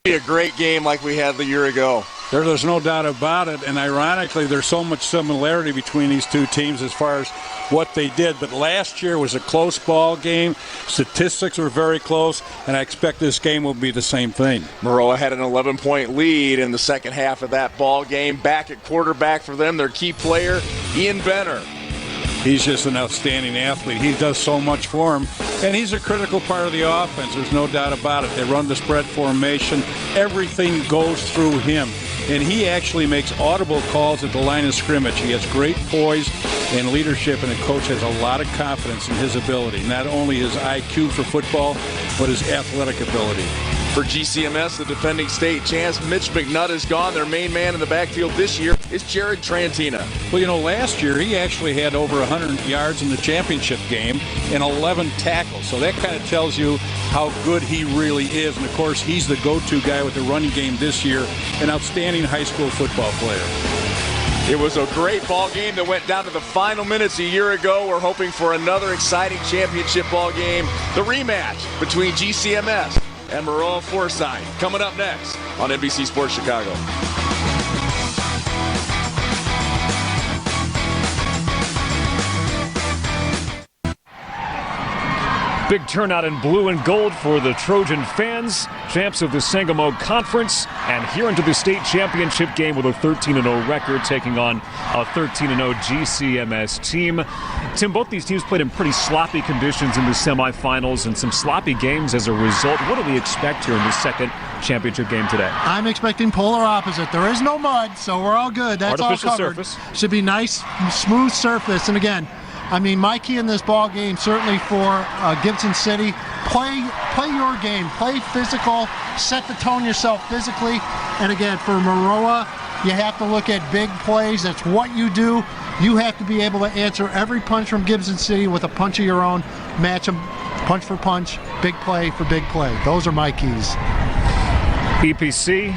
Be a great game like we had the year ago. There's no doubt about it, and ironically, there's so much similarity between these two teams as far as what they did. But last year was a close ball game. Statistics were very close, and I expect this game will be the same thing. Maroa had an 11-point lead in the second half of that ball game. Back at quarterback for them, their key player, Ian Benner. He's just an outstanding athlete. He does so much for him, and he's a critical part of the offense. There's no doubt about it. They run the spread formation. Everything goes through him, and he actually makes audible calls at the line of scrimmage. He has great poise and leadership, and the coach has a lot of confidence in his ability, not only his IQ for football, but his athletic ability. For GCMS, the defending state champs, Mitch McNutt is gone. Their main man in the backfield this year is Jared Trantina. Well, last year he actually had over 100 yards in the championship game and 11 tackles. So that kind of tells you how good he really is. And, of course, he's the go-to guy with the running game this year, an outstanding high school football player. It was a great ball game that went down to the final minutes a year ago. We're hoping for another exciting championship ball game, the rematch between GCMS and Maroa-Forsyth. Coming up next on NBC Sports Chicago. Big turnout in blue and gold for the Trojan fans, champs of the Sangamo Conference, and here into the state championship game with a 13-0 record, taking on a 13-0 GCMS team. Tim, both these teams played in pretty sloppy conditions in the semifinals and some sloppy games as a result. What do we expect here in the second championship game today? I'm expecting polar opposite. There is no mud, so we're all good. That's artificial all covered. Surface. Should be nice, smooth surface. And again, my key in this ball game, certainly for Gibson City, play your game, play physical, set the tone yourself physically. And again, for Maroa, you have to look at big plays. That's what you do. You have to be able to answer every punch from Gibson City with a punch of your own. Match them punch for punch, big play for big play. Those are my keys. EPC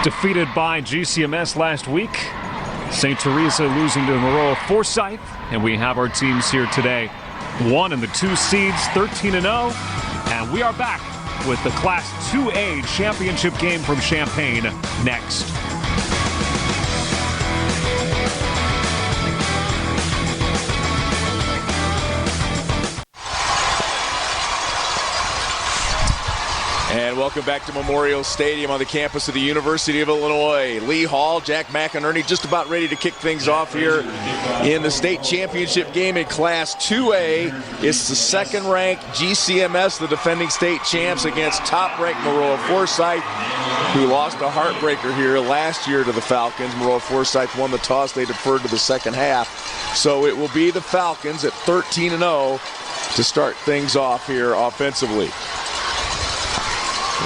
defeated by GCMS last week. St. Teresa losing to Maroa-Forsyth. And we have our teams here today. 1 and the 2 seeds, 13-0. And we are back with the Class 2A championship game from Champaign next. And welcome back to Memorial Stadium on the campus of the University of Illinois. Lee Hall, Jack McInerney just about ready to kick things off here in the state championship game in Class 2A. It's the second-ranked GCMS, the defending state champs, against top-ranked Maroa-Forsyth, who lost a heartbreaker here last year to the Falcons. Maroa-Forsyth won the toss. They deferred to the second half. So it will be the Falcons at 13-0 to start things off here offensively.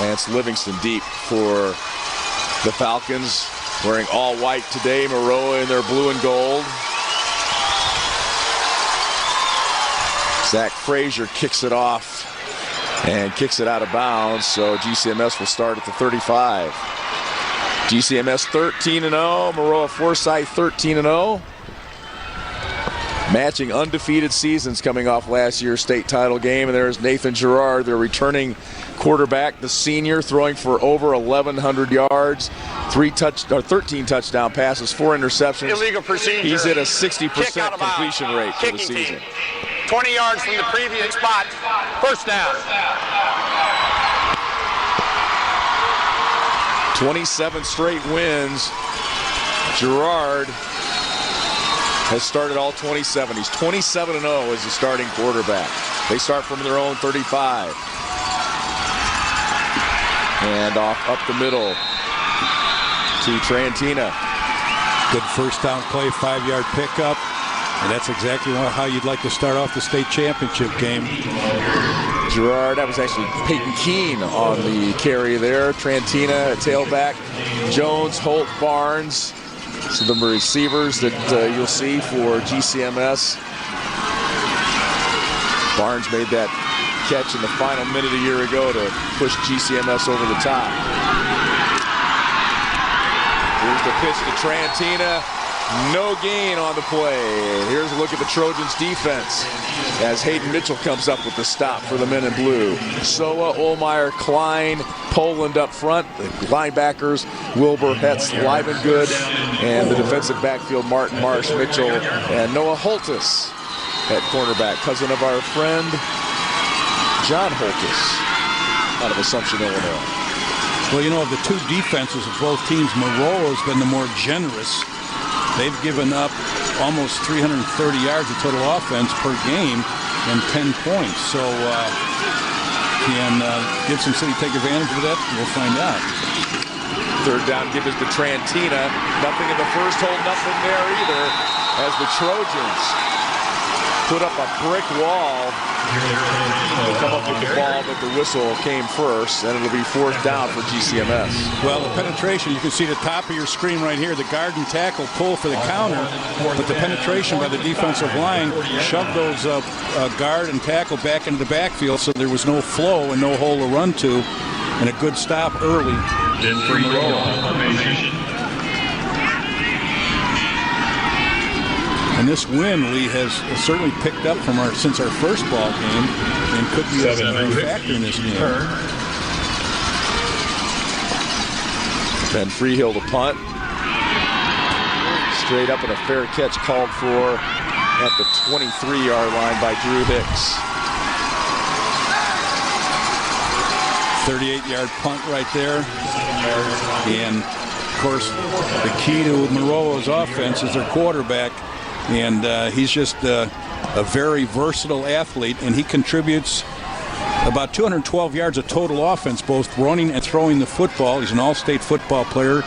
Lance Livingston deep for the Falcons, wearing all white today. Maroa in their blue and gold. Zach Frazier kicks it off and kicks it out of bounds, so GCMS will start at the 35. GCMS 13-0, Maroa-Forsyth 13-0. Matching undefeated seasons coming off last year's state title game. And there's Nathan Gerard, their returning quarterback, the senior, throwing for over 1,100 yards, 13 touchdown passes, 4 interceptions. Illegal procedure. He's at a 60% completion rate for the season. Team. 20 yards from the previous spot. First down. 27 straight wins. Gerard has started all 27. He's 27-0 as the starting quarterback. They start from their own 35. And off up the middle to Trantina. Good first down play, 5-yard pickup. And that's exactly how you'd like to start off the state championship game. Gerard, that was actually Peyton Keene on the carry there. Trantina, tailback. Jones, Holt, Barnes. So the receivers that you'll see for GCMS. Barnes made that catch in the final minute a year ago to push GCMS over the top. Here's the pitch to Trantina. No gain on the play. Here's a look at the Trojans defense as Hayden Mitchell comes up with the stop for the men in blue. Soa, Olmeyer, Klein, Poland up front. The linebackers, Wilbur, Hetz, Livengood, and the defensive backfield, Martin, Marsh, Mitchell, and Noah Holtis at cornerback. Cousin of our friend, John Holtis, out of Assumption, Illinois. Well, you know, of the two defenses of both teams, Maroa has been the more generous. They've given up almost 330 yards of total offense per game and 10 points. So can Gibson City take advantage of that? We'll find out. Third down give us to Trantina. Nothing in the first hole, nothing there either, as the Trojans put up a brick wall. They come up with the ball, but the whistle came first, and it'll be fourth down for GCMS. Well, the penetration, you can see the top of your screen right here, the guard and tackle pull for the counter, but the penetration by the defensive line shoved those guard and tackle back into the backfield, so there was no flow and no hole to run to, and a good stop early for Maroa. And this win, Lee, has certainly picked up from since our first ball game and could be a factor in this game. Ben Freehill to punt. Straight up and a fair catch called for at the 23-yard line by Drew Hicks. 38-yard punt right there. And, of course, the key to Maroa's offense is their quarterback. And he's just a very versatile athlete, and he contributes about 212 yards of total offense, both running and throwing the football. He's an all-state football player.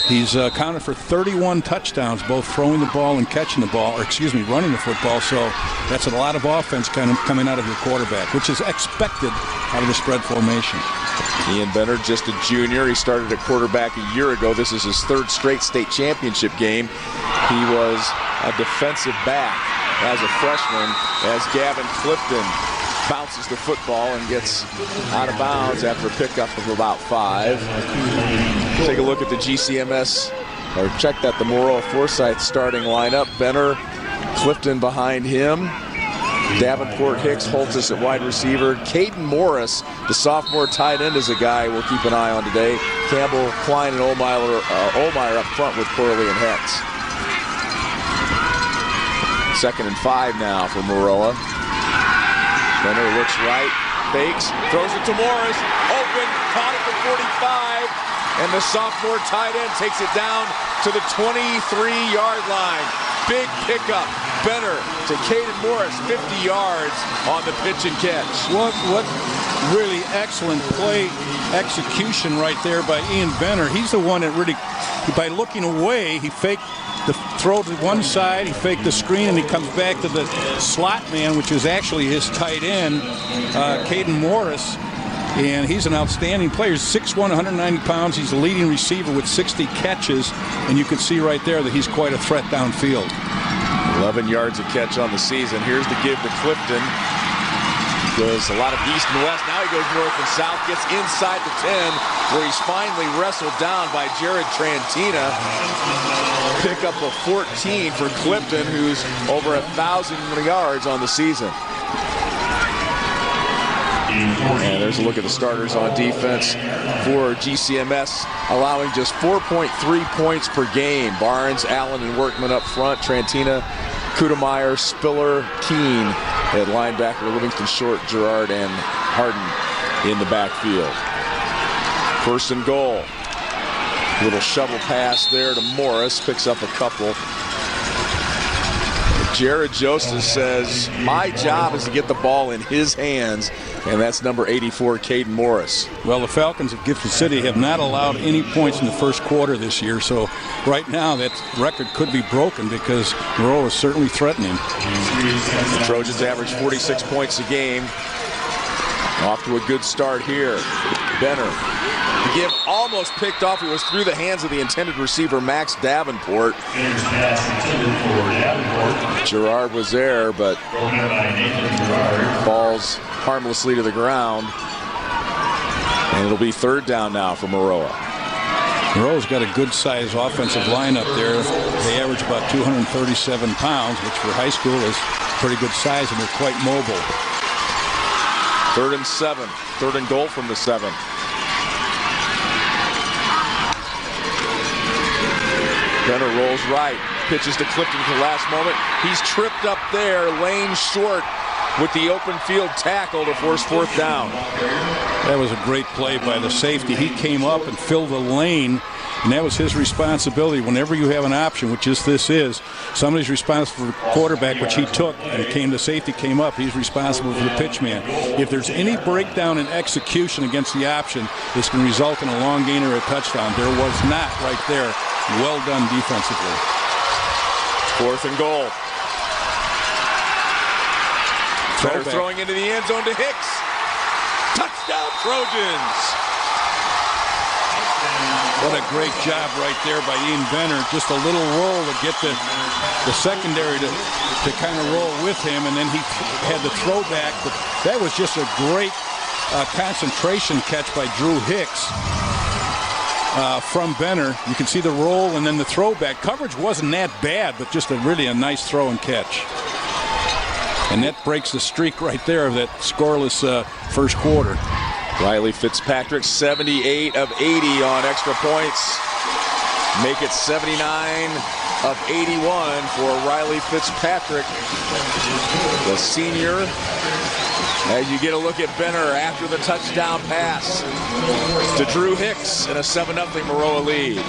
He's accounted for 31 touchdowns, both throwing the ball and catching the ball, or excuse me, running the football. So that's a lot of offense kind of coming out of your quarterback, which is expected out of the spread formation. Ian Benner, just a junior. He started at quarterback a year ago. This is his third straight state championship game. He was a defensive back as a freshman as Gavin Clifton bounces the football and gets out of bounds after a pickup of about 5. Take a look at the GCMS, or check that, the Maroa-Forsyth starting lineup. Benner, Clifton behind him. Davenport, Hicks, Holtis at wide receiver. Caden Morris, the sophomore tight end, is a guy we'll keep an eye on today. Campbell, Klein, and Olmeyer up front with Corley and Hetz. 2nd and 5 now for Maroa. Benner looks right, fakes, throws it to Morris. Open, caught at the 45, and the sophomore tight end takes it down to the 23-yard line. Big pickup. Benner to Caden Morris, 50 yards on the pitch and catch. What really excellent play execution right there by Ian Benner. He's the one that really, by looking away, he faked the throw to one side, he faked the screen, and he comes back to the slot man, which is actually his tight end, Caden Morris. And he's an outstanding player. He's 6'1", 190 pounds. He's the leading receiver with 60 catches. And you can see right there that he's quite a threat downfield. 11 yards a catch on the season. Here's the give to Clifton. Goes a lot of east and west. Now he goes north and south. Gets inside the 10, where he's finally wrestled down by Jared Trantina. Pick up a 14 for Clifton, who's over 1,000 yards on the season. And there's a look at the starters on defense for GCMS, allowing just 4.3 points per game. Barnes, Allen, and Workman up front. Trantina, Kudemeyer, Spiller, Keene at linebacker. Livingston, Short, Gerard, and Harden in the backfield. 1st and goal. Little shovel pass there to Morris. Picks up a couple. Jared Joseph says, my job is to get the ball in his hands, and that's number 84, Caden Morris. Well, the Falcons of Gibson City have not allowed any points in the first quarter this year, so right now that record could be broken because Maroa is certainly threatening. The Trojans average 46 points a game. Off to a good start here. Benner. The give almost picked off. It was through the hands of the intended receiver, Max Davenport. Gerard was there, but falls harmlessly to the ground. And it'll be 3rd down now for Maroa. Maroa's got a good-sized offensive line up there. They average about 237 pounds, which for high school is pretty good size, and they're quite mobile. 3rd and 7. 3rd and goal from the 7. Benner rolls right, pitches to Clifton at the last moment. He's tripped up there, lane short with the open field tackle to force 4th down. That was a great play by the safety. He came up and filled the lane, and that was his responsibility. Whenever you have an option, which this is, somebody's responsible for the quarterback, which he took, and the safety came up, he's responsible for the pitch man. If there's any breakdown in execution against the option, this can result in a long gain or a touchdown. There was not right there. Well done defensively. 4th and goal. Benner throwing into the end zone to Hicks. Touchdown, Trojans. What a great job right there by Ian Benner. Just a little roll to get the secondary to kind of roll with him, and then he had the throwback. But that was just a great concentration catch by Drew Hicks from Benner. You can see the roll and then the throwback. Coverage wasn't that bad, but just really a nice throw and catch. And that breaks the streak right there of that scoreless first quarter. Riley Fitzpatrick, 78 of 80 on extra points. Make it 79 of 81 for Riley Fitzpatrick, the senior. As you get a look at Benner after the touchdown pass to Drew Hicks in a 7-0 Maroa lead.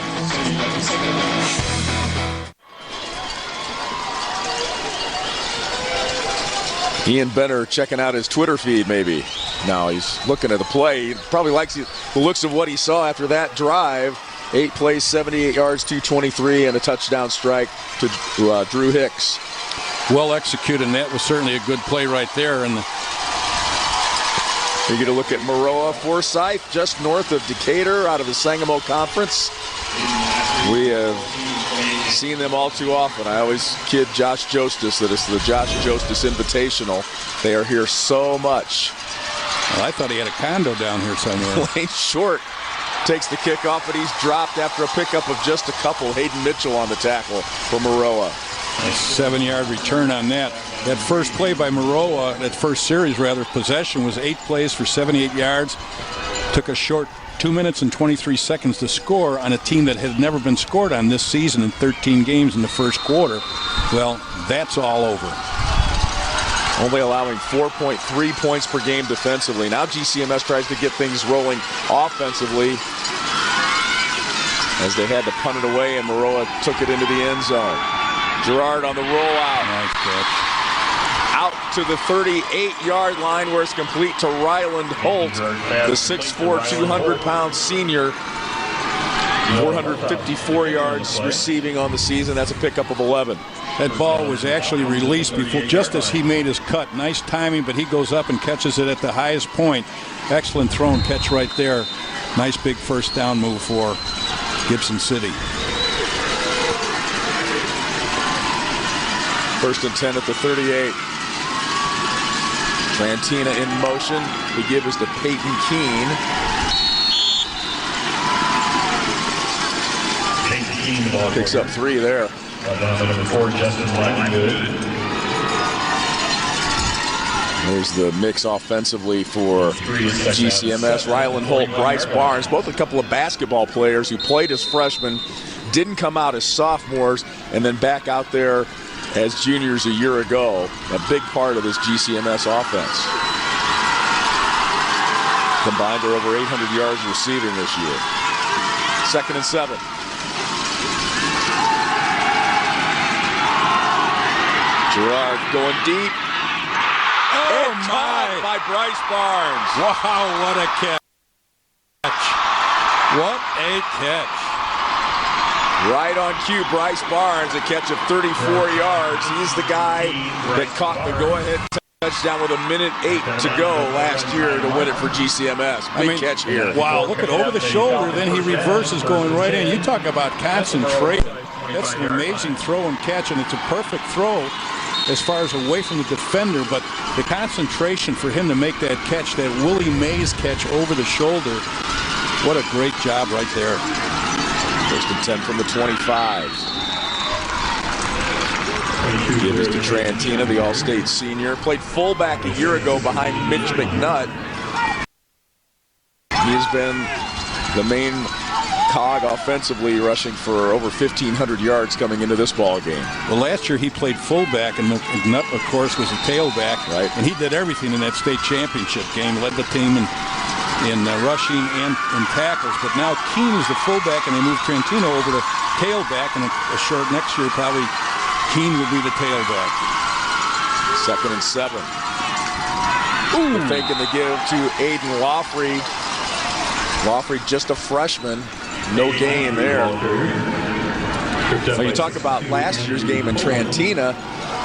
Ian Benner checking out his Twitter feed maybe. Now he's looking at the play. He probably likes the looks of what he saw after that drive. 8 plays, 78 yards, 223, and a touchdown strike to Drew Hicks. Well executed, and that was certainly a good play right there. And you get a look at Maroa-Forsyth, just north of Decatur, out of the Sangamo Conference. We have seen them all too often. I always kid Josh Jostis that it's the Josh Jostis Invitational. They are here so much. Well, I thought he had a condo down here somewhere. Lane Short takes the kickoff, but he's dropped after a pickup of just a couple. Hayden Mitchell on the tackle for Maroa. A 7-yard return on that. That first play by Maroa, that first series rather, possession was 8 plays for 78 yards. Took a short 2 minutes and 23 seconds to score on a team that had never been scored on this season in 13 games in the first quarter. Well, that's all over. Only allowing 4.3 points per game defensively. Now GCMS tries to get things rolling offensively as they had to punt it away, and Maroa took it into the end zone. Gerard on the rollout. Nice catch. Out to the 38-yard line where it's complete to Ryland Holt, the 6'4", 200-pound senior. 454 yards receiving on the season. That's a pickup of 11. That ball was actually released before, just as he made his cut. Nice timing, but he goes up and catches it at the highest point. Excellent throw and catch right there. Nice big first down move for Gibson City. 1st and 10 at the 38. Trantina in motion. The give is to Peyton Keene. Picks up 3 there. There's the mix offensively for GCMS. Ryland Holt, Bryce Barnes, both a couple of basketball players who played as freshmen, didn't come out as sophomores, and then back out there as juniors a year ago. A big part of this GCMS offense. Combined, they're over 800 yards receiving this year. 2nd and 7. Gerard going deep. Oh, and my! By Bryce Barnes. Wow, what a catch. What a catch. Right on cue, Bryce Barnes, a catch of 34 yards. He's the guy that caught the go-ahead touchdown with 1:08 to go last year to win it for GCMS. Big catch here. Wow, look at over the shoulder, then he reverses going right in. You talk about concentrate. That's an amazing throw and catch, and it's a perfect throw as far as away from the defender, but the concentration for him to make that catch, that Willie Mays catch over the shoulder, what a great job right there. 1st and 10 from the 25. Give is to Trantina, the All-State senior. Played fullback a year ago behind Mitch McNutt. He has been the main cog offensively, rushing for over 1,500 yards coming into this ball game. Well, last year he played fullback, and McNutt, of course, was a tailback. Right. And he did everything in that state championship game, led the team in rushing and tackles. But now Keene is the fullback, and they moved Trentino over to tailback, and next year probably Keene will be the tailback. 2nd and 7. The fake and the give to Aiden Laughley. Laughley, just a freshman. No gain there. When you talk about last year's game in Trantina,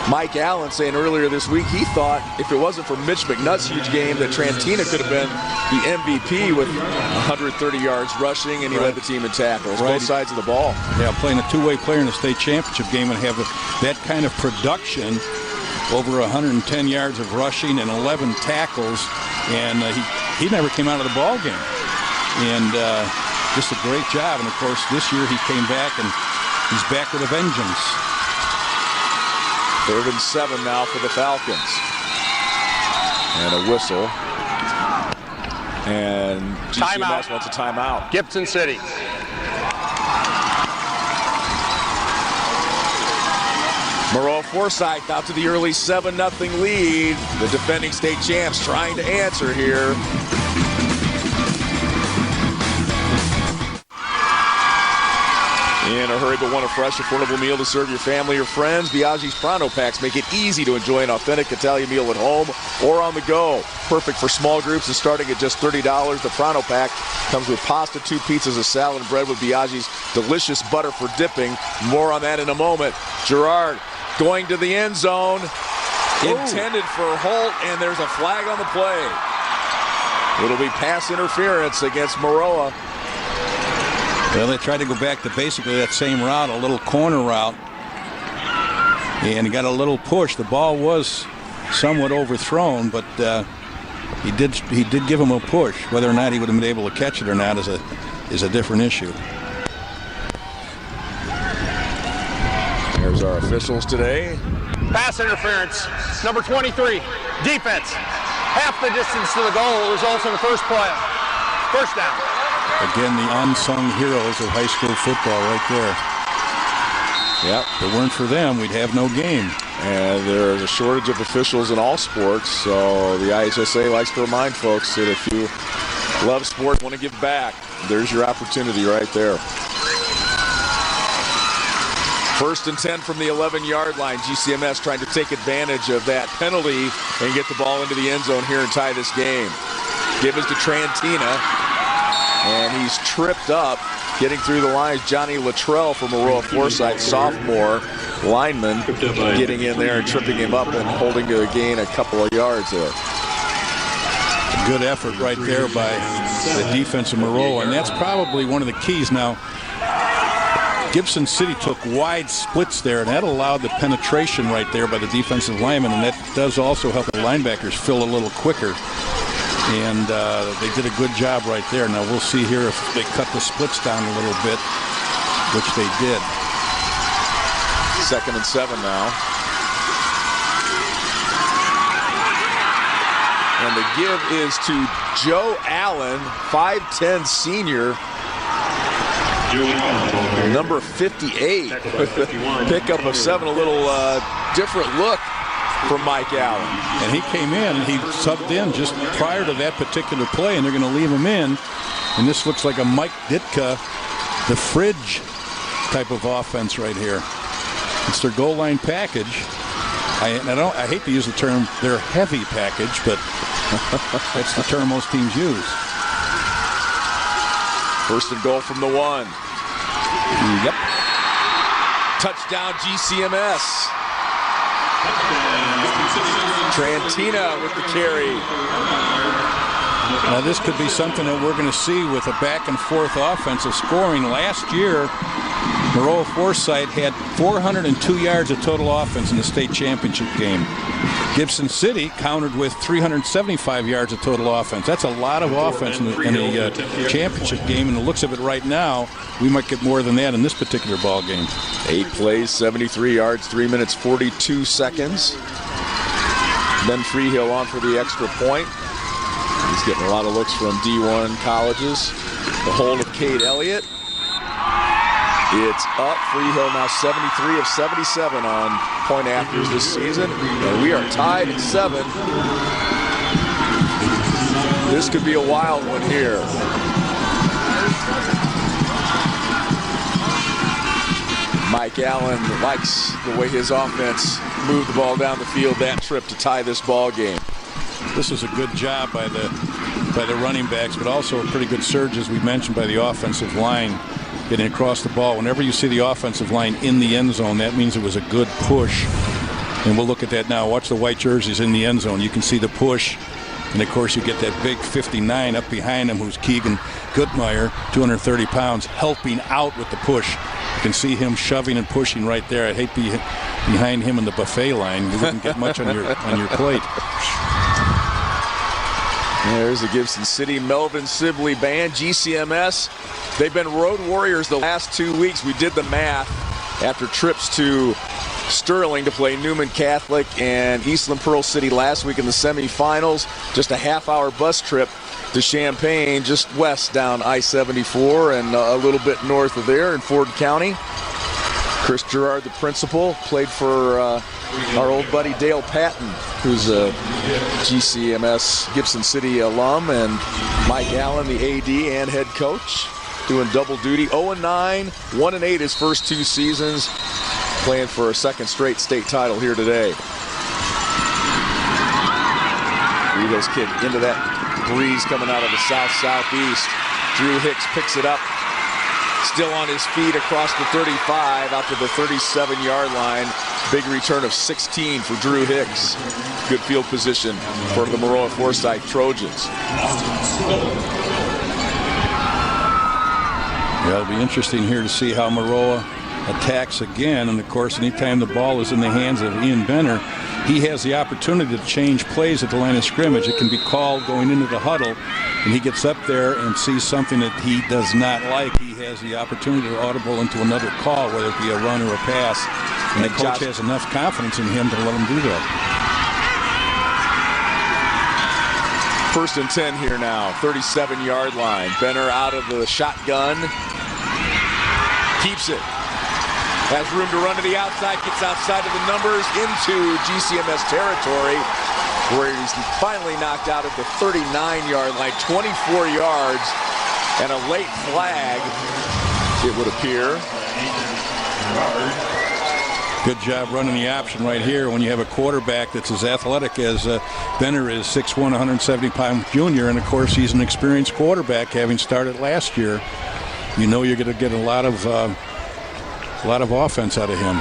Mike Allen saying earlier this week he thought if it wasn't for Mitch McNutt's huge game that Trantina could have been the MVP with 130 yards rushing, and he led the team in tackles, both sides of the ball. Yeah, playing a two-way player in the state championship game and have that kind of production, over 110 yards of rushing and 11 tackles, and he never came out of the ball game. And just a great job. And, of course, this year he came back, and he's back with a vengeance. 3rd and 7 now for the Falcons. And a whistle. And GCMS wants a timeout. Gibson City. Maroa-Forsyth out to the early 7-0 lead. The defending state champs trying to answer here. In a hurry but want a fresh, affordable meal to serve your family or friends, Biaggi's Pronto Packs make it easy to enjoy an authentic Italian meal at home or on the go. Perfect for small groups and starting at just $30. The Pronto Pack comes with pasta, 2 pizzas, a salad, and bread with Biaggi's delicious butter for dipping. More on that in a moment. Gerard going to the end zone. Intended for Holt, and there's a flag on the play. It'll be pass interference against Maroa. Well, they tried to go back to basically that same route, a little corner route, and he got a little push. The ball was somewhat overthrown, but he did give him a push. Whether or not he would have been able to catch it or not is a different issue. There's our officials today. Pass interference, number 23, defense. Half the distance to the goal results in the first play. First down. Again, the unsung heroes of high school football right there. Yep. If it weren't for them, we'd have no game. And there's a shortage of officials in all sports, so the IHSA likes to remind folks that if you love sport, want to give back, there's your opportunity right there. 1st and 10 from the 11-yard line. GCMS trying to take advantage of that penalty and get the ball into the end zone here and tie this game. Give us to Trantina. And he's tripped up, getting through the lines. Johnny Luttrell from Maroa-Forsyth, sophomore lineman, getting in there and tripping him up and holding to a gain a couple of yards there. Good effort right there by the defense of Maroa, and that's probably one of the keys. Now, Gibson City took wide splits there, and that allowed the penetration right there by the defensive lineman, and that does also help the linebackers fill a little quicker. And they did a good job right there. Now we'll see here if they cut the splits down a little bit, which they did. 2nd and 7 now. And the give is to Joe Allen, 5'10" senior. Number 58 with the pickup of 7, a little different look from Mike Allen. And he came in, he subbed in just prior to that particular play, and they're going to leave him in. And this looks like a Mike Ditka, the fridge type of offense right here. It's their goal line package. I hate to use the term their heavy package, but that's the term most teams use. 1st and goal from the 1. Yep. Touchdown GCMS. Trantina with the carry. Now this could be something that we're going to see with a back-and-forth offensive scoring. Last year, Maroa-Forsyth had 402 yards of total offense in the state championship game. Gibson City countered with 375 yards of total offense. That's a lot of offense in the championship game, and the looks of it right now, we might get more than that in this particular ball game. 8 plays, 73 yards, 3 minutes, 42 seconds. Ben Freehill on for the extra point. He's getting a lot of looks from D1 colleges. The hold of Cade Elliott. It's up. Freehill now 73 of 77 on point afters this season. And we are tied at 7. This could be a wild one here. Mike Allen likes the way his offense moved the ball down the field that trip to tie this ball game. This is a good job by the running backs, but also a pretty good surge, as we mentioned, by the offensive line getting across the ball. Whenever you see the offensive line in the end zone, that means it was a good push. And we'll look at that now. Watch the white jerseys in the end zone. You can see the push. And, of course, you get that big 59 up behind him, who's Keegan Goodmeyer, 230 pounds, helping out with the push. You can see him shoving and pushing right there. I'd hate to be behind him in the buffet line. You wouldn't get much on your plate. There's the Gibson City-Melvin-Sibley band, GCMS. They've been road warriors the last 2 weeks. We did the math after trips to Sterling to play Newman Catholic and Eastland Pearl City last week in the semifinals. Just a half-hour bus trip to Champaign, just west down I-74 and a little bit north of there in Ford County. Chris Gerard, the principal, played for our old buddy Dale Patton, who's a GCMS Gibson City alum, and Mike Allen, the AD and head coach, doing double duty. 0-9, 1-8 his first 2 seasons, playing for a second straight state title here today. Eagles kick into that breeze coming out of the south-southeast. Drew Hicks picks it up. Still on his feet across the 35 out to the 37-yard line. Big return of 16 for Drew Hicks. Good field position for the Maroa-Forsyth Trojans. Yeah, it'll be interesting here to see how Maroa attacks again. And, of course, anytime the ball is in the hands of Ian Benner, he has the opportunity to change plays at the line of scrimmage. It can be called going into the huddle, and he gets up there and sees something that he does not like. He has the opportunity to audible into another call, whether it be a run or a pass. And the coach has enough confidence in him to let him do that. 1st and 10 here now, 37-yard line. Benner out of the shotgun. Keeps it. Has room to run to the outside, gets outside of the numbers into GCMS territory, where he's finally knocked out at the 39-yard line, 24 yards, and a late flag, it would appear. Good job running the option right here when you have a quarterback that's as athletic as Benner is, 6'1", 170-pound junior, and of course he's an experienced quarterback, having started last year. You know you're going to get a lot of offense out of him.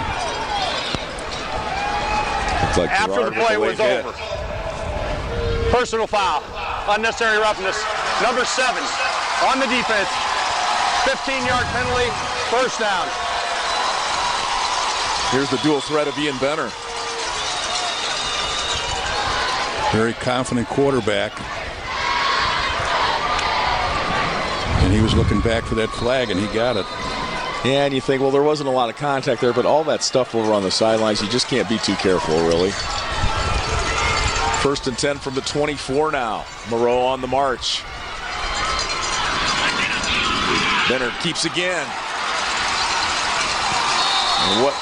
Like after the play was over, personal foul, unnecessary roughness, number 7 on the defense, 15-yard penalty, 1st down. Here's the dual threat of Ian Benner. Very confident quarterback. And he was looking back for that flag, and he got it. Yeah, and you think, well, there wasn't a lot of contact there, but all that stuff over on the sidelines, you just can't be too careful, really. 1st and 10 from the 24 now. Maroa on the march. Benner keeps again. And what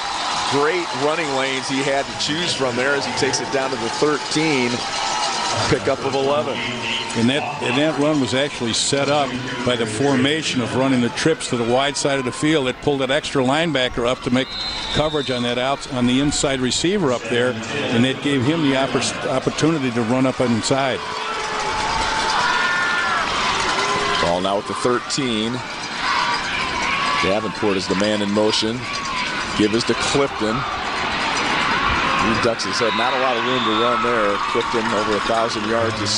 great running lanes he had to choose from there as he takes it down to the 13. Pickup of 11. And that run was actually set up by the formation of running the trips to the wide side of the field. It pulled that extra linebacker up to make coverage on that on the inside receiver up there, and it gave him the opportunity to run up inside. Ball now at the 13. Davenport is the man in motion. Give is to Clifton. These Ducks has had not a lot of room to run there. Clifton over 1,000 yards this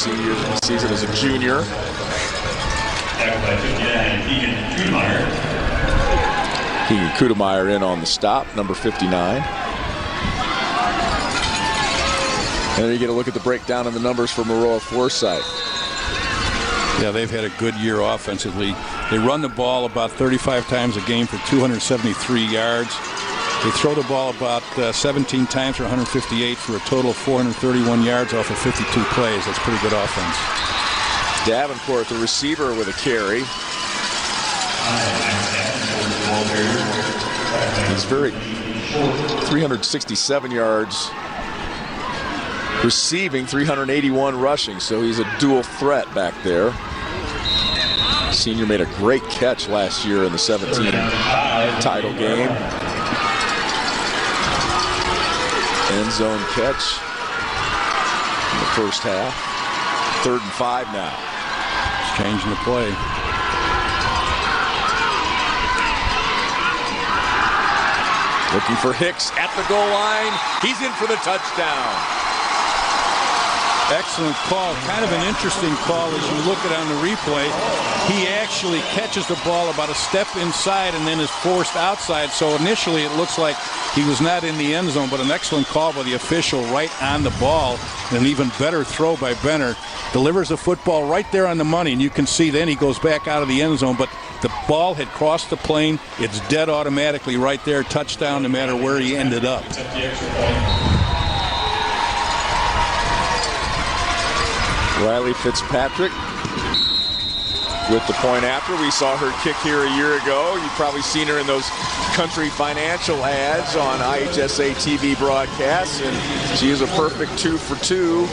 season as a junior. Keegan Kudemeyer in on the stop, number 59. And there you get a look at the breakdown of the numbers for Maroa-Forsyth. Yeah, they've had a good year offensively. They run the ball about 35 times a game for 273 yards. They throw the ball about 17 times for 158 for a total of 431 yards off of 52 plays. That's pretty good offense. Davenport, the receiver, with a carry. He's 367 yards receiving, 381 rushing, so he's a dual threat back there. Senior made a great catch last year in the 17 title game. End zone catch in the first half. 3rd and 5 now. It's changing the play. Looking for Hicks at the goal line. He's in for the touchdown. Excellent call. Kind of an interesting call as you look at it on the replay. He actually catches the ball about a step inside and then is forced outside. So initially it looks like he was not in the end zone, but an excellent call by the official right on the ball. And an even better throw by Benner. Delivers the football right there on the money, and you can see then he goes back out of the end zone, but the ball had crossed the plane. It's dead automatically right there. Touchdown no matter where he ended up. Riley Fitzpatrick with the point after. We saw her kick here a year ago. You've probably seen her in those country financial ads on IHSA TV broadcasts, and she is a perfect 2 for 2.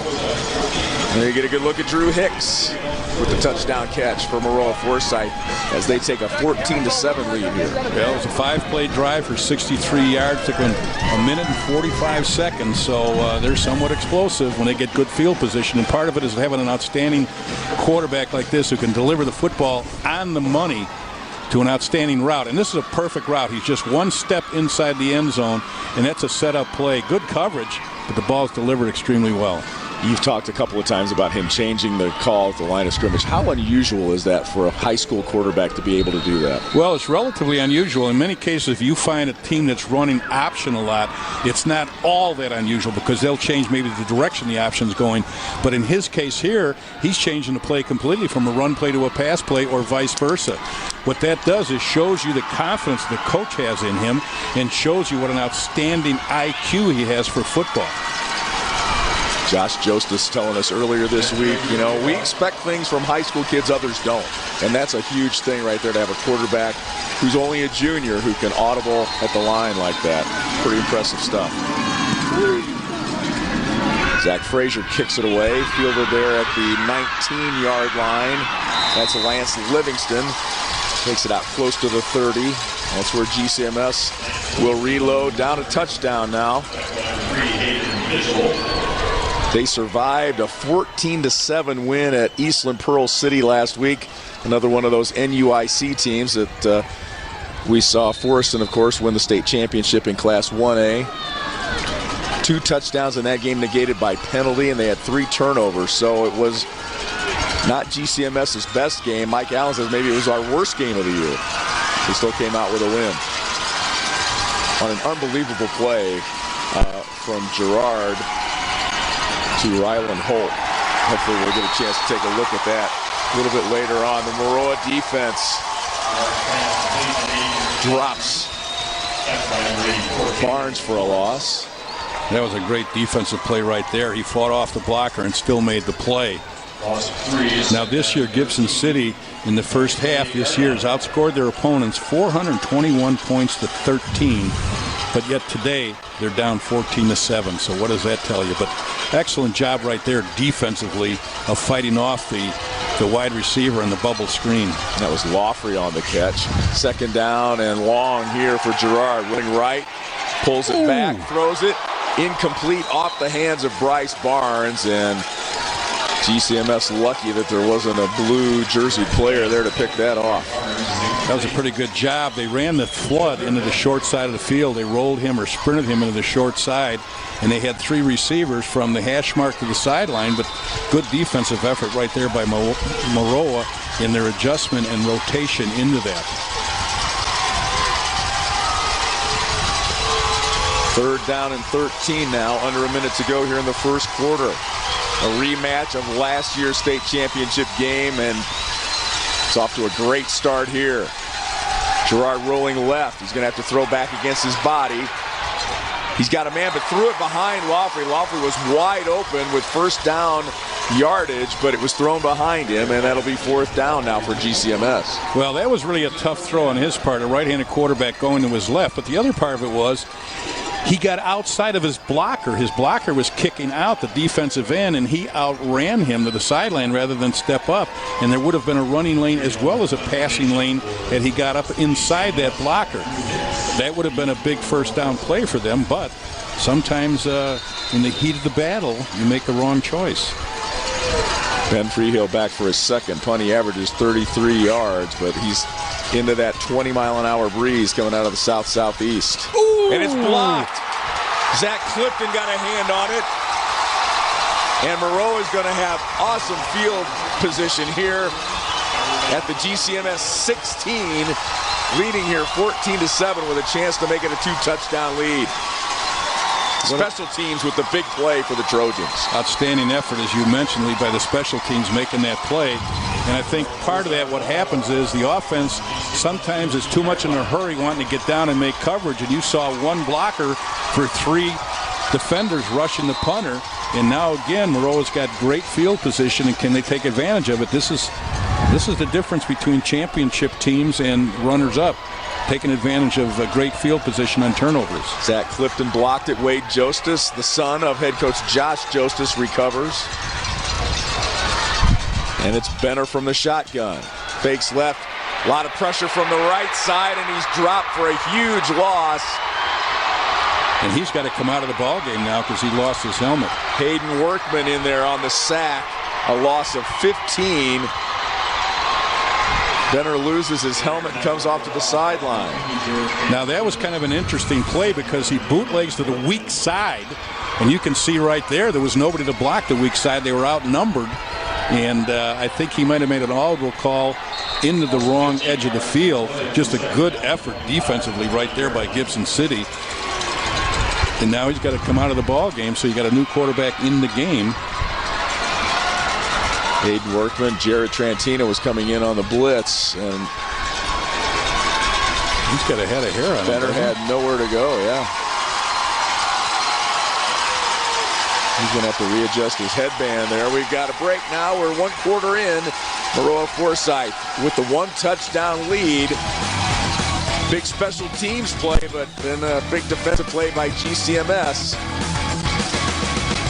And you get a good look at Drew Hicks with the touchdown catch for Maroa-Forsyth as they take a 14-7 lead here. Well, it was a 5-play drive for 63 yards. Took them 1 minute and 45 seconds, so they're somewhat explosive when they get good field position. And part of it is having an outstanding quarterback like this who can deliver the football on the money to an outstanding route. And this is a perfect route. He's just one step inside the end zone, and that's a set-up play. Good coverage, but the ball's delivered extremely well. You've talked a couple of times about him changing the call at the line of scrimmage. How unusual is that for a high school quarterback to be able to do that? Well, it's relatively unusual. In many cases, if you find a team that's running option a lot, it's not all that unusual because they'll change maybe the direction the option's going. But in his case here, he's changing the play completely from a run play to a pass play or vice versa. What that does is shows you the confidence the coach has in him and shows you what an outstanding IQ he has for football. Josh Jostis telling us earlier this week, you know, we expect things from high school kids others don't. And that's a huge thing right there to have a quarterback who's only a junior who can audible at the line like that. Pretty impressive stuff. Zach Frazier kicks it away, fielded there at the 19-yard line. That's Lance Livingston. Takes it out close to the 30. That's where GCMS will reload. Down a touchdown now. They survived a 14-7 win at Eastland Pearl City last week. Another one of those NUIC teams that we saw Forreston, of course, win the state championship in Class 1A. 2 touchdowns in that game negated by penalty, and they had 3 turnovers. So it was not GCMS's best game. Mike Allen says maybe it was our worst game of the year. They still came out with a win. On an unbelievable play from Gerard to Ryland Holt. Hopefully we'll get a chance to take a look at that a little bit later on. The Maroa defense drops Barnes for a loss. That was a great defensive play right there. He fought off the blocker and still made the play. Now this year, Gibson City in the first half this year has outscored their opponents 421 points to 13. But yet today, they're down 14-7. So what does that tell you? But excellent job right there defensively of fighting off the wide receiver and the bubble screen. That was Lawfrey on the catch. 2nd down and long here for Gerard. Running right, pulls it back, throws it. Incomplete off the hands of Bryce Barnes. And GCMS lucky that there wasn't a blue jersey player there to pick that off. That was a pretty good job. They ran the flood into the short side of the field. They rolled him or sprinted him into the short side, and they had 3 receivers from the hash mark to the sideline, but good defensive effort right there by Maroa in their adjustment and rotation into that. 3rd down and 13 now, under a minute to go here in the first quarter. A rematch of last year's state championship game, and it's off to a great start here. Gerard rolling left. He's going to have to throw back against his body. He's got a man, but threw it behind Laughley. Laughley was wide open with first down yardage, but it was thrown behind him, and that'll be 4th down now for GCMS. Well, that was really a tough throw on his part, a right-handed quarterback going to his left. But the other part of it was he got outside of his blocker. His blocker was kicking out the defensive end, and he outran him to the sideline rather than step up. And there would have been a running lane as well as a passing lane had he got up inside that blocker. That would have been a big first down play for them, but sometimes in the heat of the battle, you make the wrong choice. Ben Freehill back for his second punt. He averages 33 yards, but he's into that 20-mile-an-hour breeze coming out of the south-southeast. And it's blocked. Zach Clifton got a hand on it. And Maroa is going to have awesome field position here at the GCMS 16, leading here 14-7 with a chance to make it a 2-touchdown lead. Special teams with the big play for the Trojans. Outstanding effort, as you mentioned, Lee, by the special teams making that play. And I think part of that, what happens is the offense sometimes is too much in a hurry wanting to get down and make coverage. And you saw one blocker for 3 defenders rushing the punter. And now again, Maroa's got great field position, and can they take advantage of it? This is the difference between championship teams and runners-up, taking advantage of a great field position on turnovers. Zach Clifton blocked it. Wade Jostis, the son of head coach Josh Jostis, recovers. And it's Benner from the shotgun. Fakes left. A lot of pressure from the right side, and he's dropped for a huge loss. And he's got to come out of the ballgame now because he lost his helmet. Hayden Workman in there on the sack. A loss of 15. Benner loses his helmet and comes off to the sideline. Now that was kind of an interesting play because he bootlegs to the weak side, and you can see right there was nobody to block the weak side. They were outnumbered, and I think he might have made an audible call into the wrong edge of the field. Just a good effort defensively right there by Gibson City. And now he's got to come out of the ball game, so you got a new quarterback in the game. Hayden Workman, Jared Trantina was coming in on the blitz, and he's got a head of hair on him. Benner had nowhere to go, yeah. He's going to have to readjust his headband there. We've got a break now. We're 1 quarter in. Maroa-Forsyth with the 1-touchdown lead. Big special teams play, but then a big defensive play by GCMS.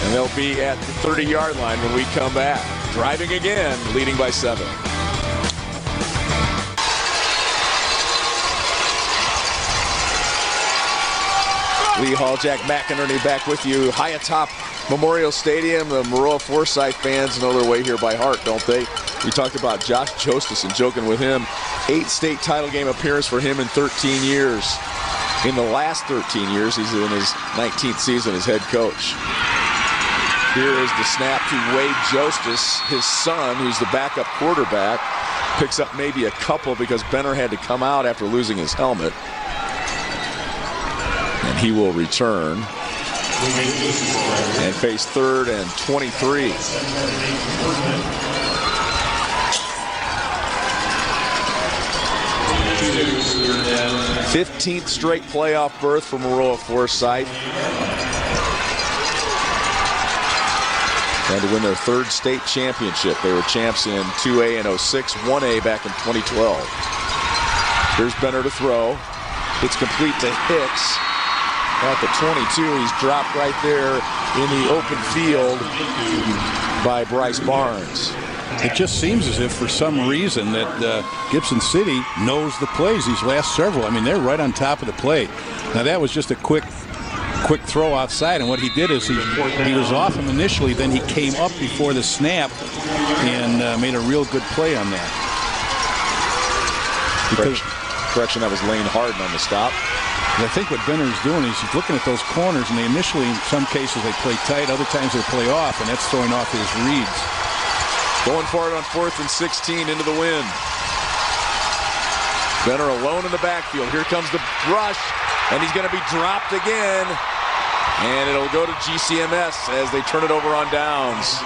And they'll be at the 30-yard line when we come back. Driving again, leading by 7. Lee Hall, Jack McInerney back with you. High atop Memorial Stadium. The Maroa-Forsyth fans know their way here by heart, don't they? We talked about Josh Jostis and joking with him. 8 state title game appearance for him in 13 years. In the last 13 years, he's in his 19th season as head coach. Here is the snap to Wade Jostis, his son, who's the backup quarterback. Picks up maybe a couple because Benner had to come out after losing his helmet. And he will return and face 3rd and 23. 15th straight playoff berth for Maroa-Forsyth. And to win their 3rd state championship. They were champs in 2A in 06, 1A back in 2012. Here's Benner to throw. It's complete to Hicks at the 22. He's dropped right there in the open field by Bryce Barnes. It just seems as if for some reason that Gibson City knows the plays these last several. I mean, they're right on top of the play. Now that was just a quick quick throw outside, and what he did is he was off him initially, then he came up before the snap and made a real good play on that. Correction, that was Lane Harden on the stop. I think what Benner's doing is he's looking at those corners, and they initially, in some cases, they play tight, other times they play off, and that's throwing off his reads. Going for it on 4th and 16 into the wind. Benner alone in the backfield. Here comes the rush, and he's going to be dropped again. And it'll go to GCMS as they turn it over on downs.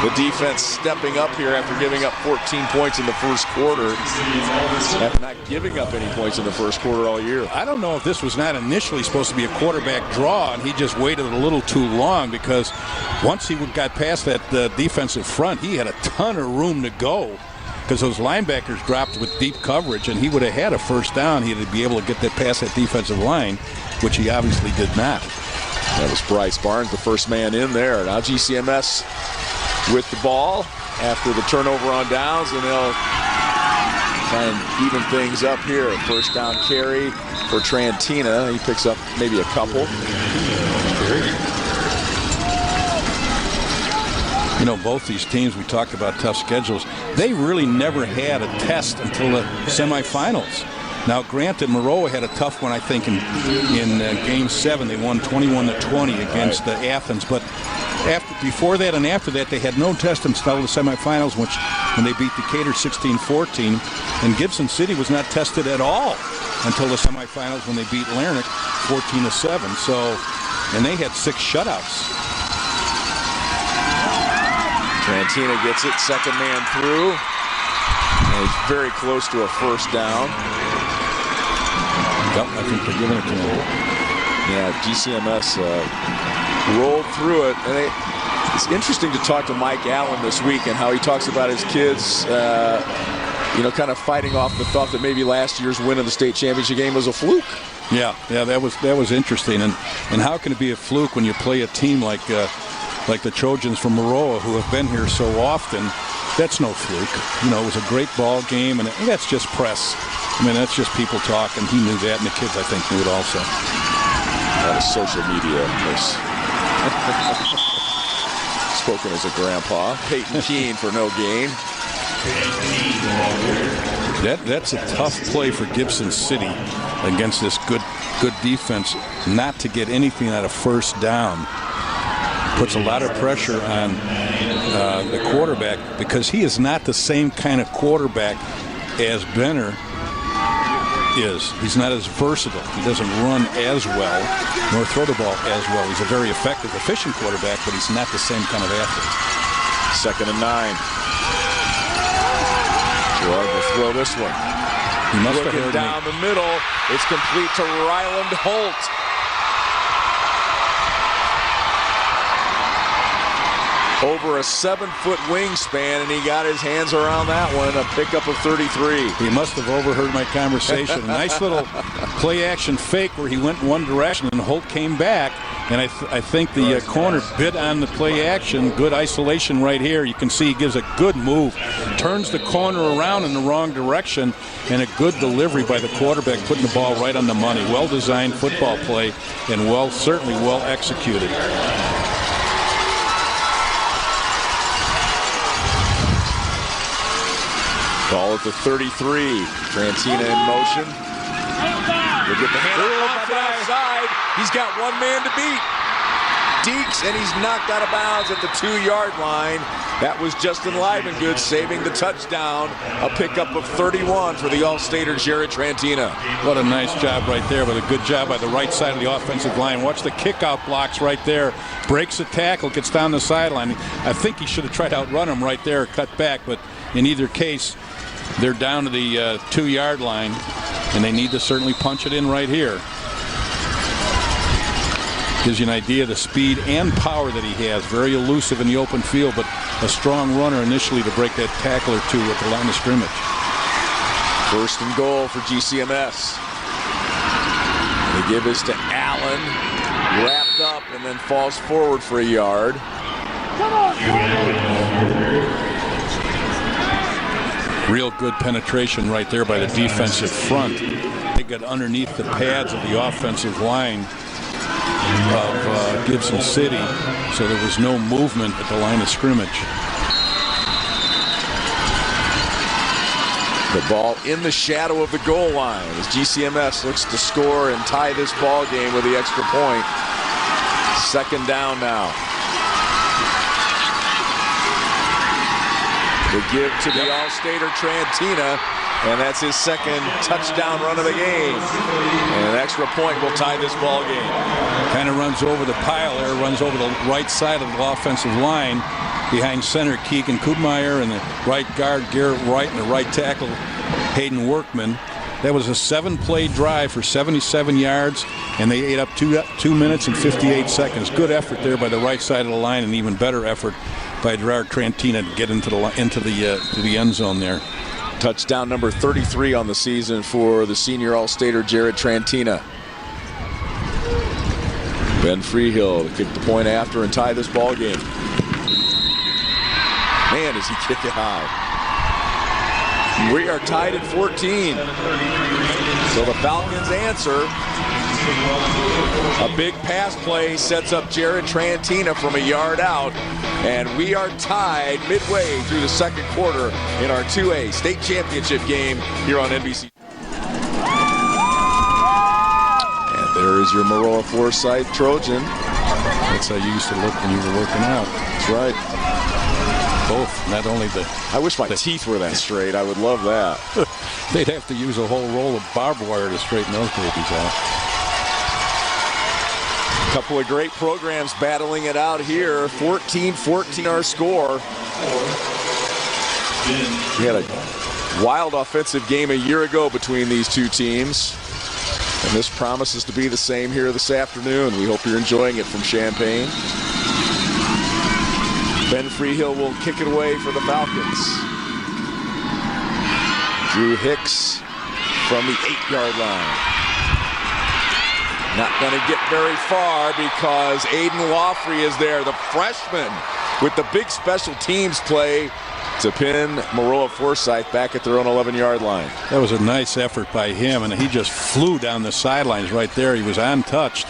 The defense stepping up here after giving up 14 points in the first quarter. After not giving up any points in the first quarter all year. I don't know if this was not initially supposed to be a quarterback draw, and he just waited a little too long, because once he got past that defensive front, he had a ton of room to go, because those linebackers dropped with deep coverage, and he would have had a first down. He'd be able to get that past that defensive line, which he obviously did not. That was Bryce Barnes, the first man in there. Now GCMS with the ball after the turnover on downs, and they'll try and even things up here. First down carry for Trantina. He picks up maybe a couple. You know, both these teams, we talked about tough schedules, they really never had a test until the semifinals. Now, granted, Maroa had a tough one, I think, in Game 7. They won 21-20 against Athens. But before that and after that, they had no test until the semifinals, when they beat Decatur 16-14. And Gibson City was not tested at all until the semifinals, when they beat Larnac 14-7. So, and they had 6 shutouts. Trantina gets it, second man through. And he's very close to a first down. Yep, I think they're giving it to him. Yeah, GCMS rolled through it. And it's interesting to talk to Mike Allen this week and how he talks about his kids, kind of fighting off the thought that maybe last year's win of the state championship game was a fluke. Yeah, that was interesting. And how can it be a fluke when you play a team like the Trojans from Maroa, who have been here so often? That's no fluke. You know, it was a great ball game, and that's just press. I mean, that's just people talking. He knew that, and the kids, I think, knew it also. That was social media. Spoken as a grandpa. Peyton Keene for no gain. That's a tough play for Gibson City against this good defense, not to get anything out of first down. Puts a lot of pressure on the quarterback, because he is not the same kind of quarterback as Benner is. He's not as versatile. He doesn't run as well, nor throw the ball as well. He's a very effective, efficient quarterback, but he's not the same kind of athlete. 2nd and 9. Gerard will throw this one. He must have looking heard down the middle. It's complete to Ryland Holt. Over a 7-foot wingspan, and he got his hands around that one. A pickup of 33. He must have overheard my conversation. Nice little play-action fake where he went in one direction, and Holt came back. And I think the corner bit on the play-action. Good isolation right here. You can see he gives a good move. Turns the corner around in the wrong direction, and a good delivery by the quarterback, putting the ball right on the money. Well-designed football play, and certainly well executed. Ball at the 33. Trantina in motion. We'll get the hand off the outside. He's got one man to beat. Deeks, and he's knocked out of bounds at the 2-yard line. That was Justin Livengood saving the touchdown. A pickup of 31 for the All-Stater Jared Trantina. What a nice job right there, but a good job by the right side of the offensive line. Watch the kickout blocks right there. Breaks a tackle, gets down the sideline. I think he should have tried to outrun him right there, cut back, but in either case, they're down to the 2-yard line, and they need to certainly punch it in right here. Gives you an idea of the speed and power that he has. Very elusive in the open field, but a strong runner initially to break that tackle or two at the line of scrimmage. 1st and goal for GCMS. They give this to Allen, wrapped up, and then falls forward for a yard. Real good penetration right there by the defensive front. They got underneath the pads of the offensive line of Gibson City, so there was no movement at the line of scrimmage. The ball in the shadow of the goal line as GCMS looks to score and tie this ball game with the extra point. Second down now. The give to the All-Stater Trantina, and that's his second touchdown run of the game. And an extra point will tie this ball game. Kind of runs over the pile there, runs over the right side of the offensive line behind center Keegan Kudmeyer and the right guard Garrett Wright and the right tackle Hayden Workman. That was a 7-play drive for 77 yards, and they ate up 2 minutes and 58 seconds. Good effort there by the right side of the line, and even better effort by Gerard Trantina to get into the end zone there. Touchdown number 33 on the season for the senior All-Stater Jared Trantina. Ben Freehill to kick the point after and tie this ball game. Man, does he kick it high. We are tied at 14. So the Falcons answer. A big pass play sets up Jared Trantina from a yard out. And we are tied midway through the second quarter in our 2A state championship game here on NBC. And there is your Maroa-Forsyth Trojan. That's how you used to look when you were working out. That's right. Both, not only the... I wish my teeth were that straight. I would love that. They'd have to use a whole roll of barbed wire to straighten those babies out. A couple of great programs battling it out here. 14-14 our score. We had a wild offensive game a year ago between these two teams. And this promises to be the same here this afternoon. We hope you're enjoying it from Champaign. Ben Freehill will kick it away for the Falcons. Drew Hicks from the 8-yard line. Not going to get very far because Aiden Laufrey is there, the freshman, with the big special teams play to pin Maroa-Forsyth back at their own 11-yard line. That was a nice effort by him, and he just flew down the sidelines right there. He was untouched.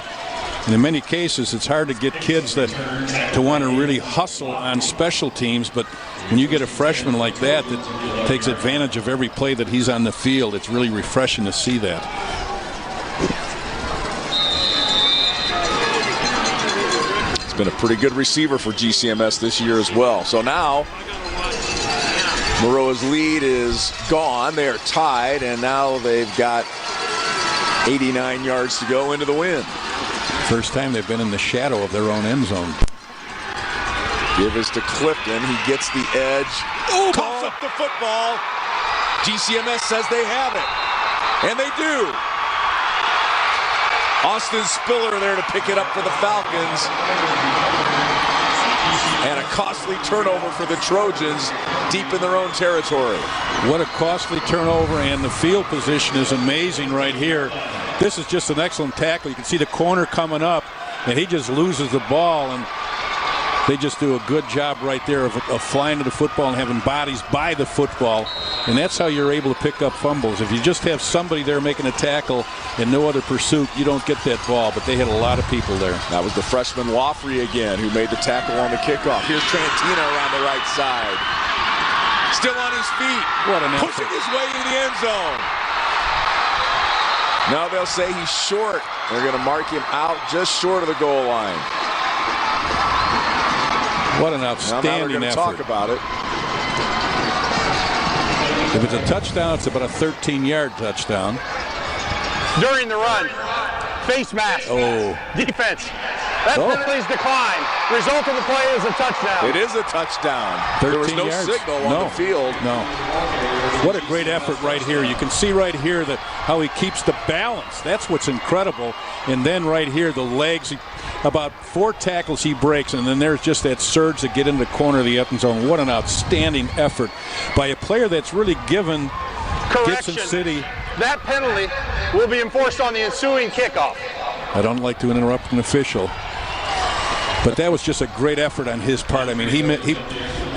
And in many cases, it's hard to get kids to want to really hustle on special teams, but when you get a freshman like that takes advantage of every play that he's on the field, it's really refreshing to see that. He's been a pretty good receiver for GCMS this year as well. So now Maroa's lead is gone. They're tied, and now they've got 89 yards to go into the win. First time they've been in the shadow of their own end zone. Give is to Clifton. He gets the edge. Coughs up the football. GCMS says they have it. And they do. Austin Spiller there to pick it up for the Falcons. And a costly turnover for the Trojans deep in their own territory. What a costly turnover, and the field position is amazing right here. This is just an excellent tackle. You can see the corner coming up, and he just loses the ball, and they just do a good job right there of flying to the football and having bodies by the football, and that's how you're able to pick up fumbles. If you just have somebody there making a tackle and no other pursuit, you don't get that ball, but they had a lot of people there. That was the freshman Laufrey again who made the tackle on the kickoff. Here's Trantina around the right side. Still on his feet. What an effort. Pushing his way into the end zone. Now they'll say he's short. They're going to mark him out just short of the goal line. What an outstanding effort. Talk about it. If it's a touchdown, it's about a 13-yard touchdown. During the run, face mask. Defense. That penalty's declined. Result of the play is a touchdown. It is a touchdown. There was no yards. signal on the field. No. What a great effort right here. You can see right here that how he keeps the balance. That's what's incredible. And then right here, the legs, about 4 tackles he breaks, and then there's just that surge to get into the corner of the end zone. What an outstanding effort by a player that's really given Gibson City. That penalty will be enforced on the ensuing kickoff. I don't like to interrupt an official, but that was just a great effort on his part. I mean, he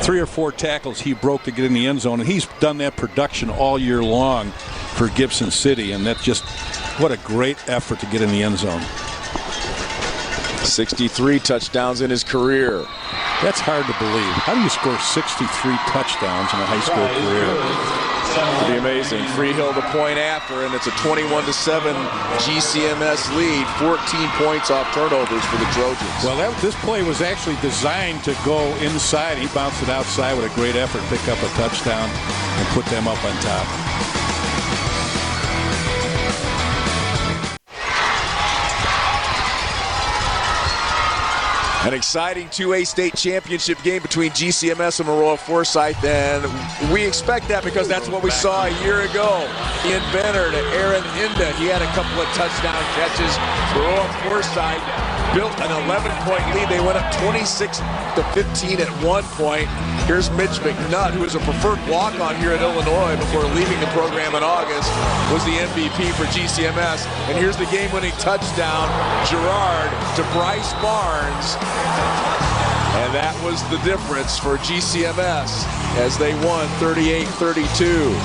3 or 4 tackles he broke to get in the end zone, and he's done that production all year long for Gibson City, and that's just what a great effort to get in the end zone. 63 touchdowns in his career. That's hard to believe. How do you score 63 touchdowns in a high school career? Pretty amazing. Freehill the point after, and it's a 21-7 GCMS lead. 14 points off turnovers for the Trojans. Well, this play was actually designed to go inside. He bounced it outside with a great effort, pick up a touchdown, and put them up on top. An exciting 2A state championship game between GCMS and Maroa-Forsyth, and we expect that because that's what we saw a year ago. Ian Benner to Aaron Inda. He had a couple of touchdown catches. Maroa-Forsyth built an 11-point lead. They went up 26-15 at one point. Here's Mitch McNutt, who is a preferred walk-on here at Illinois before leaving the program in August, was the MVP for GCMS. And here's the game-winning touchdown, Gerard to Bryce Barnes. And that was the difference for GCMS as they won 38-32.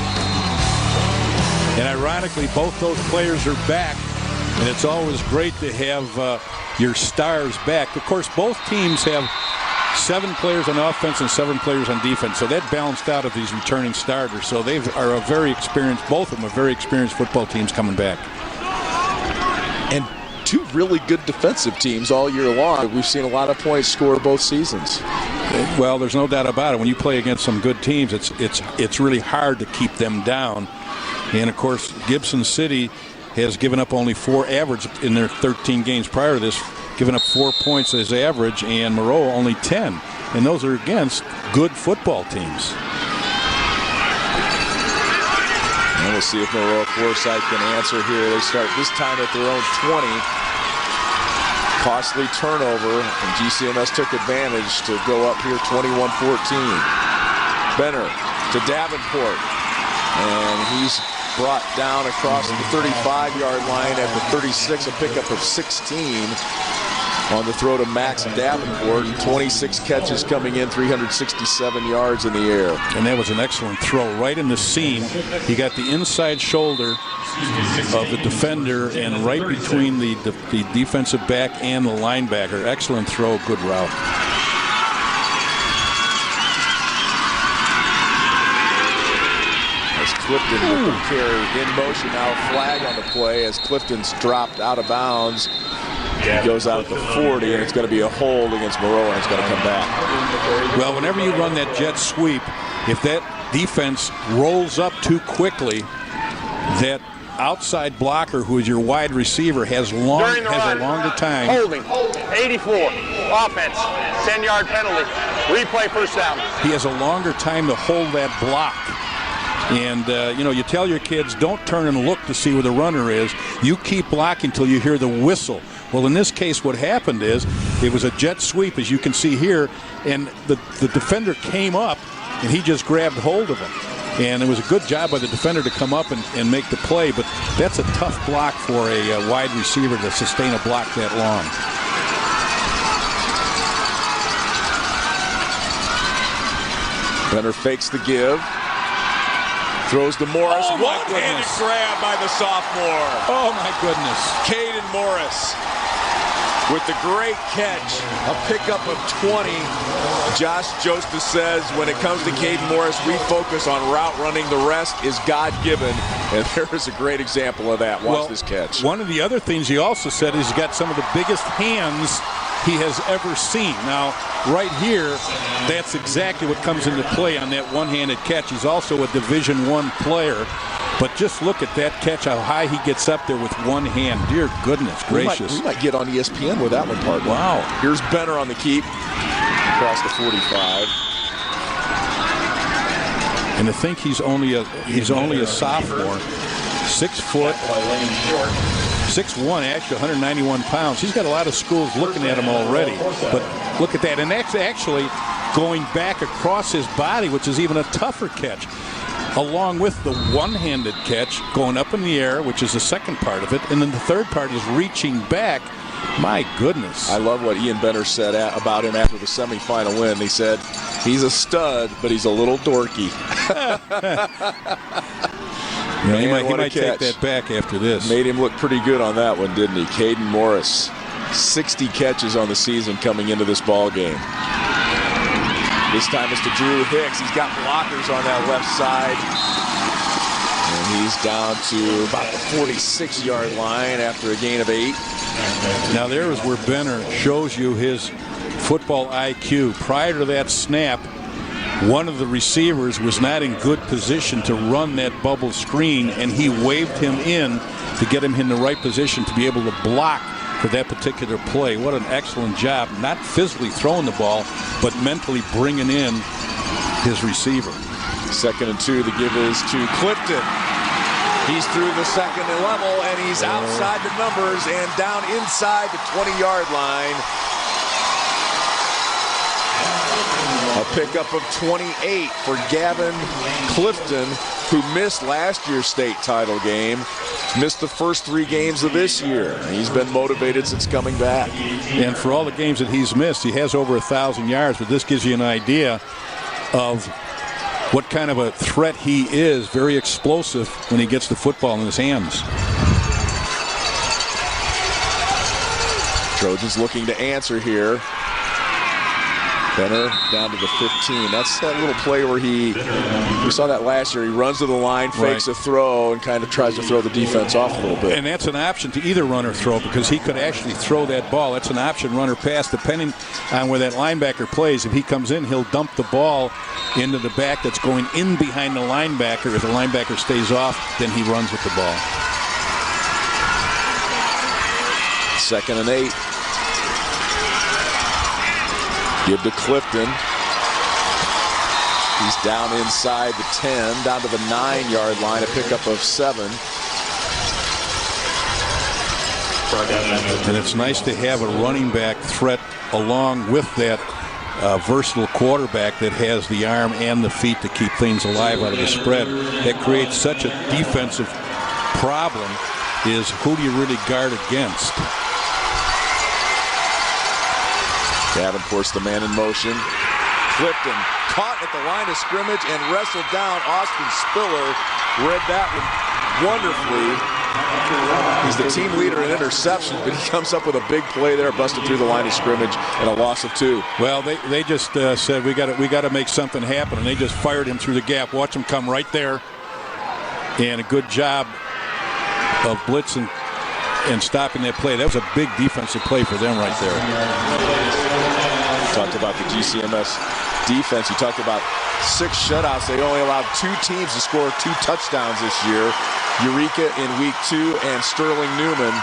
And ironically, both those players are back, and it's always great to have your stars back. Of course, both teams have 7 players on offense and 7 players on defense, so that balanced out of these returning starters. So they are a very experienced, both of them are very experienced football teams coming back. And 2 really good defensive teams all year long. We've seen a lot of points scored both seasons. Well, there's no doubt about it. When you play against some good teams, it's really hard to keep them down. And of course, Gibson City has given up only 4 average in their 13 games prior to this, given up 4 points as average, and Maroa only 10. And those are against good football teams. And we'll see if Maroa-Forsyth can answer here. They start this time at their own 20. Costly turnover, and GCMS took advantage to go up here 21-14. Benner to Davenport, and he's brought down across the 35-yard line at the 36, a pickup of 16 on the throw to Max Davenport. 26 catches coming in, 367 yards in the air. And that was an excellent throw right in the seam. He got the inside shoulder of the defender and right between the defensive back and the linebacker. Excellent throw, good route. As Clifton with the carry in motion, now a flag on the play as Clifton's dropped out of bounds. He goes out at the 40, and it's going to be a hold against Maroa, and it's going to come back. Well, whenever you run that jet sweep, if that defense rolls up too quickly, that outside blocker, who is your wide receiver, has a longer time. Holding, 84, offense, 10-yard penalty, replay first down. He has a longer time to hold that block. And, you tell your kids, don't turn and look to see where the runner is. You keep blocking until you hear the whistle. Well, in this case, what happened is it was a jet sweep, as you can see here, and the defender came up, and he just grabbed hold of him. And it was a good job by the defender to come up and make the play, but that's a tough block for a wide receiver to sustain a block that long. Benner fakes the give. Throws to Morris. Oh, my One-handed goodness. grab by the sophomore. Oh, my goodness. Caden Morris with the great catch. A pickup of 20. Josh Joseph says when it comes to Caden Morris, we focus on route running. The rest is God-given. And there is a great example of that. Watch this catch. One of the other things he also said is he's got some of the biggest hands he has ever seen. Now, right here, that's exactly what comes into play on that one-handed catch. He's also a Division I player. But just look at that catch, how high he gets up there with one hand. Dear goodness gracious. We might get on ESPN with that one, partner. Wow. Here's Benner on the keep. Across the 45. And to think he's only a sophomore. 6 foot. 6'1", actually 191 pounds. He's got a lot of schools looking at him already. But look at that. And that's actually going back across his body, which is even a tougher catch, along with the one-handed catch going up in the air, which is the second part of it. And then the third part is reaching back. My goodness. I love what Ian Benner said about him after the semifinal win. He said, he's a stud, but he's a little dorky. He might take that back after this. Made him look pretty good on that one, didn't he? Caden Morris. 60 catches on the season coming into this ball game. This time it's to Drew Hicks. He's got blockers on that left side. And he's down to about the 46-yard line after a gain of 8. Now there is where Benner shows you his football IQ. Prior to that snap, one of the receivers was not in good position to run that bubble screen, and he waved him in to get him in the right position to be able to block for that particular play. What an excellent job, not physically throwing the ball, but mentally bringing in his receiver. 2nd and 2, the give is to Clifton. He's through the second and level, and he's outside the numbers and down inside the 20-yard line. A pickup of 28 for Gavin Clifton, who missed last year's state title game. Missed the first 3 games of this year. He's been motivated since coming back. And for all the games that he's missed, he has over 1,000 yards, but this gives you an idea of what kind of a threat he is. Very explosive when he gets the football in his hands. Trojans looking to answer here. Benner down to the 15. That's that little play where we saw that last year. He runs to the line, fakes a throw, and kind of tries to throw the defense off a little bit. And that's an option to either run or throw, because he could actually throw that ball. That's an option, run or pass, depending on where that linebacker plays. If he comes in, he'll dump the ball into the back that's going in behind the linebacker. If the linebacker stays off, then he runs with the ball. 2nd and 8. Give to Clifton. He's down inside the 10, down to the 9-yard line, a pickup of 7. And it's nice to have a running back threat along with that versatile quarterback that has the arm and the feet to keep things alive out of the spread. That creates such a defensive problem, is who do you really guard against? Davenport's the man in motion. Clifton caught at the line of scrimmage and wrestled down. Austin Spiller read that one wonderfully. He's the team leader in interceptions, but he comes up with a big play there, busted through the line of scrimmage, and a loss of 2. Well, they just said we got to make something happen, and they just fired him through the gap. Watch him come right there, and a good job of blitzing and stopping that play. That was a big defensive play for them right there. You talked about the GCMS defense. You talked about 6 shutouts. They only allowed 2 teams to score 2 touchdowns this year. Eureka in week 2 and Sterling Newman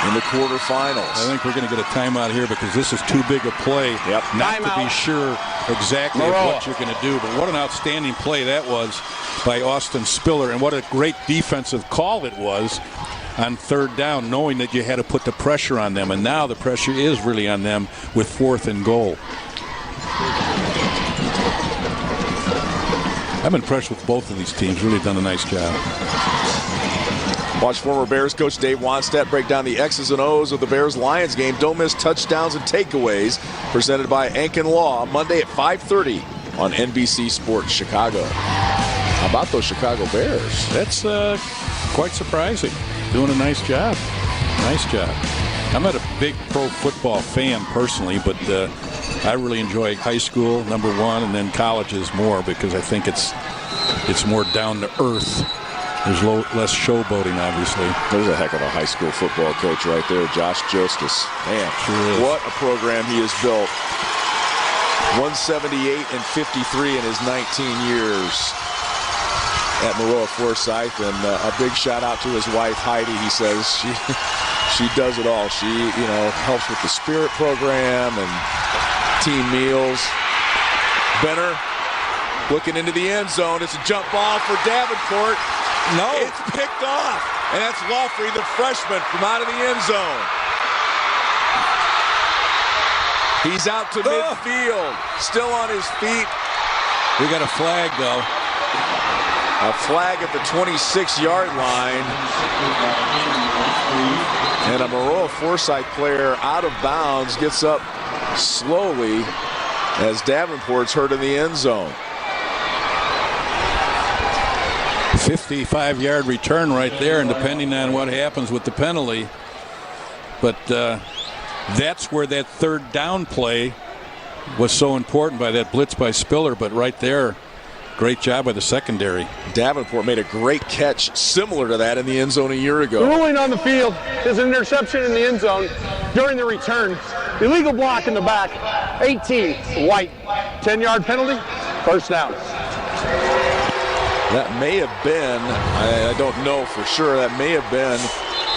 in the quarterfinals. I think we're going to get a timeout here because this is too big a play not to be sure exactly what you're going to do. But what an outstanding play that was by Austin Spiller, and what a great defensive call it was on 3rd down, knowing that you had to put the pressure on them. And now the pressure is really on them with 4th and goal. I'm impressed with both of these teams. Really done a nice job. Watch former Bears coach Dave Wanstedt break down the X's and O's of the Bears-Lions game. Don't miss touchdowns and takeaways. Presented by Anken Law, Monday at 5:30 on NBC Sports Chicago. How about those Chicago Bears? That's quite surprising. Doing a nice job. Nice job. I'm not a big pro football fan personally, but I really enjoy high school, number 1, and then colleges more because I think it's more down to earth. There's less showboating, obviously. There's a heck of a high school football coach right there, Josh Jostis. Man, sure, what a program he has built. 178 and 53 in his 19 years at Maroa-Forsyth, and a big shout out to his wife Heidi. He says she does it all. She helps with the spirit program and team meals. Benner looking into the end zone. It's a jump ball for Davenport. No, it's picked off, and that's Lawfrey, the freshman, from out of the end zone. He's out to midfield, still on his feet. We got a flag, though. A flag at the 26-yard line. And a Maroa-Forsyth player out of bounds gets up slowly as Davenport's hurt in the end zone. 55-yard return right there, and depending on what happens with the penalty, But that's where that third down play was so important by that blitz by Spiller. But right there, great job by the secondary. Davenport made a great catch similar to that in the end zone a year ago. The ruling on the field is an interception in the end zone during the return. Illegal block in the back. 18, White. 10-yard penalty, first down. That may have been, I don't know for sure, that may have been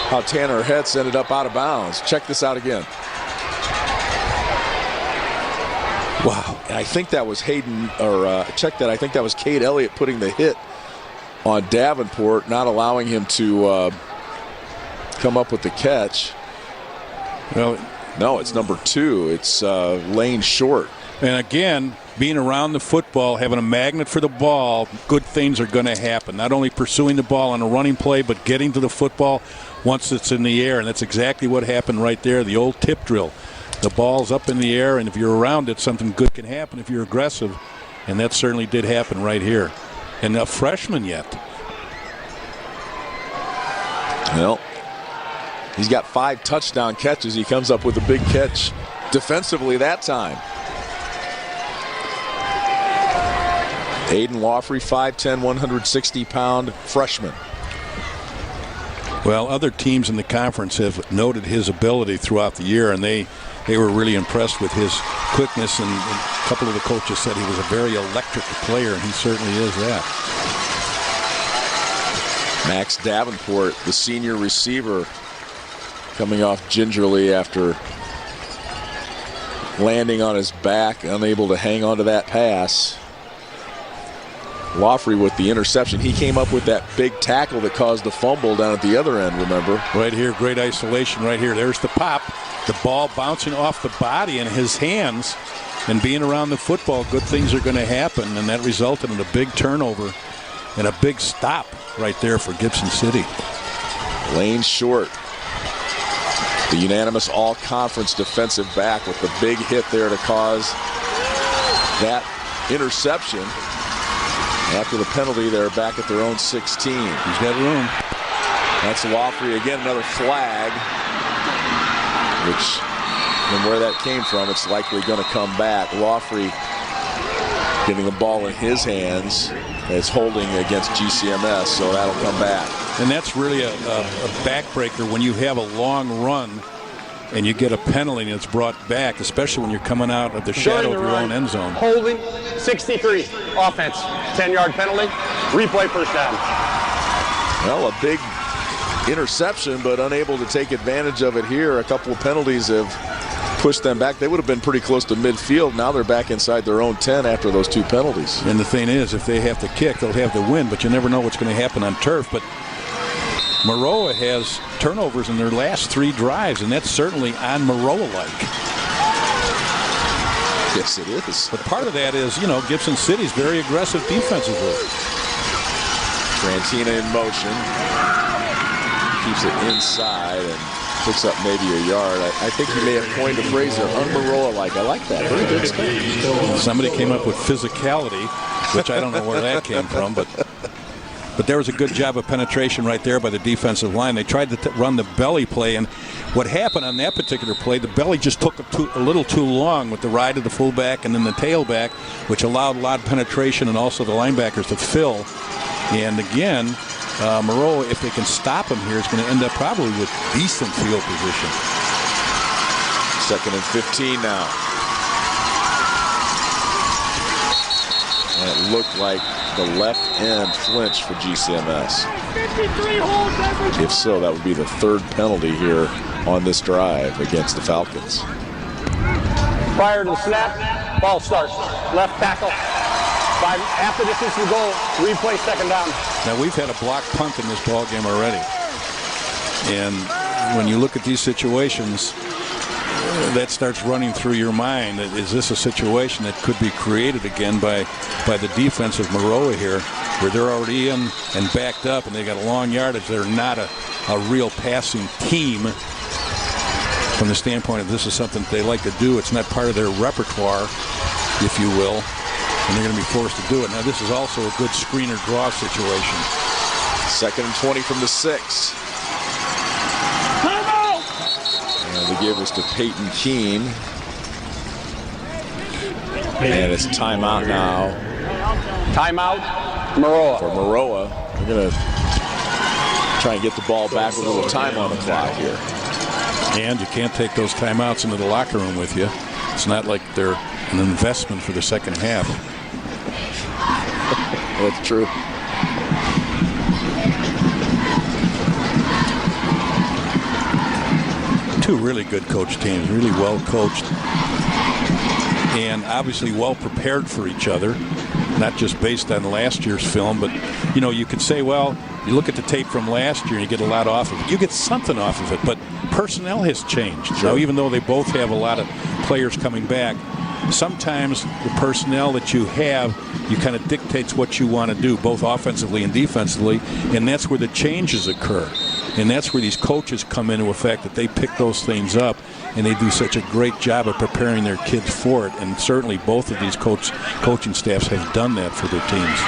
how Tanner Hetz ended up out of bounds. Check this out again. Wow. And I think that was Hayden, or check that, I think that was Cade Elliott putting the hit on Davenport, not allowing him to come up with the catch. Well, no, it's number 2. It's Lane Short. And again, being around the football, having a magnet for the ball, good things are going to happen. Not only pursuing the ball on a running play, but getting to the football once it's in the air. And that's exactly what happened right there, the old tip drill. The ball's up in the air, and if you're around it, something good can happen if you're aggressive. And that certainly did happen right here. And a freshman yet. Well, he's got 5 touchdown catches. He comes up with a big catch defensively that time. Aiden Lawfrey, 5'10", 160-pound freshman. Well, other teams in the conference have noted his ability throughout the year, and they were really impressed with his quickness, and a couple of the coaches said he was a very electric player, and he certainly is that. Max Davenport, the senior receiver, coming off gingerly after landing on his back, unable to hang on to that pass. Lawfrey with the interception. He came up with that big tackle that caused the fumble down at the other end, remember? Right here, great isolation right here. There's the pop. The ball bouncing off the body in his hands, and being around the football, good things are going to happen, and that resulted in a big turnover and a big stop right there for Gibson City. Lane Short, the unanimous all-conference defensive back, with the big hit there to cause that interception. After the penalty, they're back at their own 16. He's got room. That's Lawfrey again, another flag, which, from where that came from, it's likely going to come back. Lawfrey getting the ball in his hands as holding against GCMS, so that'll come back. And that's really a backbreaker when you have a long run and you get a penalty and it's brought back, especially when you're coming out of the shadow of your own end zone. Holding, 63, offense, 10-yard penalty, replay, first down. Well, a big interception, but unable to take advantage of it here. A couple of penalties have pushed them back. They would have been pretty close to midfield. Now they're back inside their own 10 after those 2 penalties. And the thing is, if they have to kick, they'll have the win, but you never know what's going to happen on turf. But Maroa has turnovers in their last 3 drives, and that's certainly on Maroa-like. Yes, it is. But part of that is, Gibson City's very aggressive defensively. Trantina in motion. Keeps it inside and picks up maybe a yard. I think you may have coined a phrase there, un-Maroa-like. I like that. Very good stuff. Somebody came up with physicality, which I don't know where that came from, but there was a good job of penetration right there by the defensive line. They tried to run the belly play, and what happened on that particular play, the belly just took a little too long with the ride of the fullback and then the tailback, which allowed a lot of penetration and also the linebackers to fill. And again, Maroa, if they can stop him here, is going to end up probably with decent field position. 2nd and 15 now. And it looked like the left end flinch for GCMS. If so, that would be the 3rd penalty here on this drive against the Falcons. Prior to the snap, ball starts. Left tackle. Half the distance to the goal. Replay, 2nd down. Now we've had a block punt in this ball game already. And when you look at these situations, that starts running through your mind. Is this a situation that could be created again by the defense of Maroa here, where they're already in and backed up and they got a long yardage? They're not a real passing team from the standpoint of this is something they like to do. It's not part of their repertoire, if you will, and they're going to be forced to do it. Now this is also a good screener draw situation. 2nd and 20 from the 6. And the give is to Peyton Keene. And it's timeout now. Timeout, Maroa. For Maroa. We're going to try and get the ball back with a little time on the clock here. And you can't take those timeouts into the locker room with you. It's not like they're an investment for the second half. That's true. Two really good coach teams, really well coached, and obviously well prepared for each other, not just based on last year's film, but you could say, well, you look at the tape from last year and you get a lot off of it. You get something off of it, but personnel has changed. Sure. Now, even though they both have a lot of players coming back, sometimes the personnel that you have, you kind of dictates what you want to do, both offensively and defensively, and that's where the changes occur. And that's where these coaches come into effect, that they pick those things up, and they do such a great job of preparing their kids for it. And certainly both of these coaching staffs have done that for their teams.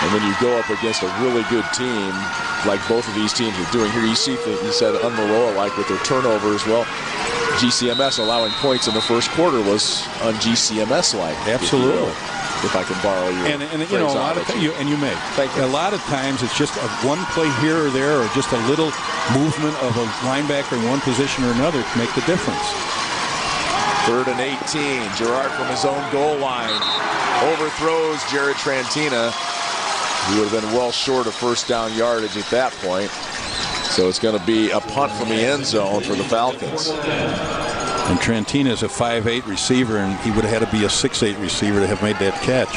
And when you go up against a really good team, like both of these teams are doing here, you see things you said on Marilla, like with their turnovers. Well, GCMS allowing points in the first quarter was on GCMS-like. Absolutely. If I can borrow you. And a lot of you may. Thank you. A lot of times it's just one play here or there, or just a little movement of a linebacker in one position or another to make the difference. 3rd and 18. Gerard from his own goal line overthrows Jared Trantina. He would have been well short of first down yardage at that point. So it's going to be a punt from the end zone for the Falcons. And Trantina is a 5'8" receiver, and he would have had to be a 6'8" receiver to have made that catch.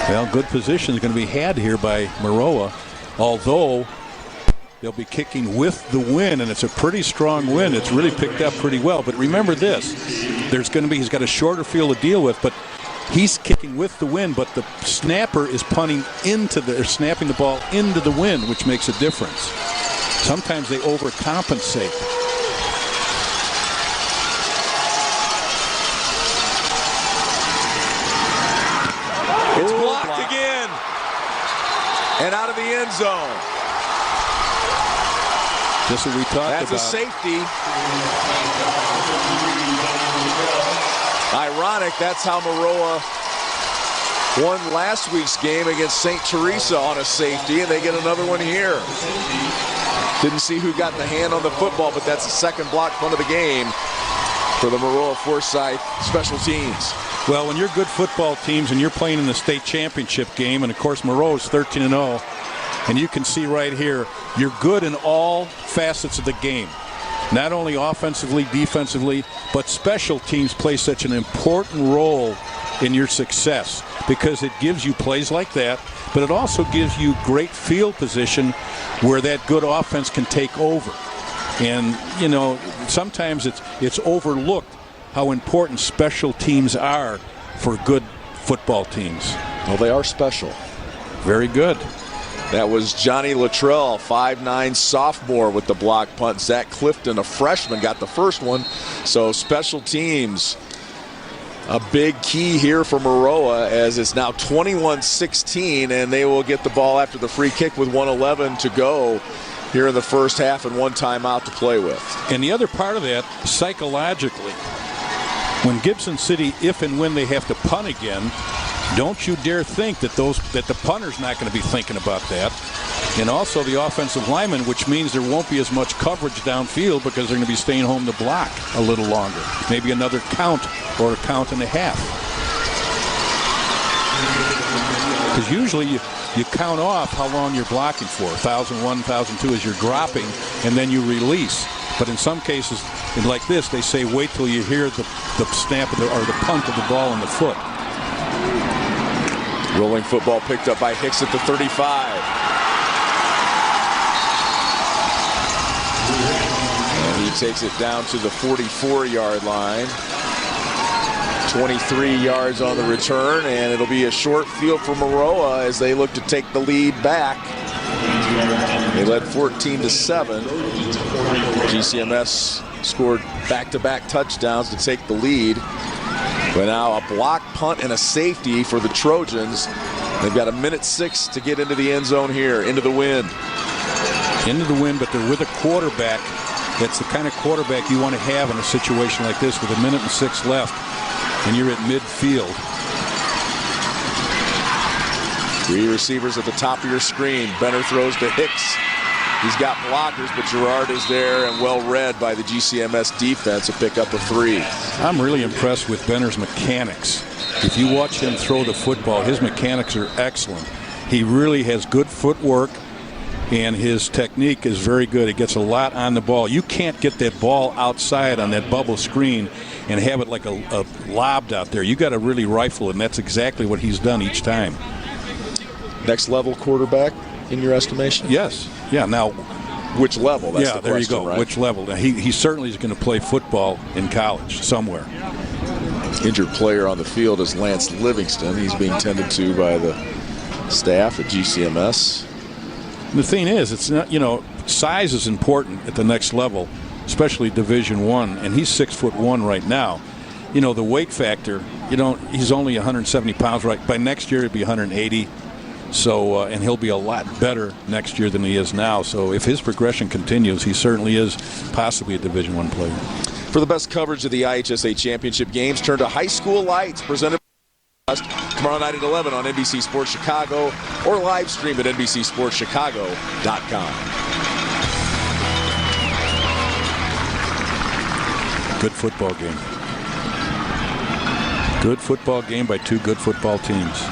Well, good position is going to be had here by Maroa, although they'll be kicking with the wind, and it's a pretty strong wind. It's really picked up pretty well. But remember this, he's got a shorter field to deal with, but he's kicking with the wind, but the snapper is snapping the ball into the wind, which makes a difference. Sometimes they overcompensate. It's blocked again. And out of the end zone. Just what we talked about. That's a safety. Ironic, that's how Maroa won last week's game against St. Teresa on a safety, and they get another one here. Didn't see who got the hand on the football, but that's the second block punt of the game for the Maroa-Forsyth special teams. Well, when you're good football teams and you're playing in the state championship game, and of course Maroa's 13-0, and you can see right here, you're good in all facets of the game. Not only offensively, defensively, but special teams play such an important role in your success because it gives you plays like that, but it also gives you great field position where that good offense can take over. And, sometimes it's overlooked how important special teams are for good football teams. Well, they are special. Very good. That was Johnny Luttrell, 5'9" sophomore with the block punt. Zach Clifton, a freshman, got the first one. So special teams, a big key here for Maroa, as it's now 21-16, and they will get the ball after the free kick with 1:11 to go here in the first half and one timeout to play with. And the other part of that, psychologically, when Gibson City, if and when they have to punt again, don't you dare think that the punter's not going to be thinking about that. And also the offensive lineman, which means there won't be as much coverage downfield because they're going to be staying home to block a little longer. Maybe another count or a count and a half. Because usually you count off how long you're blocking for. 1,001, 1,002 as you're dropping, and then you release. But in some cases, like this, they say wait till you hear the snap of or the punt of the ball in the foot. Rolling football picked up by Hicks at the 35. And he takes it down to the 44-yard line. 23 yards on the return, and it'll be a short field for Maroa as they look to take the lead back. They led 14-7. GCMS scored back-to-back touchdowns to take the lead. But now a block punt and a safety for the Trojans. They've got 1:06 to get into the end zone here, into the wind. into the wind, but they're with a quarterback. That's the kind of quarterback you want to have in a situation like this with 1:06 left, and you're at midfield. 3 receivers at the top of your screen. Benner throws to Hicks. He's got blockers, but Gerard is there and well read by the GCMS defense to pick up a 3. I'm really impressed with Benner's mechanics. If you watch him throw the football, his mechanics are excellent. He really has good footwork, and his technique is very good. He gets a lot on the ball. You can't get that ball outside on that bubble screen and have it like a lobbed out there. You got to really rifle it, and that's exactly what he's done each time. Next level quarterback in your estimation? Yes. Yeah. Now, which level? That's the question, there you go. right? Which level? Now, he certainly is going to play football in college somewhere. Injured player on the field is Lance Livingston. He's being tended to by the staff at GCMS. The thing is, it's not, size is important at the next level, especially Division I, and he's 6'1" right now. The weight factor, he's only 170 pounds right. By next year, he'll be 180. So, and he'll be a lot better next year than he is now. So if his progression continues, he certainly is possibly a Division I player. For the best coverage of the IHSA Championship games, turn to High School Lights, presented by tomorrow night at 11 on NBC Sports Chicago or live stream at NBCSportsChicago.com. Good football game. Good football game by 2 good football teams.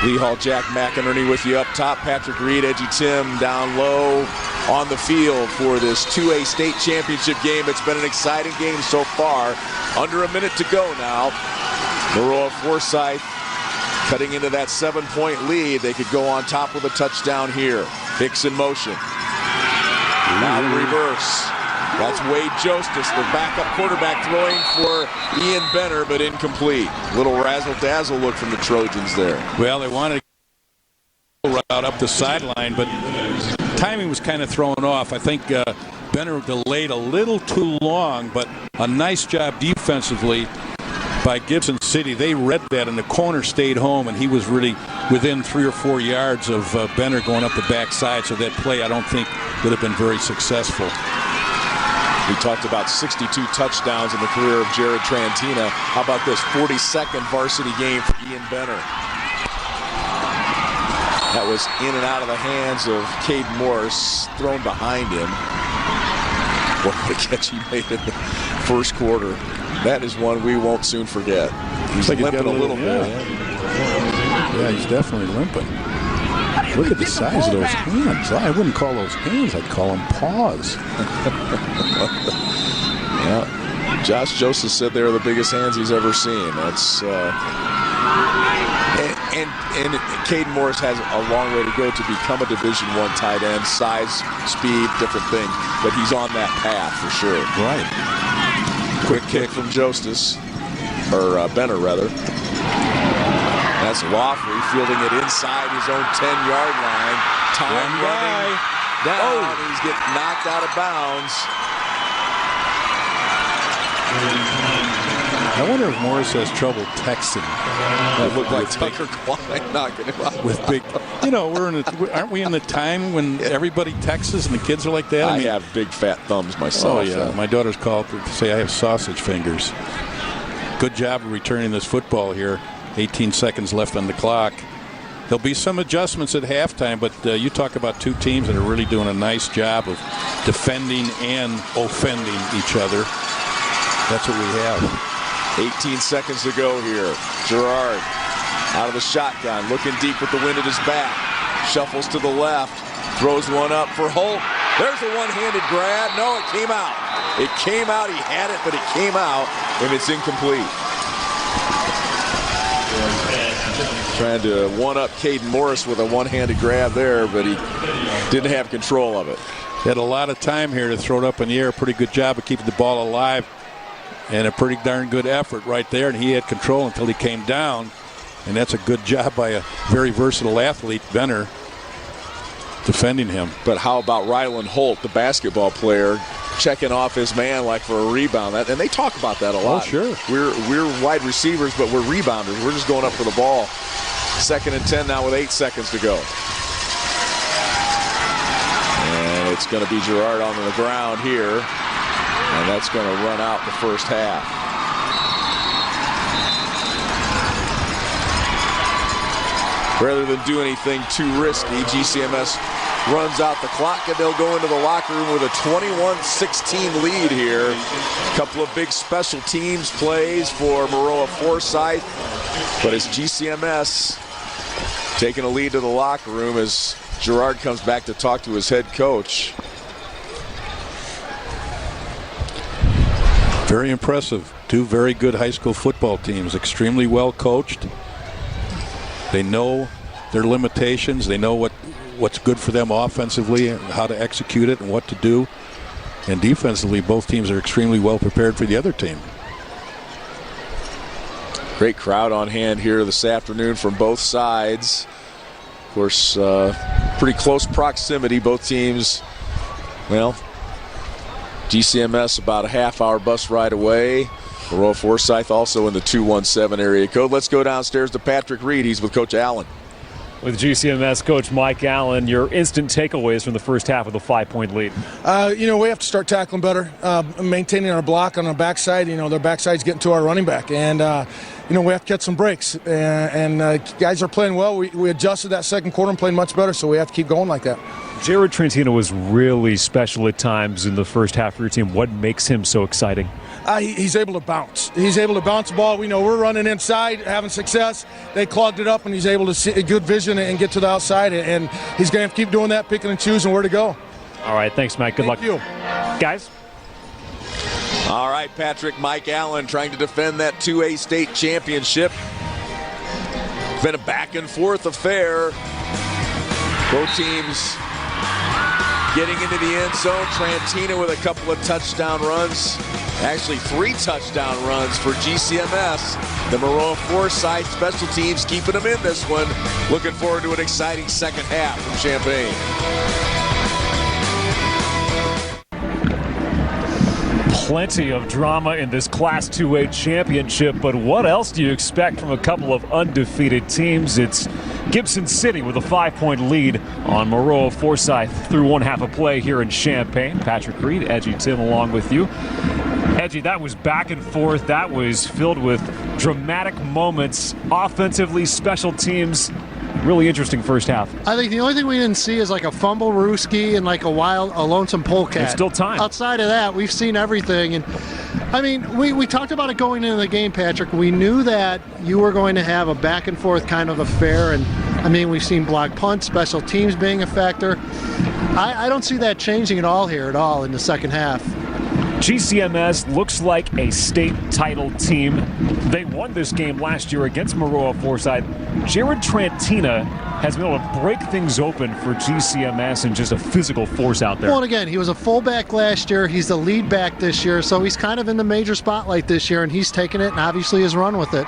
Lee Hall, Jack McInerney with you up top. Patrick Reed, Edgy Tim down low on the field for this 2A state championship game. It's been an exciting game so far. Under a minute to go now. Maroa-Forsyth cutting into that 7-point lead. They could go on top with a touchdown here. Hicks in motion. Now the reverse. That's Wade Jostis, the backup quarterback, throwing for Ian Benner, but incomplete. Little razzle-dazzle look from the Trojans there. Well, they wanted to route up the sideline, but timing was kind of thrown off. I think Benner delayed a little too long, but a nice job defensively by Gibson City. They read that, and the corner stayed home, and he was really within 3 or 4 yards of Benner going up the backside, so that play I don't think would have been very successful. We talked about 62 touchdowns in the career of Jared Trantina. How about this 42nd varsity game for Ian Benner? That was in and out of the hands of Caden Morris, thrown behind him. What a catch he made in the first quarter. That is one we won't soon forget. He's like limping a little bit. Yeah, he's definitely limping. Look at the size of those hands. I wouldn't call those hands. I'd call them paws. Yeah. Josh Joseph said they're the biggest hands he's ever seen. That's and Caden Morris has a long way to go to become a Division I tight end. Size, speed, different things. But he's on that path for sure. Right. Quick kick from Jostis, or Benner rather. That's Woffley fielding it inside his own 10-yard line. Time running down. He's getting knocked out of bounds. I wonder if Morris has trouble texting. It looked like Tucker Klein knocking him out. With big, aren't we in the time when everybody texts and the kids are like that? I have big fat thumbs myself. Oh yeah, my daughter's called to say I have sausage fingers. Good job of returning this football here. 18 seconds left on the clock. There'll be some adjustments at halftime, but you talk about 2 teams that are really doing a nice job of defending and offending each other. That's what we have. 18 seconds to go here. Gerard out of the shotgun, looking deep with the wind at his back. Shuffles to the left, throws one up for Holt. There's a one-handed grab. No, it came out. It came out. He had it, but it came out, and it's incomplete. Trying to one-up Caden Morris with a one-handed grab there, but he didn't have control of it. He had a lot of time here to throw it up in the air. Pretty good job of keeping the ball alive, and a pretty darn good effort right there. And he had control until he came down, and that's a good job by a very versatile athlete, Benner, defending him. But how about Ryland Holt, the basketball player, checking off his man like for a rebound? And they talk about that a lot. Oh, sure. We're wide receivers, but we're rebounders. We're just going up for the ball. 2nd and 10 now with 8 seconds to go. And it's going to be Girard on the ground here. And that's going to run out the first half. Rather than do anything too risky, GCMS runs out the clock, and they'll go into the locker room with a 21-16 lead here. A couple of big special teams plays for Maroa-Forsyth, but it's GCMS taking a lead to the locker room as Girard comes back to talk to his head coach. Very impressive. 2 very good high school football teams, extremely well coached. They know their limitations. They know what's good for them offensively, how to execute it and what to do. And defensively, both teams are extremely well prepared for the other team. Great crowd on hand here this afternoon from both sides. Of course, pretty close proximity. Both teams, well, GCMS about a half-hour bus ride away. Maroa-Forsyth also in the 217 area code. Let's go downstairs to Patrick Reed. He's with Coach Allen. With GCMS coach Mike Allen, your instant takeaways from the first half with a 5-point lead. We have to start tackling better, maintaining our block on our backside. Their backside's getting to our running back. And, we have to catch some breaks. And guys are playing well. We adjusted that second quarter and played much better, so we have to keep going like that. Jared Trentino was really special at times in the first half for your team. What makes him so exciting? He's able to bounce. He's able to bounce the ball. We know we're running inside, having success. They clogged it up, and he's able to see a good vision and get to the outside. And he's going to have to keep doing that, picking and choosing where to go. All right, thanks, Mike. Good luck. Thank you. Guys. All right, Patrick, Mike Allen trying to defend that 2A state championship. Been a back-and-forth affair. Both teams getting into the end zone. Trentino with a couple of touchdown runs. Actually, 3 touchdown runs for GCMS. The Maroa-Forsyth special teams keeping them in this one. Looking forward to an exciting second half from Champaign. Plenty of drama in this Class 2A championship, but what else do you expect from a couple of undefeated teams? It's Gibson City with a 5-point lead on Maroa-Forsyth through one half of play here in Champaign. Patrick Reed, Edgy Tim along with you. Edgy, that was back and forth. That was filled with dramatic moments, offensively, special teams. Really interesting first half. I think the only thing we didn't see is like a fumble Rooski and like a lonesome polecat. There's still time. Outside of that, we've seen everything. And I mean, we talked about it going into the game, Patrick. We knew that you were going to have a back and forth kind of affair. And I mean, we've seen block punt, special teams being a factor. I don't see that changing at all here in the second half. GCMS looks like a state title team. They won this game last year against Maroa-Forsyth. Jared Trentino has been able to break things open for GCMS and just a physical force out there. Well, and again, he was a fullback last year. He's the lead back this year, so he's kind of in the major spotlight this year, and he's taken it and obviously has run with it.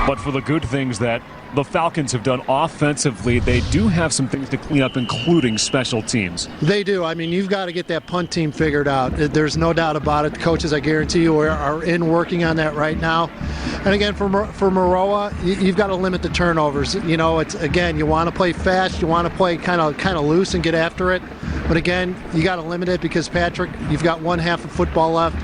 But for the good things that the Falcons have done offensively, they do have some things to clean up, including special teams. They do. I mean, you've got to get that punt team figured out. There's no doubt about it. The coaches, I guarantee you, are in working on that right now. And again, for Maroa, you've got to limit the turnovers. It's again, you want to play fast, you want to play kind of loose and get after it. But again, you got to limit it because, Patrick, you've got one half of football left.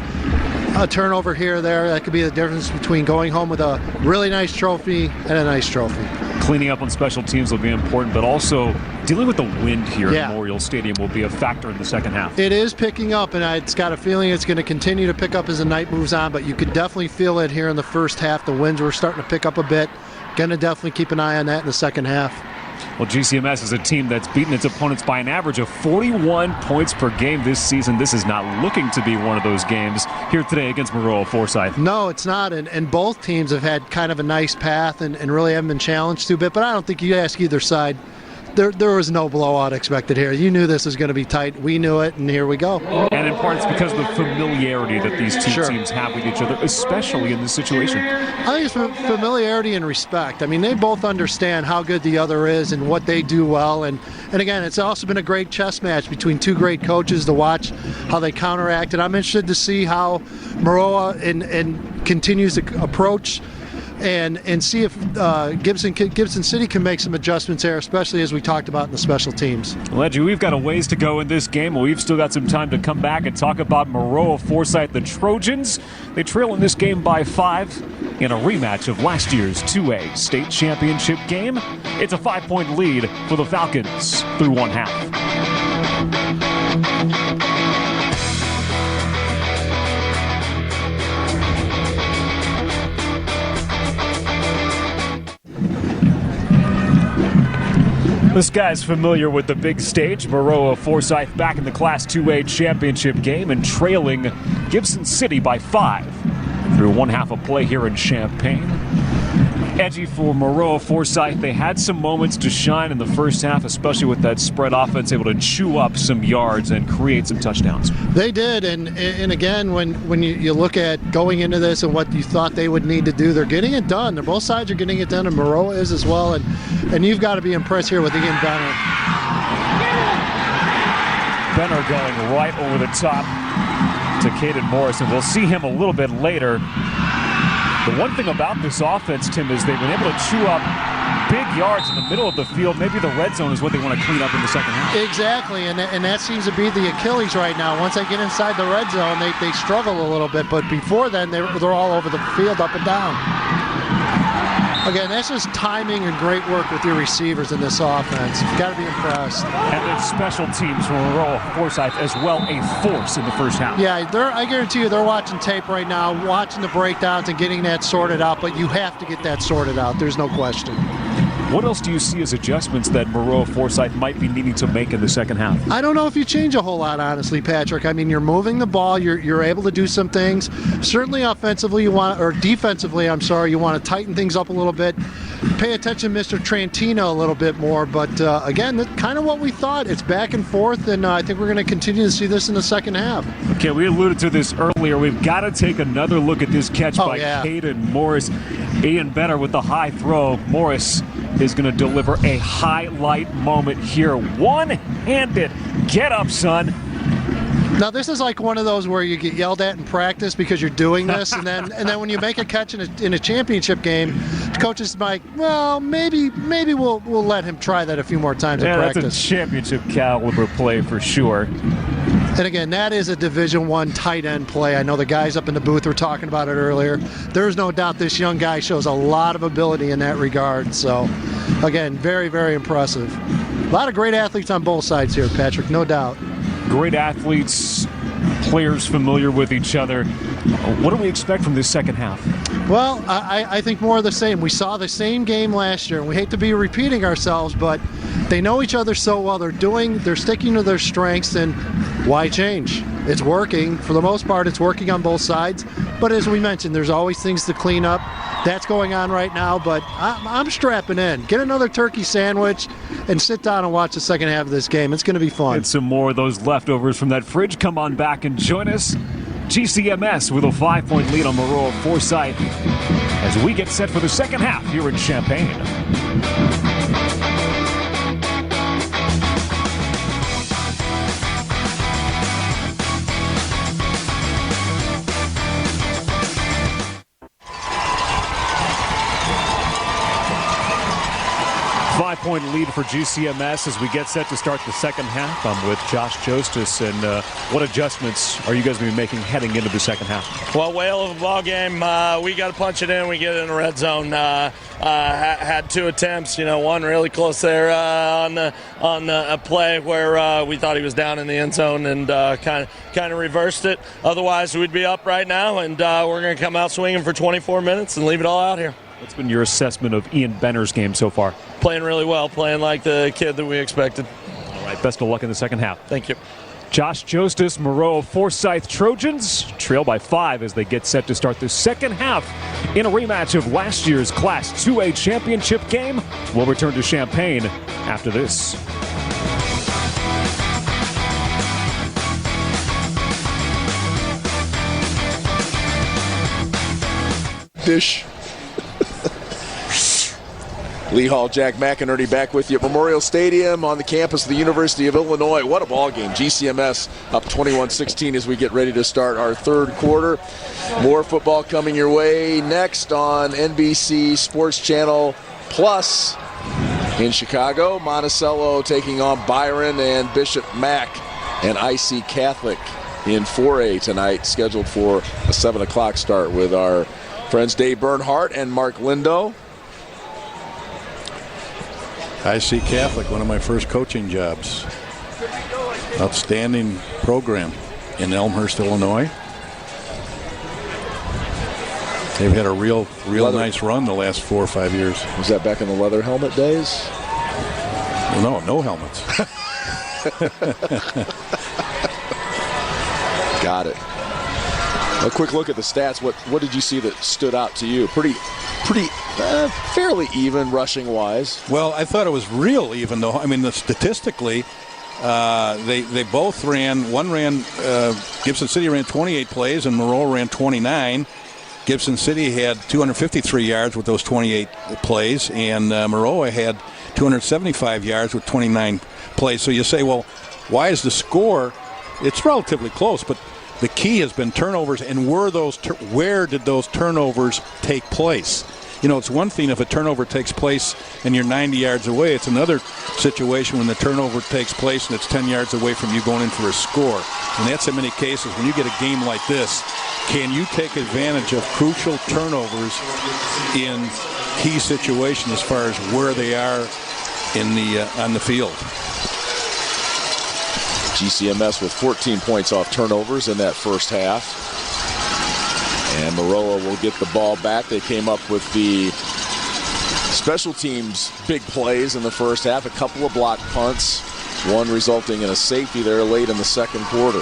A turnover here or there, that could be the difference between going home with a really nice trophy and a nice trophy. Cleaning up on special teams will be important, but also dealing with the wind here at Memorial Stadium will be a factor in the second half. It is picking up, and it's got a feeling it's going to continue to pick up as the night moves on, but you could definitely feel it here in the first half. The winds were starting to pick up a bit. Going to definitely keep an eye on that in the second half. Well, GCMS is a team that's beaten its opponents by an average of 41 points per game this season. This is not looking to be one of those games here today against Maroa-Forsyth. No, it's not, and both teams have had kind of a nice path and really haven't been challenged too bit, but I don't think you ask either side. There was no blowout expected here. You knew this was going to be tight. We knew it, and here we go. And in part, it's because of the familiarity that these two teams have with each other, especially in this situation. I think it's familiarity and respect. I mean, they both understand how good the other is and what they do well. And again, it's also been a great chess match between two great coaches to watch how they counteract. And I'm interested to see how Maroa and continues to approach and see if Gibson City can make some adjustments there, especially as we talked about in the special teams. Ledgy, we've got a ways to go in this game. We've still got some time to come back and talk about Maroa-Forsyth, the Trojans. They trail in this game by 5 in a rematch of last year's 2A state championship game. It's a 5-point lead for the Falcons through one half. This guy's familiar with the big stage. Maroa-Forsyth back in the Class 2A championship game and trailing Gibson City by 5 through one half of play here in Champaign. Edgy for Maroa-Forsyth. They had some moments to shine in the first half, especially with that spread offense, able to chew up some yards and create some touchdowns. They did, and again, when you look at going into this and what you thought they would need to do, they're getting it done. They're both sides are getting it done, and Maroa is as well, and you've got to be impressed here with Ian Benner. Benner going right over the top to Caden Morrison. We'll see him a little bit later. The one thing about this offense, Tim, is they've been able to chew up big yards in the middle of the field. Maybe the red zone is what they want to clean up in the second half. Exactly, and that seems to be the Achilles right now. Once they get inside the red zone, they struggle a little bit, but before then, they're all over the field, up and down. Again, that's just timing and great work with your receivers in this offense. You've got to be impressed. And then special teams from Maroa-Forsyth as well, a force in the first half. Yeah, I guarantee you they're watching tape right now, watching the breakdowns and getting that sorted out, but you have to get that sorted out. There's no question. What else do you see as adjustments that Maroa-Forsyth might be needing to make in the second half? I don't know if you change a whole lot, honestly, Patrick. I mean, you're moving the ball. You're able to do some things. Certainly offensively, defensively, you want to tighten things up a little bit. Pay attention to Mr. Trantino a little bit more. But, again, that's kind of what we thought. It's back and forth, and I think we're going to continue to see this in the second half. Okay, we alluded to this earlier. We've got to take another look at this catch by Caden Morris. Ian Benner with the high throw. Morris is going to deliver a highlight moment here. One-handed. Get up, son. Now, this is like one of those where you get yelled at in practice because you're doing this, and then when you make a catch in a championship game, the coach is like, well, maybe we'll let him try that a few more times in practice. That's a championship caliber play for sure. And again, that is a Division I tight end play. I know the guys up in the booth were talking about it earlier. There's no doubt this young guy shows a lot of ability in that regard. So, again, very, very impressive. A lot of great athletes on both sides here, Patrick, no doubt. Great athletes, players familiar with each other. What do we expect from this second half? Well, I think more of the same. We saw the same game last year, and we hate to be repeating ourselves, but they know each other so well. They're sticking to their strengths, and why change? It's working. For the most part, it's working on both sides. But as we mentioned, there's always things to clean up. That's going on right now, but I'm strapping in. Get another turkey sandwich and sit down and watch the second half of this game. It's going to be fun. And some more of those leftovers from that fridge. Come on back and join us. GCMS with a 5-point lead on Maroa-Forsyth as we get set for the second half here in Champaign. 5-point lead for GCMS as we get set to start the second half. I'm with Josh Jostis, and what adjustments are you guys going to be making heading into the second half? Well, whale of a ball game. We got to punch it in. We get it in the red zone. Had 2 attempts. One really close there on a play where we thought he was down in the end zone and kind of reversed it. Otherwise, we'd be up right now, and we're going to come out swinging for 24 minutes and leave it all out here. What's been your assessment of Ian Benner's game so far? Playing really well, playing like the kid that we expected. All right, best of luck in the second half. Thank you. Josh Jostis, Maroa-Forsyth Trojans trail by 5 as they get set to start the second half in a rematch of last year's Class 2A championship game. We'll return to Champaign after this. Dish. Lee Hall, Jack McInerney back with you at Memorial Stadium on the campus of the University of Illinois. What a ball game. GCMS up 21-16 as we get ready to start our third quarter. More football coming your way next on NBC Sports Channel Plus in Chicago. Monticello taking on Byron, and Bishop Mack and IC Catholic in 4A tonight, scheduled for a 7 o'clock start with our friends Dave Bernhardt and Mark Lindo. IC Catholic, one of my first coaching jobs. Outstanding program in Elmhurst, Illinois. They've had a real nice run the last 4 or 5 years. Was that back in the leather helmet days? No helmets. Got it. A quick look at the stats. What did you see that stood out to you? Pretty fairly even rushing wise. Well, I thought it was real even, though. I mean, statistically, they both ran. Gibson City ran 28 plays, and Maroa ran 29. Gibson City had 253 yards with those 28 plays, and Maroa had 275 yards with 29 plays. So you say, well, why is the score? It's relatively close, but the key has been turnovers, and where did those turnovers take place? You know, it's one thing if a turnover takes place and you're 90 yards away. It's another situation when the turnover takes place and it's 10 yards away from you going in for a score. And that's in many cases, when you get a game like this, can you take advantage of crucial turnovers in key situations as far as where they are on the field? GCMS with 14 points off turnovers in that first half. And Marilla will get the ball back. They came up with the special teams big plays in the first half. A couple of block punts, one resulting in a safety there late in the second quarter.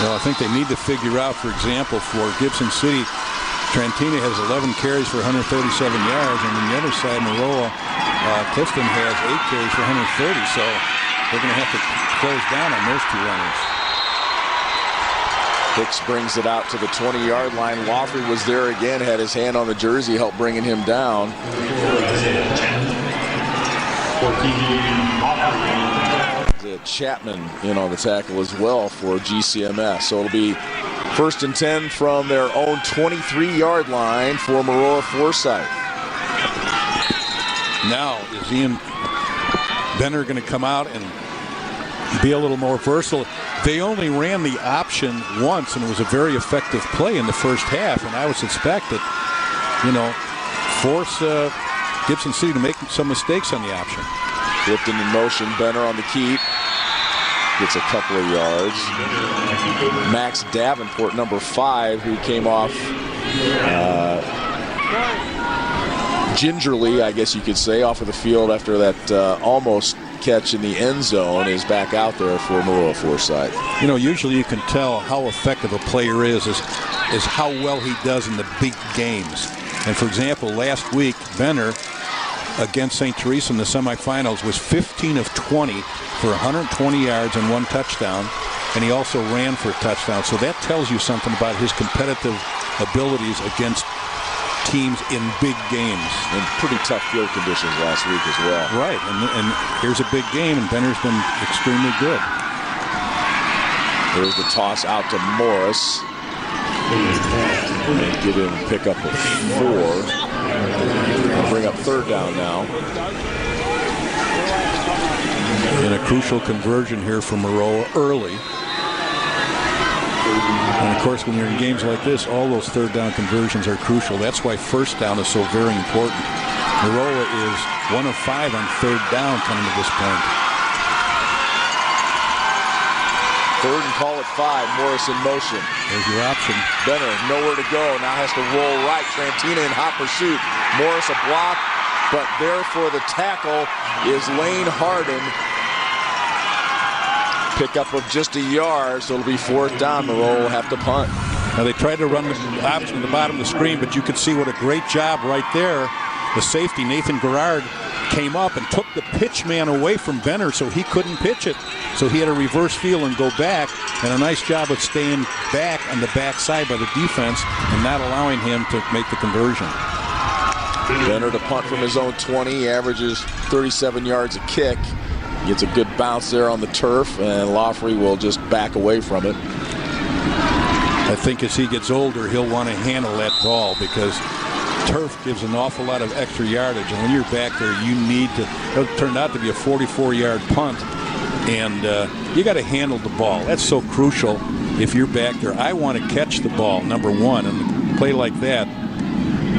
Well, I think they need to figure out, for example, for Gibson City, Trantina has 11 carries for 137 yards, and on the other side, Maroa Clifton has 8 carries for 130. So they're going to have to close down on those two runners. Hicks brings it out to the 20-yard line. Wofford was there again, had his hand on the jersey, helped bringing him down. Chapman in on the tackle as well for GCMS. So it'll be 1st and 10 from their own 23-yard line for Maroa-Forsyth. Now, is Ian Benner going to come out and be a little more versatile? They only ran the option once, and it was a very effective play in the first half, and I would suspect that, force Gibson City to make some mistakes on the option. Clifton in motion, Benner on the keep. Gets a couple of yards. Max Davenport, number 5, who came off gingerly, I guess you could say, off of the field after that almost catch in the end zone, is back out there for Maroa-Forsyth. Usually you can tell how effective a player is how well he does in the big games. And for example, last week, Benner against St. Teresa in the semifinals was 15 of 20 for 120 yards and 1 touchdown, and he also ran for a touchdown. So that tells you something about his competitive abilities against teams in big games. In pretty tough field conditions last week as well. Right, and here's a big game, and Benner's been extremely good. There's the toss out to Morris. And give him pick up with 4. Bring up 3rd down now. And a crucial conversion here for Maroa early. And of course, when you're in games like this, all those 3rd down conversions are crucial. That's why 1st down is so very important. Maroa is 1 of 5 on 3rd down coming to this point. 3rd and call at 5. Morris in motion. There's your option. Benner nowhere to go. Now has to roll right. Trantina in hot pursuit. Morris a block, but there for the tackle is Lane Harden. Pickup of just a yard, so it'll be 4th down. Maroa will have to punt. Now they tried to run the option at the bottom of the screen, but you could see what a great job right there. The safety, Nathan Garrard, came up and took the pitch man away from Benner so he couldn't pitch it. So he had a reverse field and go back, and a nice job of staying back on the backside by the defense and not allowing him to make the conversion. Benner to punt from his own 20. He averages 37 yards a kick. Gets a good bounce there on the turf, and Laughley will just back away from it. I think as he gets older, he'll want to handle that ball because turf gives an awful lot of extra yardage. And when you're back there, you need to, it turned out to be a 44-yard punt, and you got to handle the ball. That's so crucial if you're back there. I want to catch the ball, number one, and play like that.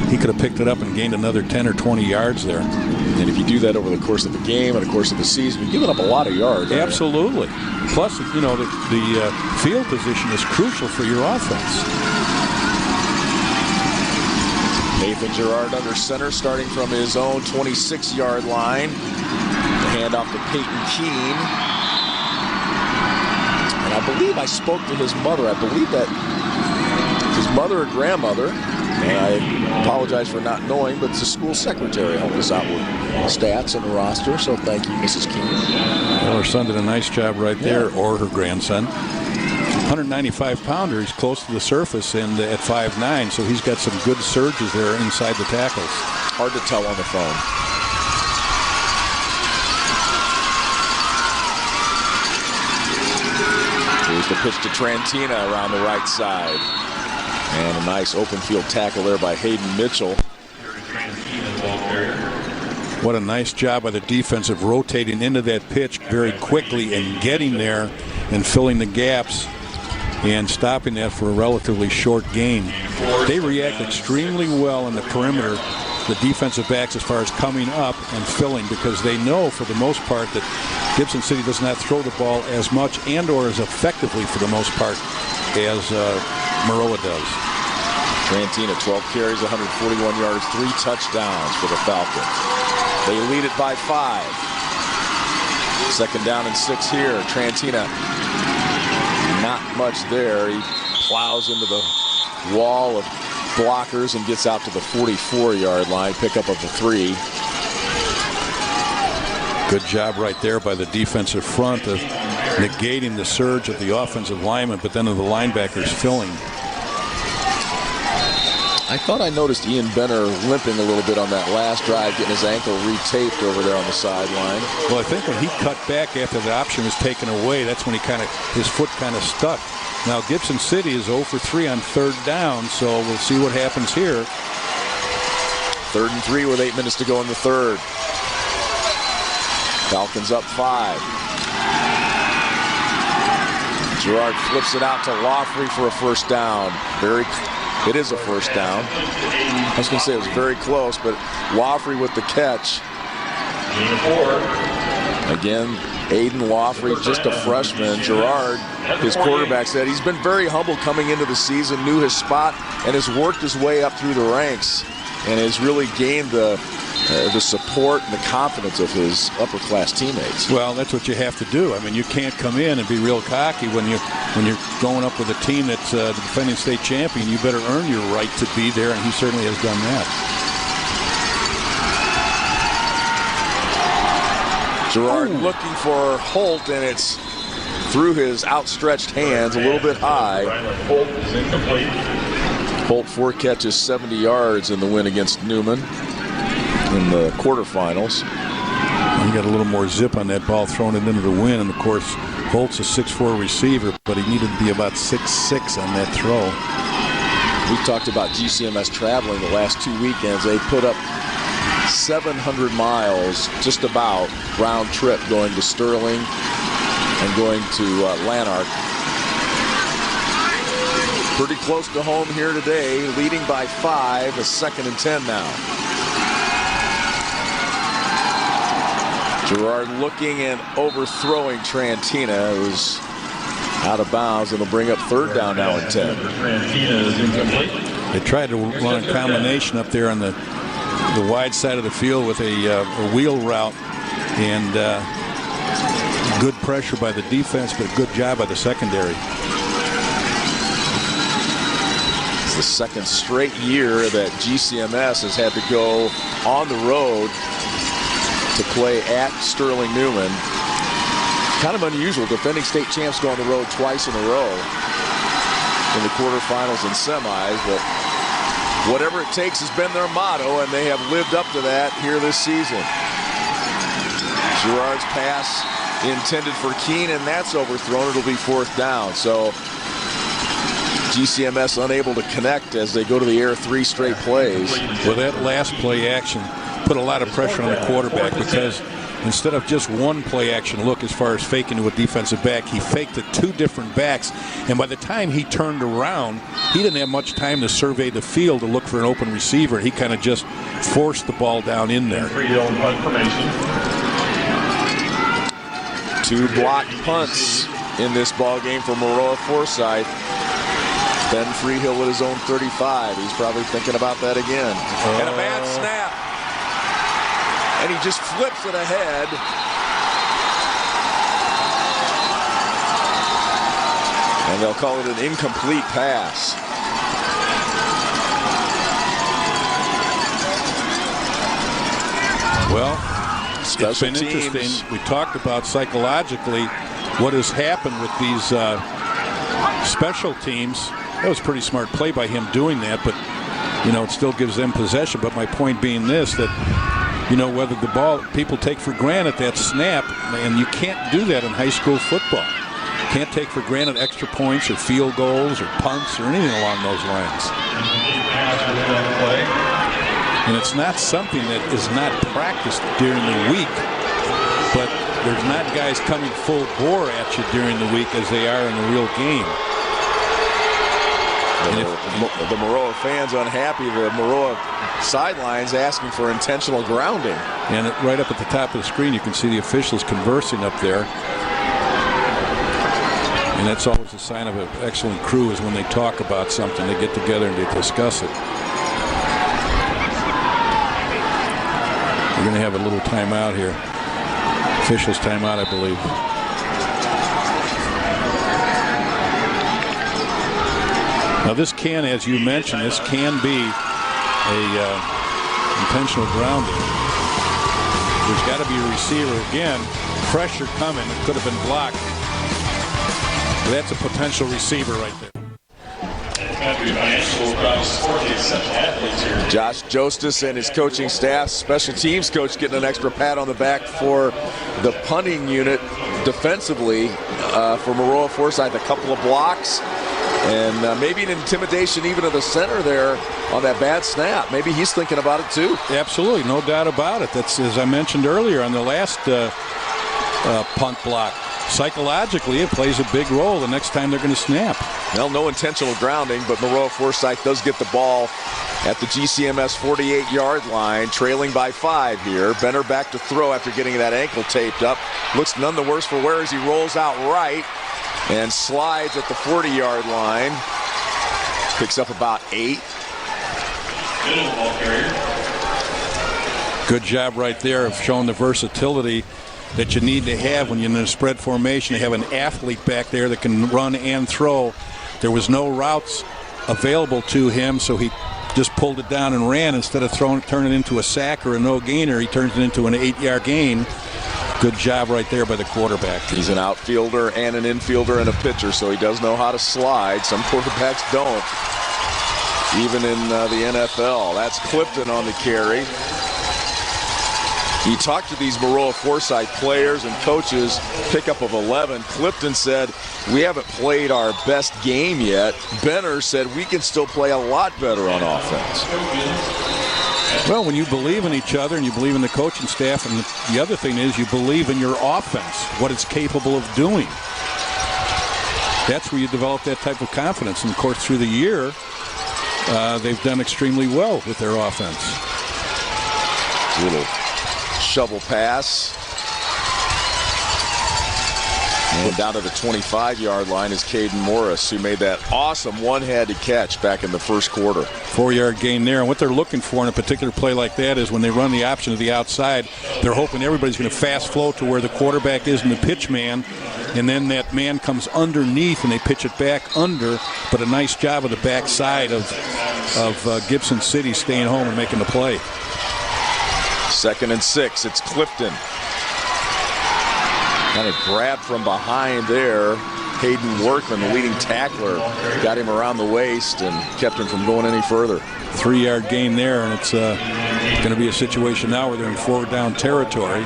He could have picked it up and gained another 10 or 20 yards there. And if you do that over the course of the game and the course of the season, you're giving up a lot of yards. Absolutely. Plus, you know, the field position is crucial for your offense. Nathan Gerard under center, starting from his own 26-yard line. The handoff to Peyton Keene. And I believe I spoke to his mother. I believe that his mother or grandmother, and I apologize for not knowing, but it's the school secretary helped us out with stats and the roster, so thank you, Mrs. Keene. Well, her son did a nice job right there, or her grandson. 195-pounder, he's close to the surface and at 5'9", so he's got some good surges there inside the tackles. Hard to tell on the phone. Here's the pitch to Trantina around the right side. And a nice open field tackle there by Hayden Mitchell. What a nice job by the defense of rotating into that pitch very quickly and getting there and filling the gaps and stopping that for a relatively short gain. They react extremely well in the perimeter, the defensive backs, as far as coming up and filling, because they know for the most part that Gibson City does not throw the ball as much and or as effectively for the most part as Maroa does. Trantina, 12 carries, 141 yards, 3 touchdowns for the Falcons. They lead it by 5. Second down and 6 here. Trantina, not much there. He plows into the wall of blockers and gets out to the 44-yard line. Pickup of the 3. Good job right there by the defensive front of negating the surge of the offensive lineman, but then of the linebackers filling. I thought I noticed Ian Benner limping a little bit on that last drive, getting his ankle retaped over there on the sideline. Well, I think when he cut back after the option was taken away, that's when his foot kind of stuck. Now Gibson City is 0 for 3 on 3rd down, so we'll see what happens here. 3rd and 3 with 8 minutes to go in the 3rd. Falcons up 5. Gerard flips it out to Laughley for a first down. It is a first down. I was going to say it was very close, but Laughley with the catch. Again, Aiden Laughley, just a freshman. Gerard, his quarterback, said he's been very humble coming into the season, knew his spot, and has worked his way up through the ranks and has really gained the support and the confidence of his upper-class teammates. Well, that's what you have to do. I mean, you can't come in and be real cocky when you're going up with a team that's the defending state champion. You better earn your right to be there, and he certainly has done that. Gerard looking for Holt, and it's through his outstretched hands, a little bit high. Holt 4 catches, 70 yards in the win against Newman in the quarterfinals. He got a little more zip on that ball, throwing it into the wind, and of course Holt's a 6'4" receiver, but he needed to be about 6'6" on that throw. We talked about GCMS traveling the last 2 weekends. They put up 700 miles just about round trip, going to Sterling and going to Lanark. Pretty close to home here today, leading by 5, a 2nd and 10 now. Gerard looking and overthrowing Trantina, who's out of bounds, and will bring up 3rd down now and 10. They tried to run a combination up there on the wide side of the field with a wheel route, and good pressure by the defense, but good job by the secondary. It's the 2nd straight year that GCMS has had to go on the road to play at Sterling Newman. Kind of unusual. Defending state champs go on the road twice in a row in the quarterfinals and semis, but whatever it takes has been their motto, and they have lived up to that here this season. Girard's pass intended for Keene, and that's overthrown. It'll be 4th down. So GCMS unable to connect as they go to the air 3 straight plays. Well, that last play action put a lot of pressure on the quarterback, because instead of just one play action look as far as faking to a defensive back, he faked to 2 different backs. And by the time he turned around, he didn't have much time to survey the field to look for an open receiver. He kind of just forced the ball down in there. 2 blocked punts in this ball game for Maroa-Forsyth. Ben Freehill at his own 35. He's probably thinking about that again. And a bad snap. And he just flips it ahead. And they'll call it an incomplete pass. Well, Special it's been teams. interesting. We talked about psychologically what has happened with these special teams. That was a pretty smart play by him doing that, but, you know, it still gives them possession. But my point being this, that, you know, whether the ball, people take for granted that snap, and you can't do that in high school football. You can't take for granted extra points or field goals or punts or anything along those lines. And it's not something that is not practiced during the week, but there's not guys coming full bore at you during the week as they are in the real game. The Maroa fans unhappy. The Maroa sidelines asking for intentional grounding. And right up at the top of the screen, you can see the officials conversing up there. And that's always a sign of an excellent crew, is when they talk about something, they get together and they discuss it. We're going to have a little timeout here. Officials timeout, I believe. Now this can, as you mentioned, this can be a intentional grounding. There's got to be a receiver again. Pressure coming. It could have been blocked. That's a potential receiver right there. Josh Jostis and his coaching staff, special teams coach, getting an extra pat on the back for the punting unit defensively for Maroa-Forsyth. A couple of blocks and maybe an intimidation even of the center there on that bad snap. Maybe he's thinking about it too. Absolutely, no doubt about it. That's, as I mentioned earlier on the last punt block. Psychologically, it plays a big role the next time they're going to snap. Well, no intentional grounding, but Maroa-Forsyth does get the ball at the GCMS 48-yard line, trailing by 5 here. Benner back to throw after getting that ankle taped up. Looks none the worse for wear as he rolls out right and slides at the 40-yard line. Picks up about 8. Good job right there of showing the versatility that you need to have when you're in a spread formation, to have an athlete back there that can run and throw. There was no routes available to him, so he just pulled it down and ran. Instead of turning it into a sack or a no gainer, he turns it into an 8-yard gain. Good job right there by the quarterback. He's an outfielder and an infielder and a pitcher, so he does know how to slide. Some quarterbacks don't, even in the NFL. That's Clifton on the carry. You talk to these Maroa-Forsyth players and coaches, pickup of 11. Clifton said, we haven't played our best game yet. Benner said, we can still play a lot better on offense. Well, when you believe in each other and you believe in the coaching staff, and the other thing is you believe in your offense, what it's capable of doing. That's where you develop that type of confidence. And, of course, through the year, they've done extremely well with their offense. Little shovel pass. And down to the 25-yard line is Caden Morris, who made that awesome one-handed catch back in the first quarter. 4-yard gain there. And what they're looking for in a particular play like that is when they run the option to the outside, they're hoping everybody's going to fast flow to where the quarterback is in the pitch man, and then that man comes underneath and they pitch it back under. But a nice job of the backside of Gibson City staying home and making the play. 2nd and 6. It's Clifton. Kind of grabbed from behind there Hayden Workman, the leading tackler, got him around the waist and kept him from going any further. 3-yard gain there, and it's going to be a situation now where they're in 4th down territory.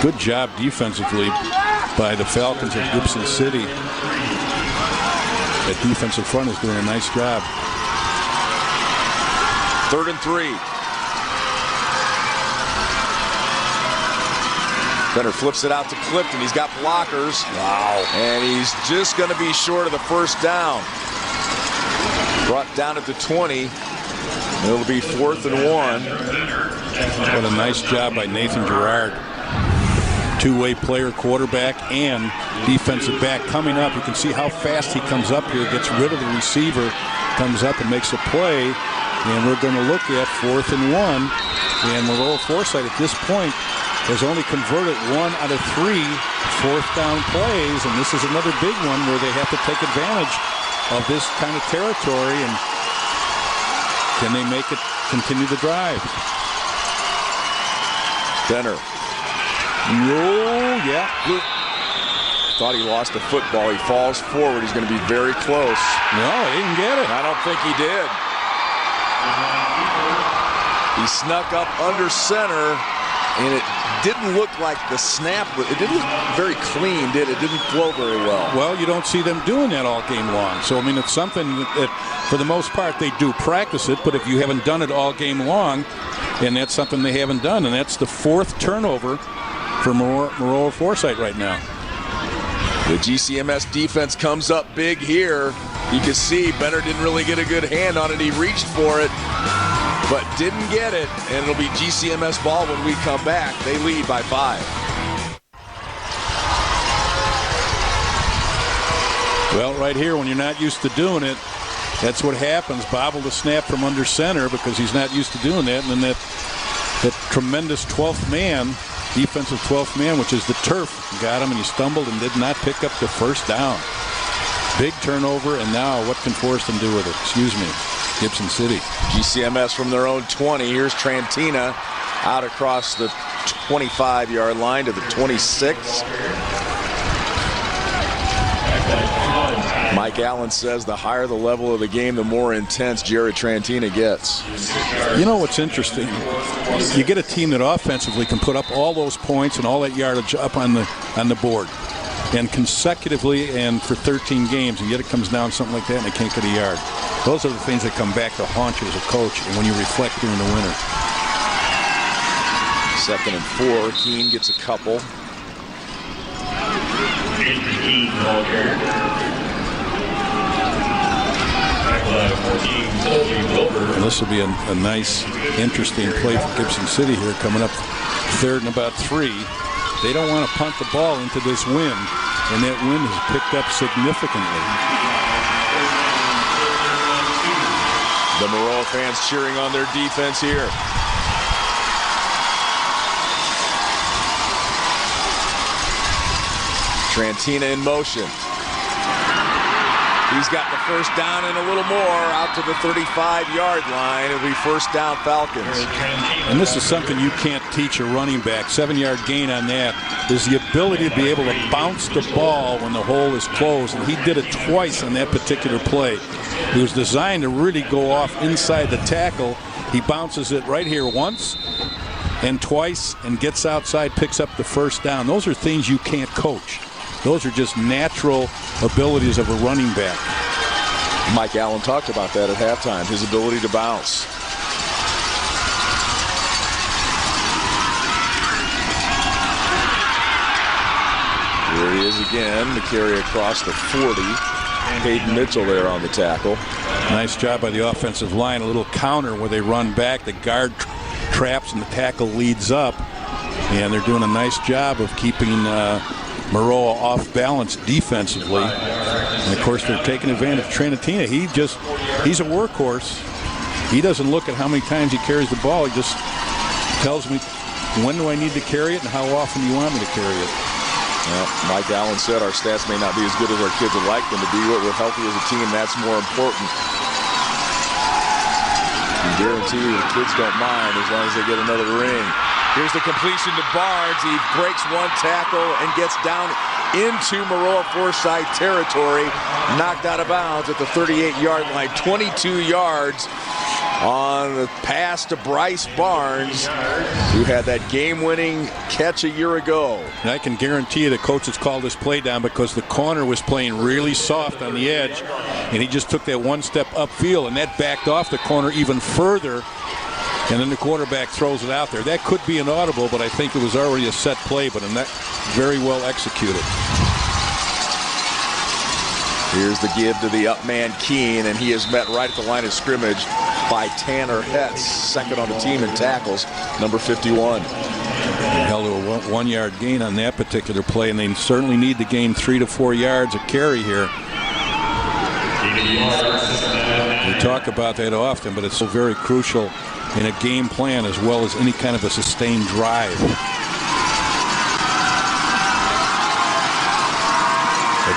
Good job defensively by the Falcons of Gibson City. That defensive front is doing a nice job. 3rd and 3. Benner flips it out to Clifton. He's got blockers. Wow. And he's just going to be short of the 1st down. Brought down at the 20. It'll be 4th and 1. What a nice job by Nathan Gerard. Two-way player, quarterback, and defensive back coming up. You can see how fast he comes up here, gets rid of the receiver, comes up and makes a play. And we're going to look at 4th and 1. And Maroa-Forsyth at this point has only converted 1 out of 3 4th down plays. And this is another big one where they have to take advantage of this kind of territory. And can they make it continue the drive? Benner. No, yeah. Thought he lost the football. He falls forward. He's going to be very close. No, he didn't get it. I don't think he did. He snuck up under center, and it didn't look like the snap. It didn't look very clean, did it? It didn't flow very well. Well, you don't see them doing that all game long. So, I mean, it's something that, for the most part, they do practice it. But if you haven't done it all game long, and that's something they haven't done, and that's the 4th turnover for Maroa-Forsyth right now. The GCMS defense comes up big here. You can see Benner didn't really get a good hand on it. He reached for it, but didn't get it. And it'll be GCMS ball when we come back. They lead by 5. Well, right here, when you're not used to doing it, that's what happens. Bobble the snap from under center because he's not used to doing that. And then that tremendous 12th man, defensive 12th man, which is the turf, got him, and he stumbled and did not pick up the 1st down. Big turnover, and now what can Forreston do with it? Excuse me, Gibson City. GCMS from their own 20. Here's Trantina out across the 25-yard line to the 26. Mike Allen says the higher the level of the game, the more intense Jared Trantina gets. You know what's interesting? You get a team that offensively can put up all those points and all that yardage up on the board, and consecutively and for 13 games, and yet it comes down something like that and they can't get a yard. Those are the things that come back to haunt you as a coach and when you reflect during the winter. 2nd and 4. Keene gets a couple. And this will be a nice, interesting play for Gibson City here coming up 3rd and about 3. They don't want to punt the ball into this wind, and that wind has picked up significantly. The Maroa fans cheering on their defense here. Trantina in motion. He's got the 1st down and a little more out to the 35-yard line. It'll be 1st down Falcons. And this is something you can't teach a running back. 7-yard gain on that is the ability to be able to bounce the ball when the hole is closed. And he did it twice on that particular play. It was designed to really go off inside the tackle. He bounces it right here once and twice and gets outside, picks up the 1st down. Those are things you can't coach. Those are just natural abilities of a running back. Mike Allen talked about that at halftime, his ability to bounce. Here he is again, the carry across the 40. Hayden Mitchell there on the tackle. Nice job by the offensive line. A little counter where they run back. The guard traps and the tackle leads up. And they're doing a nice job of keeping Maroa off balance defensively. And of course they're taking advantage of Trantina. He's a workhorse. He doesn't look at how many times he carries the ball. He just tells me when do I need to carry it and how often do you want me to carry it. Well, Mike Allen said our stats may not be as good as our kids would like them to be, but we're healthy as a team. That's more important. I guarantee you the kids don't mind as long as they get another ring. Here's the completion to Barnes. He breaks one tackle and gets down into Maroa-Forsyth territory. Knocked out of bounds at the 38-yard line. 22 yards on the pass to Bryce Barnes, who had that game-winning catch a year ago. And I can guarantee you the coaches called this play down because the corner was playing really soft on the edge, and he just took that one step upfield, and that backed off the corner even further, and then the quarterback throws it out there. That could be an audible, but I think it was already a set play, but in that very well executed. Here's the give to the up man Keene, and he is met right at the line of scrimmage by Tanner Hetz, second on the team in tackles, number 51. Held to a 1 yard gain on that particular play, and they certainly need to gain 3 to 4 yards a carry here. We talk about that often, but it's so very crucial in a game plan as well as any kind of a sustained drive.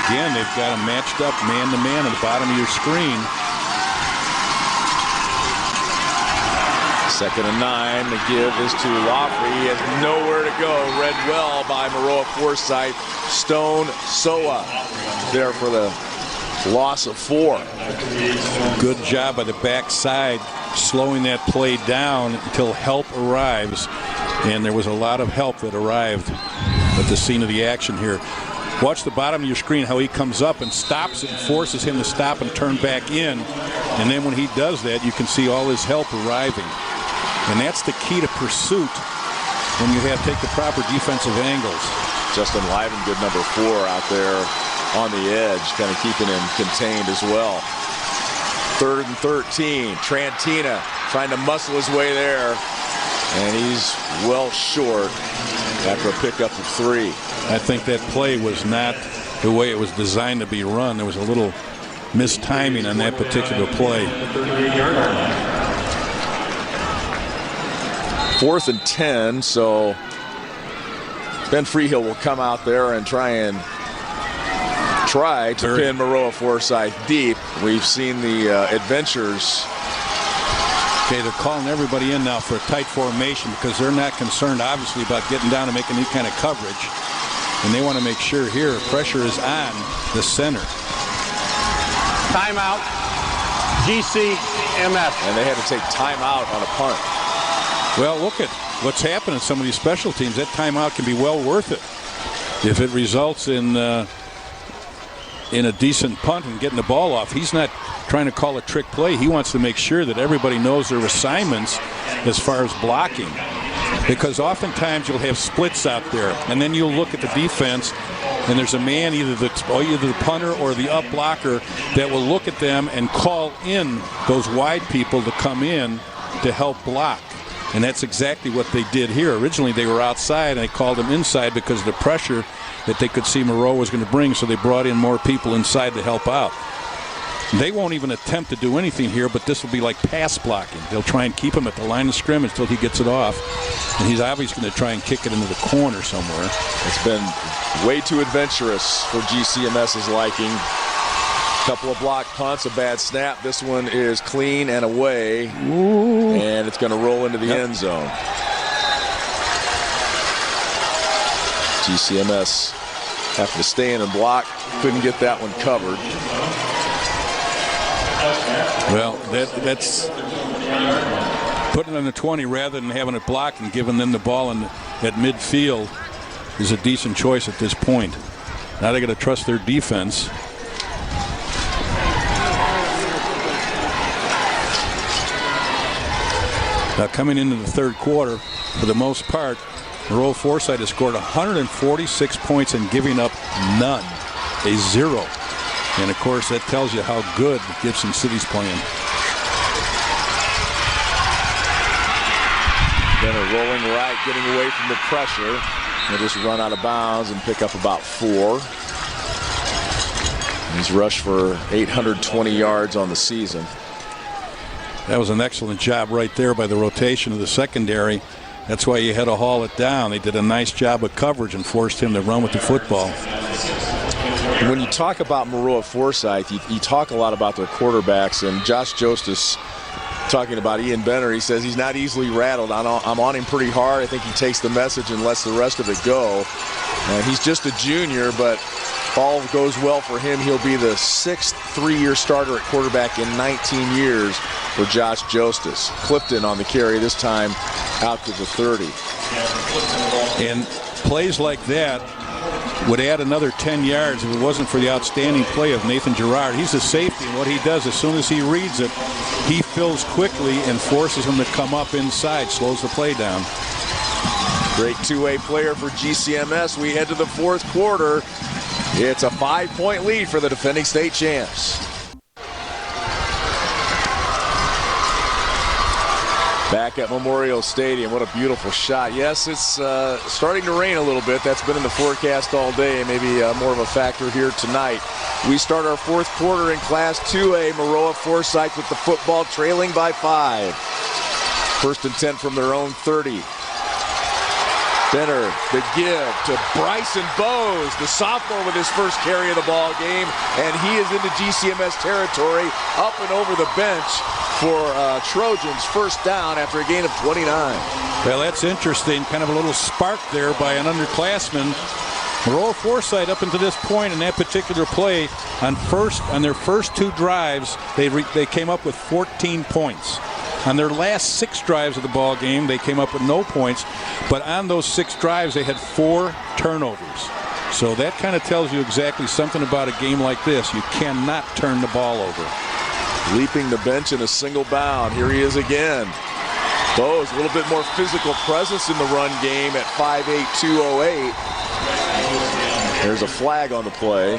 Again, they've got them matched up man-to-man at the bottom of your screen. 2nd and 9. The give is to Laughley. He has nowhere to go. Read well by Maroa-Forsyth. Stone Soa there for the loss of 4. Good job by the backside, slowing that play down until help arrives. And there was a lot of help that arrived at the scene of the action here. Watch the bottom of your screen, how he comes up and stops it and forces him to stop and turn back in. And then when he does that, you can see all his help arriving. And that's the key to pursuit when you take the proper defensive angles. Justin Livengood, number 4, out there on the edge, kind of keeping him contained as well. 3rd and 13. Trantina trying to muscle his way there. And he's well short after a pickup of 3. I think that play was not the way it was designed to be run. There was a little mistiming on that particular play. 4th and 10, so Ben Freehill will come out there and try to pin Maroa-Forsyth deep. We've seen the adventures. Okay, they're calling everybody in now for a tight formation because they're not concerned, obviously, about getting down and making any kind of coverage. And they want to make sure here pressure is on the center. Timeout, GCMS. And they had to take timeout on a punt. Well, look at what's happened in some of these special teams. That timeout can be well worth it if it results in a decent punt and getting the ball off. He's not trying to call a trick play. He wants to make sure that everybody knows their assignments as far as blocking. Because oftentimes you'll have splits out there, and then you'll look at the defense, and there's a man, either the punter or the up blocker, that will look at them and call in those wide people to come in to help block. And that's exactly what they did here. Originally they were outside, and they called them inside because of the pressure that they could see Maroa was going to bring, so they brought in more people inside to help out. They won't even attempt to do anything here, but this will be like pass blocking. They'll try and keep him at the line of scrimmage until he gets it off, and he's obviously going to try and kick it into the corner somewhere. It's been way too adventurous for GCMS's liking. Couple of block punts, a bad snap. This one is clean and away. Ooh. And it's going to roll into the end zone. GCMS having to stay in and block. Couldn't get that one covered. Well, that's putting it on the 20 rather than having it blocked and giving them the ball at midfield is a decent choice at this point. Now they got to trust their defense. Now coming into the third quarter, for the most part, Maroa-Forsyth has scored 146 points and giving up none, a 0. And of course, that tells you how good Gibson City's playing. Benner rolling right, getting away from the pressure. He'll just run out of bounds and pick up about 4. He's rushed for 820 yards on the season. That was an excellent job right there by the rotation of the secondary. That's why you had to haul it down. They did a nice job of coverage and forced him to run with the football. When you talk about Maroa-Forsyth, you talk a lot about their quarterbacks, and Josh Jostis talking about Ian Benner, he says he's not easily rattled. I'm on him pretty hard. I think he takes the message and lets the rest of it go. And he's just a junior, but if all goes well for him, he'll be the 6th three-year starter at quarterback in 19 years for Josh Jostis. Clifton on the carry, this time out to the 30. And plays like that would add another 10 yards if it wasn't for the outstanding play of Nathan Gerard. He's a safety, and what he does, as soon as he reads it, he fills quickly and forces him to come up inside, slows the play down. Great two-way player for GCMS. We head to the fourth quarter. It's a 5-point lead for the defending state champs. Back at Memorial Stadium, what a beautiful shot. Yes, it's starting to rain a little bit. That's been in the forecast all day, maybe more of a factor here tonight. We start our fourth quarter in Class 2A. Maroa-Forsyth with the football, trailing by 5. 1st and 10 from their own 30. Benner, the give to Bryson Bowes, the sophomore with his first carry of the ball game, and he is into GCMS territory, up and over the bench for Trojans first down after a gain of 29. Well, that's interesting. Kind of a little spark there by an underclassman. Maroa-Forsyth up until this point in that particular play, on their first 2 drives, they came up with 14 points. On their last 6 drives of the ball game, they came up with no points. But on those 6 drives, they had 4 turnovers. So that kind of tells you exactly something about a game like this. You cannot turn the ball over. Leaping the bench in a single bound. Here he is again. Bowes, a little bit more physical presence in the run game at 5'8", 208. There's a flag on the play.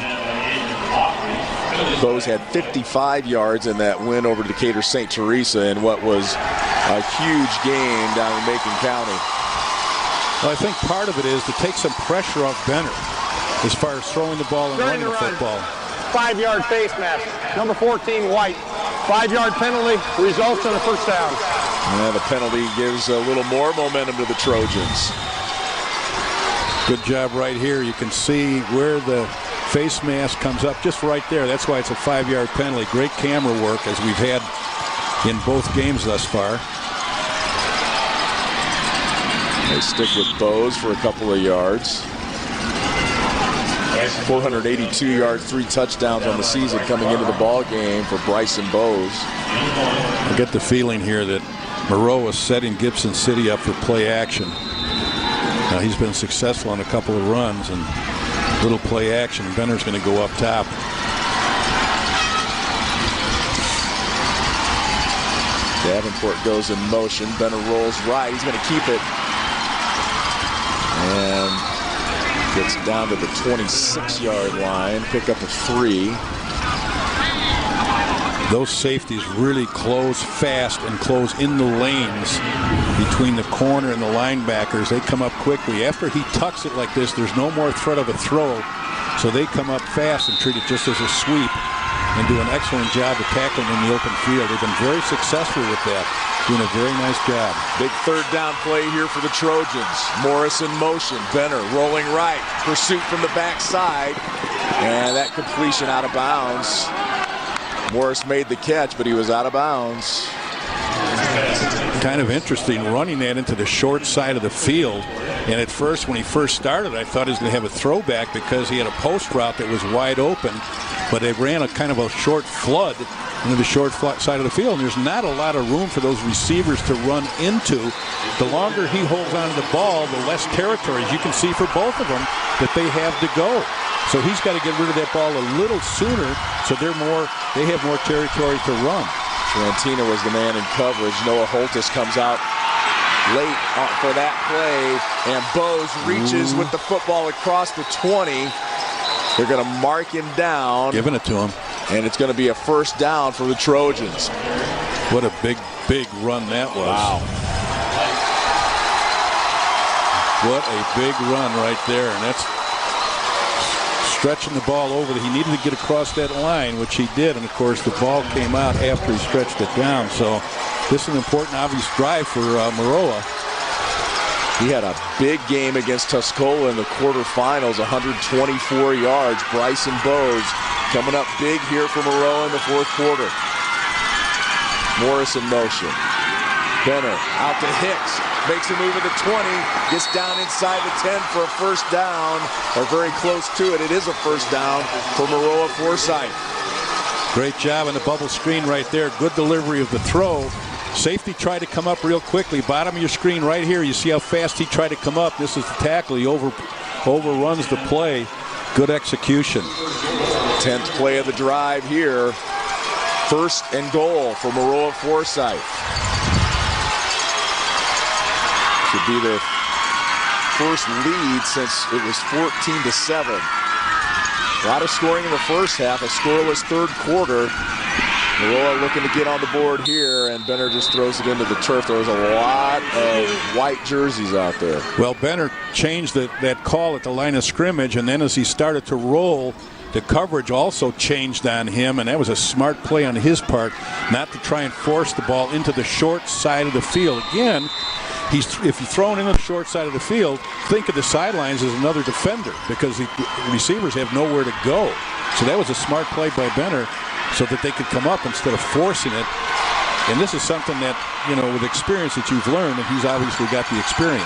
Bowes had 55 yards in that win over Decatur St. Teresa in what was a huge game down in Macon County. Well, I think part of it is to take some pressure off Benner as far as throwing the ball and running the football. 5-yard face mask. Number 14, White. 5-yard penalty results in a first down. And the penalty gives a little more momentum to the Trojans. Good job right here. You can see where the face mask comes up just right there. That's why it's a 5-yard penalty. Great camera work as we've had in both games thus far. They stick with Bowes for a couple of yards. 482 yards, 3 touchdowns on the season coming into the ball game for Bryson Bowes. I get the feeling here that Maroa is setting Gibson City up for play action. Now, he's been successful on a couple of runs and little play action. Benner's going to go up top. Davenport goes in motion. Benner rolls right. He's going to keep it. And gets down to the 26-yard line. Pick up a 3. Those safeties really close fast and close in the lanes between the corner and the linebackers. They come up quickly. After he tucks it like this, there's no more threat of a throw. So they come up fast and treat it just as a sweep and do an excellent job of tackling in the open field. They've been very successful with that. Doing a very nice job. Big third down play here for the Trojans. Morris in motion. Benner rolling right. Pursuit from the backside. And that completion out of bounds. Morris made the catch, but he was out of bounds. Kind of interesting running that into the short side of the field. And at first, when he first started, I thought he was going to have a throwback because he had a post route that was wide open. But they ran a kind of a short flood into the short side of the field. And there's not a lot of room for those receivers to run into. The longer he holds onto the ball, the less territories you can see for both of them that they have to go. So he's got to get rid of that ball a little sooner so they have more territory to run. Trantina was the man in coverage. Noah Holtis comes out late for that play, and Bowes reaches with the football across the 20. They're going to mark him down. Giving it to him. And it's going to be a first down for the Trojans. What a big, big run that was. Wow. What a big run right there. And that's stretching the ball over. He needed to get across that line, which he did. And, of course, the ball came out after he stretched it down. So this is an important, obvious drive for Maroa. He had a big game against Tuscola in the quarterfinals, 124 yards. Bryson Bowes coming up big here for Maroa in the fourth quarter. Morris in motion. Benner out to Hicks. Makes a move at the 20. Gets down inside the 10 for a first down. Or very close to it. It is a first down for Maroa-Forsyth. Great job on the bubble screen right there. Good delivery of the throw. Safety tried to come up real quickly. Bottom of your screen right here. You see how fast he tried to come up. This is the tackle. He overruns the play. Good execution. 10th play of the drive here. First and goal for Maroa-Forsyth. Should be their first lead since it was 14-7. A lot of scoring in the first half, a scoreless third quarter. Maroa looking to get on the board here, and Benner just throws it into the turf. There was a lot of white jerseys out there. Well, Benner changed that call at the line of scrimmage, and then as he started to roll, the coverage also changed on him, and that was a smart play on his part, not to try and force the ball into the short side of the field. Again, if you're thrown into the short side of the field, think of the sidelines as another defender because the receivers have nowhere to go. So that was a smart play by Benner so that they could come up instead of forcing it. And this is something that, you know, with experience that you've learned, and he's obviously got the experience.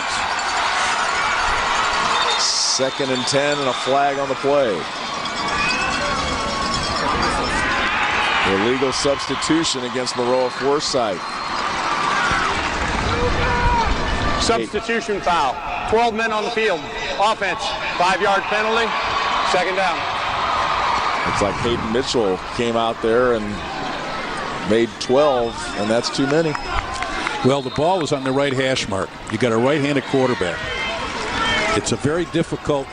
2nd and 10 and a flag on the play. Illegal substitution against Maroa-Forsyth. Substitution foul. 12 men on the field. Offense. 5-yard penalty. 2nd down. Looks like Hayden Mitchell came out there and made 12, and that's too many. Well, the ball was on the right hash mark. You got a right-handed quarterback. It's a very difficult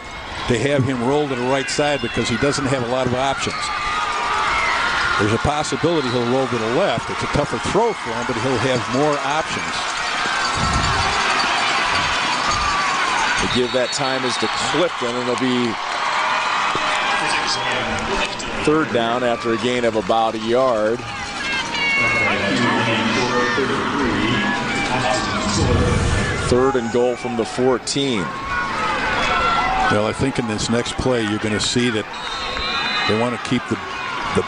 to have him roll to the right side because he doesn't have a lot of options. There's a possibility he'll roll to the left. It's a tougher throw for him, but he'll have more options. To give that time is to Clifton, and it'll be 3rd down after a gain of about a yard. Third and goal from the 14. Well, I think in this next play, you're going to see that they want to keep the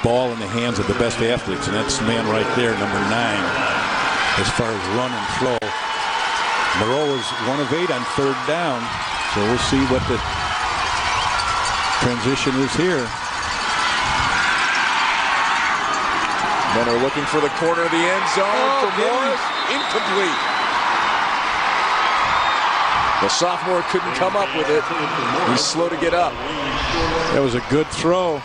ball in the hands of the best athletes, and that's the man right there, number 9, as far as run and throw. Maroa's 1 of 8 on 3rd down, so we'll see what the transition is here. Benner looking for the corner of the end zone for Morris. Incomplete. The sophomore couldn't come up with it. He's slow to get up. That was a good throw.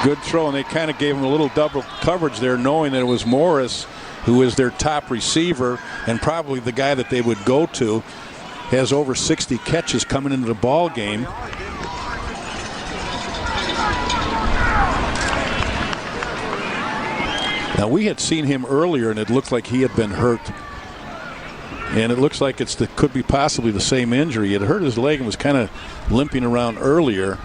Good throw, and they kind of gave him a little double coverage there, knowing that it was Morris, who is their top receiver and probably the guy that they would go to. Has over 60 catches coming into the ball game. Now, we had seen him earlier, and it looked like he had been hurt. And it looks like could be possibly the same injury. He had hurt his leg and was kind of limping around earlier.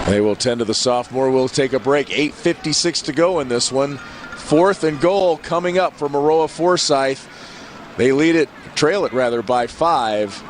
They will tend to the sophomore. We'll take a break. 8:56 to go in this one. 4th and goal coming up for Maroa-Forsyth. They trail it by 5.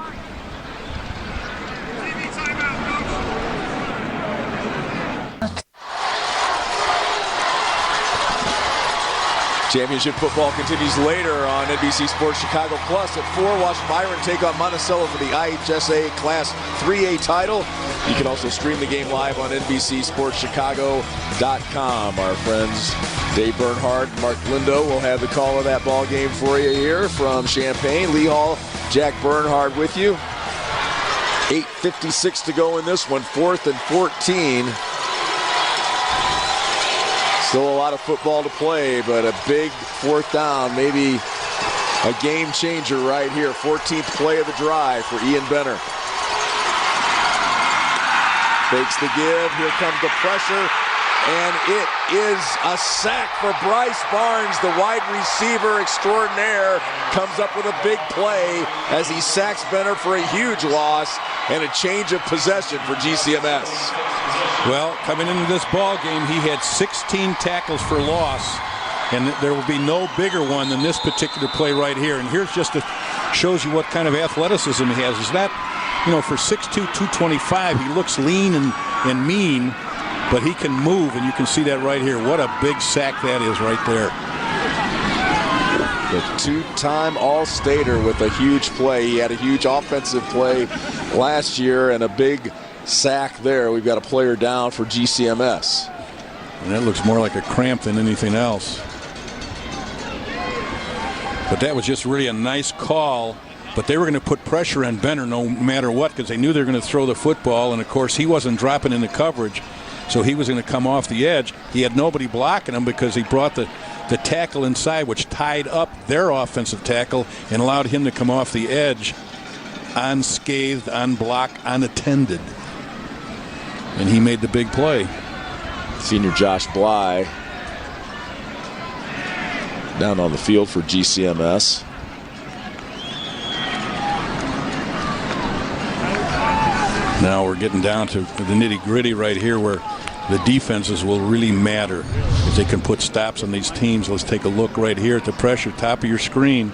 Championship football continues later on NBC Sports Chicago Plus at 4. Watch Byron take on Monticello for the IHSA Class 3A title. You can also stream the game live on NBCSportsChicago.com. Our friends Dave Bernhardt and Mark Lindo will have the call of that ball game for you here from Champaign. Lee Hall, Jack Bernhardt with you. 8:56 to go in this one. 4th and 14. Still a lot of football to play, but a big 4th down, maybe a game changer right here. 14th play of the drive for Ian Benner. Fakes the give, here comes the pressure, and it is a sack for Bryce Barnes, the wide receiver extraordinaire, comes up with a big play as he sacks Benner for a huge loss and a change of possession for GCMS. Well, coming into this ball game, he had 16 tackles for loss, and there will be no bigger one than this particular play right here. And here's shows you what kind of athleticism he has. He's not you know, for 6'2", 225, he looks lean and mean, but he can move, and you can see that right here. What a big sack that is right there. The two-time All-Stater with a huge play. He had a huge offensive play last year and a big sack there. We've got a player down for GCMS. And that looks more like a cramp than anything else. But that was just really a nice call. But they were going to put pressure on Benner no matter what, because they knew they were going to throw the football. And, of course, he wasn't dropping in the coverage, so he was going to come off the edge. He had nobody blocking him because he brought the tackle inside, which tied up their offensive tackle and allowed him to come off the edge unscathed, unblocked, unattended. And he made the big play. Senior Josh Bly down on the field for GCMS. Now we're getting down to the nitty-gritty right here, where the defenses will really matter if they can put stops on these teams. Let's take a look right here at the pressure, top of your screen.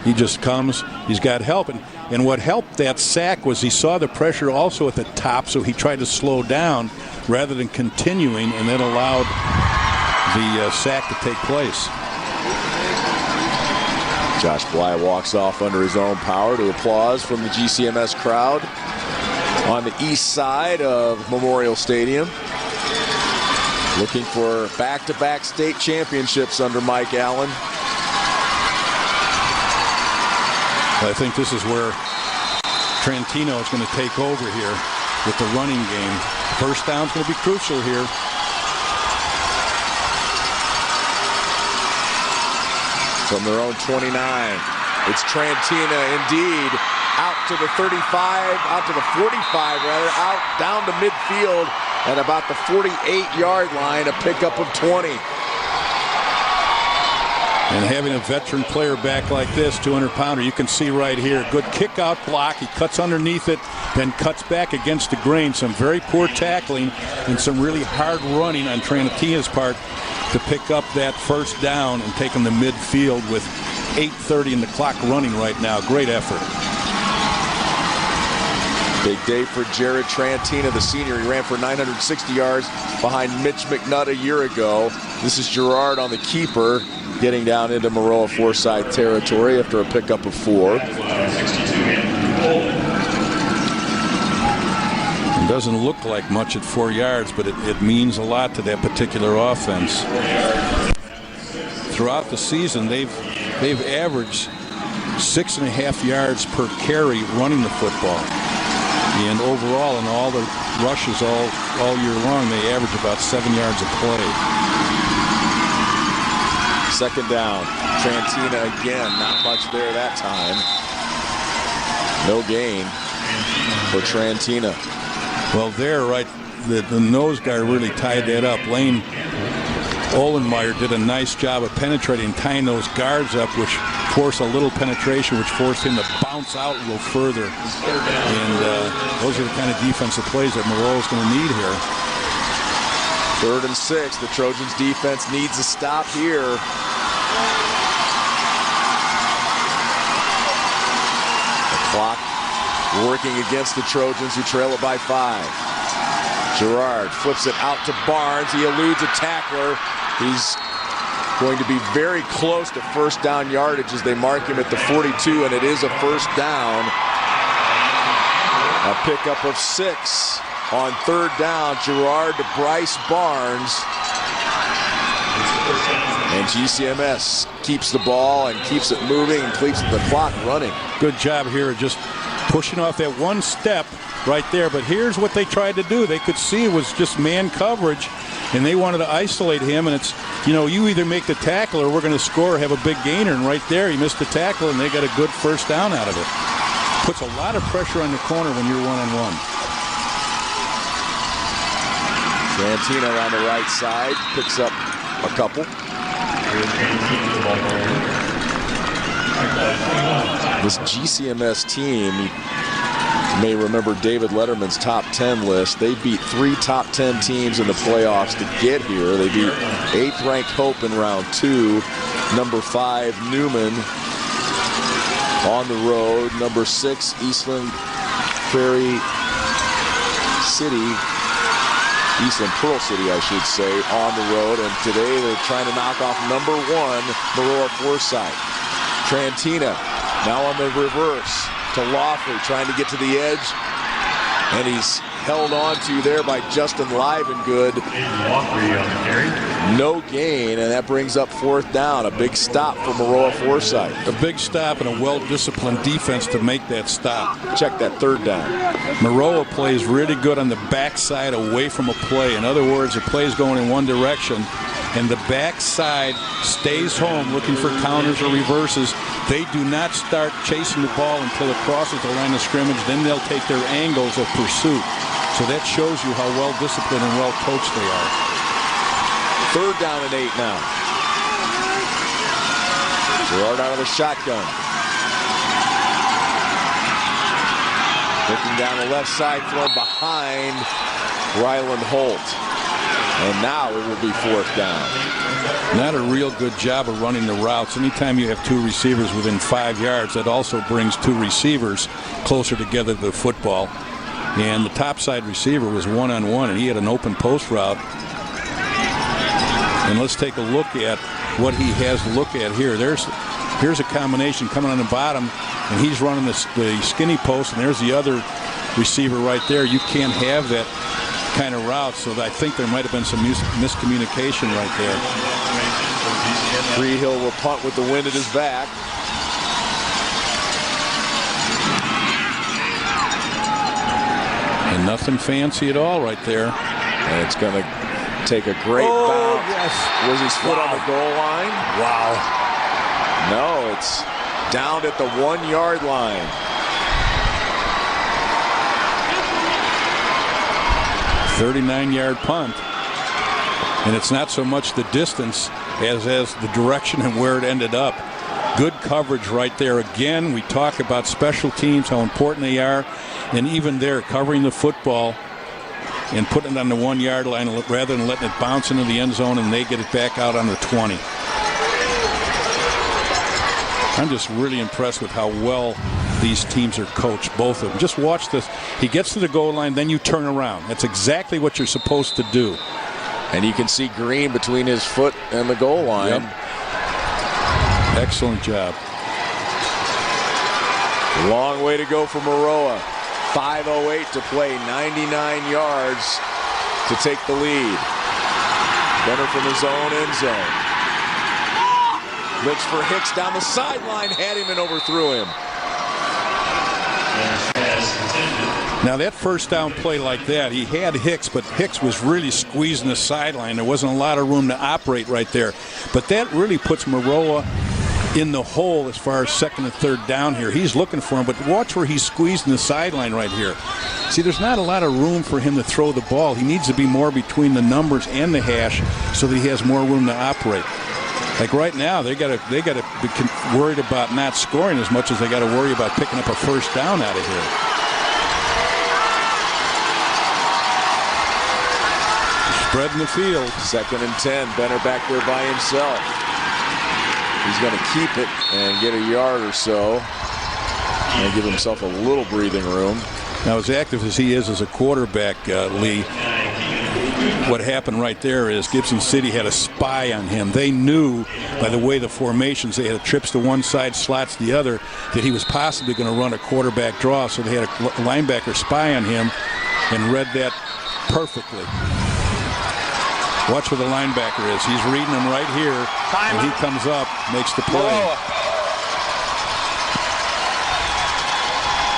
He just comes, he's got help. And what helped that sack was he saw the pressure also at the top, so he tried to slow down rather than continuing, and that allowed the sack to take place. Josh Bly walks off under his own power to applause from the GCMS crowd on the east side of Memorial Stadium. Looking for back-to-back state championships under Mike Allen. I think this is where Trentino is going to take over here with the running game. First down is going to be crucial here. From their own 29, it's Trantina indeed. Out to the 35, out to the 45 rather, out down to midfield at about the 48-yard line, a pickup of 20. And having a veteran player back like this, 200-pounder, you can see right here, good kick-out block. He cuts underneath it, then cuts back against the grain. Some very poor tackling and some really hard running on Trentina's part to pick up that first down and take him to midfield with 8:30 in the clock running right now. Great effort. Big day for Jared Trantina, the senior. He ran for 960 yards behind Mitch McNutt a year ago. This is Gerard on the keeper, getting down into Maroa-Forsyth territory after a pickup of 4. It doesn't look like much at 4 yards, but it means a lot to that particular offense. Throughout the season, they've averaged 6.5 yards per carry running the football. And overall, in all the rushes all year long, they average about 7 yards a play. Second down. Trantina again. Not much there that time. No gain for Trantina. Well, there, right, the nose guard really tied that up. Lane Ohlenmeyer did a nice job of penetrating, tying those guards up, which forced a little penetration, which forced him to bounce out a little further. And those are the kind of defensive plays that Maroa is going to need here. 3rd and 6. The Trojans defense needs a stop here. The clock working against the Trojans, who trail it by 5. Gerard flips it out to Barnes. He eludes a tackler. He's going to be very close to first down yardage as they mark him at the 42, and it is a first down. A pickup of 6 on 3rd down. Gerard to Bryce Barnes. And GCMS keeps the ball and keeps it moving and keeps the clock running. Good job here, just pushing off that one step right there. But here's what they tried to do. They could see it was just man coverage, and they wanted to isolate him. And it's, you know, you either make the tackle or we're going to score or have a big gainer. And right there, he missed the tackle, and they got a good first down out of it. Puts a lot of pressure on the corner when you're one-on-one. Trantina on the right side picks up a couple. This GCMS team, you may remember David Letterman's top 10 list. They beat 3 top 10 teams in the playoffs to get here. They beat 8th-ranked Hope in round 2, number 5 Newman on the road, number 6 Eastland Prairie City, Eastland Pearl City, I should say, on the road. And today they're trying to knock off number 1, Maroa-Forsyth. Trantina now on the reverse to Laughley, trying to get to the edge. And he's held on to there by Justin Livengood. No gain, and that brings up 4th down. A big stop for Maroa-Forsyth. A big stop and a well-disciplined defense to make that stop. Check that 3rd down. Maroa plays really good on the backside away from a play. In other words, the play's going in one direction, and the backside stays home looking for counters or reverses. They do not start chasing the ball until it crosses the line of scrimmage. Then they'll take their angles of pursuit. So that shows you how well-disciplined and well-coached they are. 3rd down and 8 now. Gerard out of the shotgun. Looking down the left side, thrown behind Ryland Holt. And now it will be 4th down. Not a real good job of running the routes. Anytime you have 2 receivers within 5 yards, that also brings 2 receivers closer together to the football. And the topside receiver was one-on-one, and he had an open post route. And let's take a look at what he has to look at here. Here's a combination coming on the bottom, and he's running the skinny post, and there's the other receiver right there. You can't have that kind of route, so I think there might have been some miscommunication right there. Freehill will punt with the wind at his back. And nothing fancy at all right there. And it's going to take a great bounce. Yes. Was his foot on the goal line? Wow. No, it's down at the 1-yard line. A 39-yard punt. And it's not so much the distance as the direction and where it ended up. Good coverage right there. Again, we talk about special teams, how important they are. And even there, covering the football and putting it on the 1-yard line rather than letting it bounce into the end zone and they get it back out on the 20. I'm just really impressed with how well these teams are coached, both of them. Just watch this. He gets to the goal line, then you turn around. That's exactly what you're supposed to do. And you can see green between his foot and the goal line. Yep. Excellent job. Long way to go for Maroa. 5:08 to play, 99 yards to take the lead. Benner from his own end zone. Looks for Hicks down the sideline, had him and overthrew him. Now that 1st down play like that, he had Hicks, but Hicks was really squeezing the sideline. There wasn't a lot of room to operate right there. But that really puts Maroa in the hole as far as 2nd and 3rd down here. He's looking for him, but watch where he's squeezing the sideline right here. See, there's not a lot of room for him to throw the ball. He needs to be more between the numbers and the hash so that he has more room to operate. Like right now, they got to be worried about not scoring as much as they got to worry about picking up a 1st down out of here. Spreading the field. 2nd and 10. Benner back there by himself. He's going to keep it and get a yard or so and give himself a little breathing room. Now, as active as he is as a quarterback, Lee, what happened right there is Gibson City had a spy on him. They knew by the way the formations, they had trips to one side, slots the other, that he was possibly going to run a quarterback draw. So they had a linebacker spy on him and read that perfectly. Watch where the linebacker is. He's reading him right here. And he comes up, makes the play.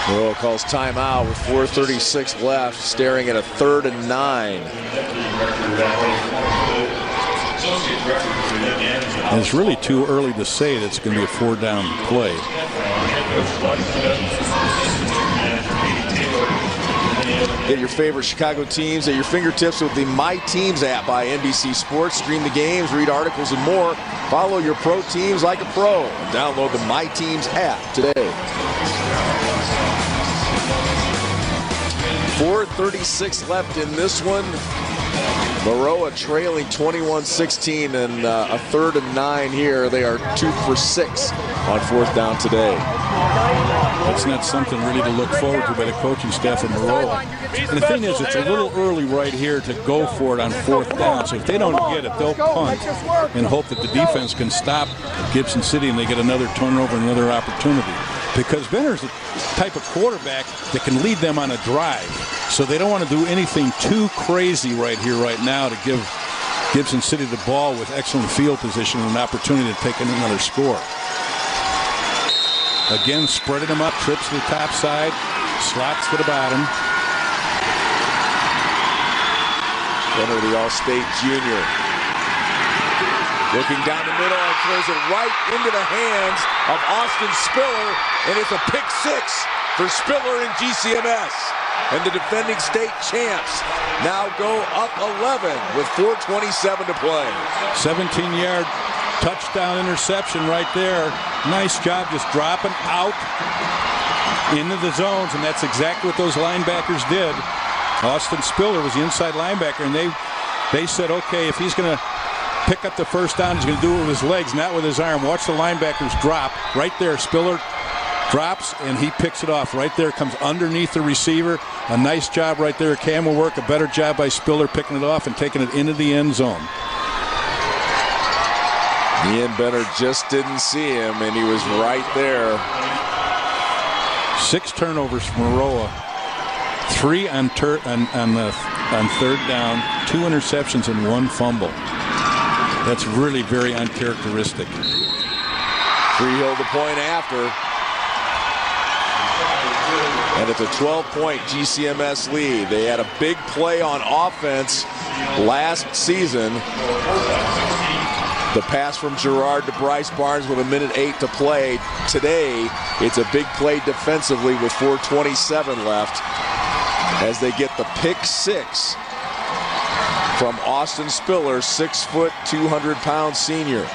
Maroa calls timeout with 4:36 left, staring at a 3rd and 9. And it's really too early to say that it's going to be a 4-down play. Get your favorite Chicago teams at your fingertips with the My Teams app by NBC Sports. Stream the games, read articles, and more. Follow your pro teams like a pro. And download the My Teams app today. 4:36 left in this one. Maroa trailing 21-16 and a 3rd and 9 here. They are 2 for 6 on 4th down today. That's not something really to look forward to by the coaching staff of Maroa. And the thing is, it's a little early right here to go for it on 4th down. So if they don't get it, they'll punt and hope that the defense can stop Gibson City and they get another turnover, another opportunity. Because Benner's the type of quarterback that can lead them on a drive. So they don't want to do anything too crazy right here, right now, to give Gibson City the ball with excellent field position and an opportunity to take another score. Again, spreading them up, trips to the top side, slots to the bottom. Benner, the All-State junior. Looking down the middle and throws it right into the hands of Austin Spiller, and it's a pick 6 for Spiller and GCMS. And the defending state champs now go up 11 with 4:27 to play. 17-yard touchdown interception right there. Nice job just dropping out into the zones, and that's exactly what those linebackers did. Austin Spiller was the inside linebacker, and they said, okay, if he's going to pick up the first down, he's going to do it with his legs, not with his arm. Watch the linebackers drop. Right there, Spiller drops, and he picks it off. Right there, comes underneath the receiver. A nice job right there. Camel work, a better job by Spiller picking it off and taking it into the end zone. Ian Benner just didn't see him, and he was right there. 6 turnovers for Maroa. 3 on 3rd down, 2 interceptions, and 1 fumble. That's really very uncharacteristic. Freehill the point after. And it's a 12-point GCMS lead. They had a big play on offense last season. The pass from Gerard to Bryce Barnes with 1:08 to play. Today, it's a big play defensively with 4:27 left as they get the pick 6 from Austin Spiller, 6 foot, 200-pound senior.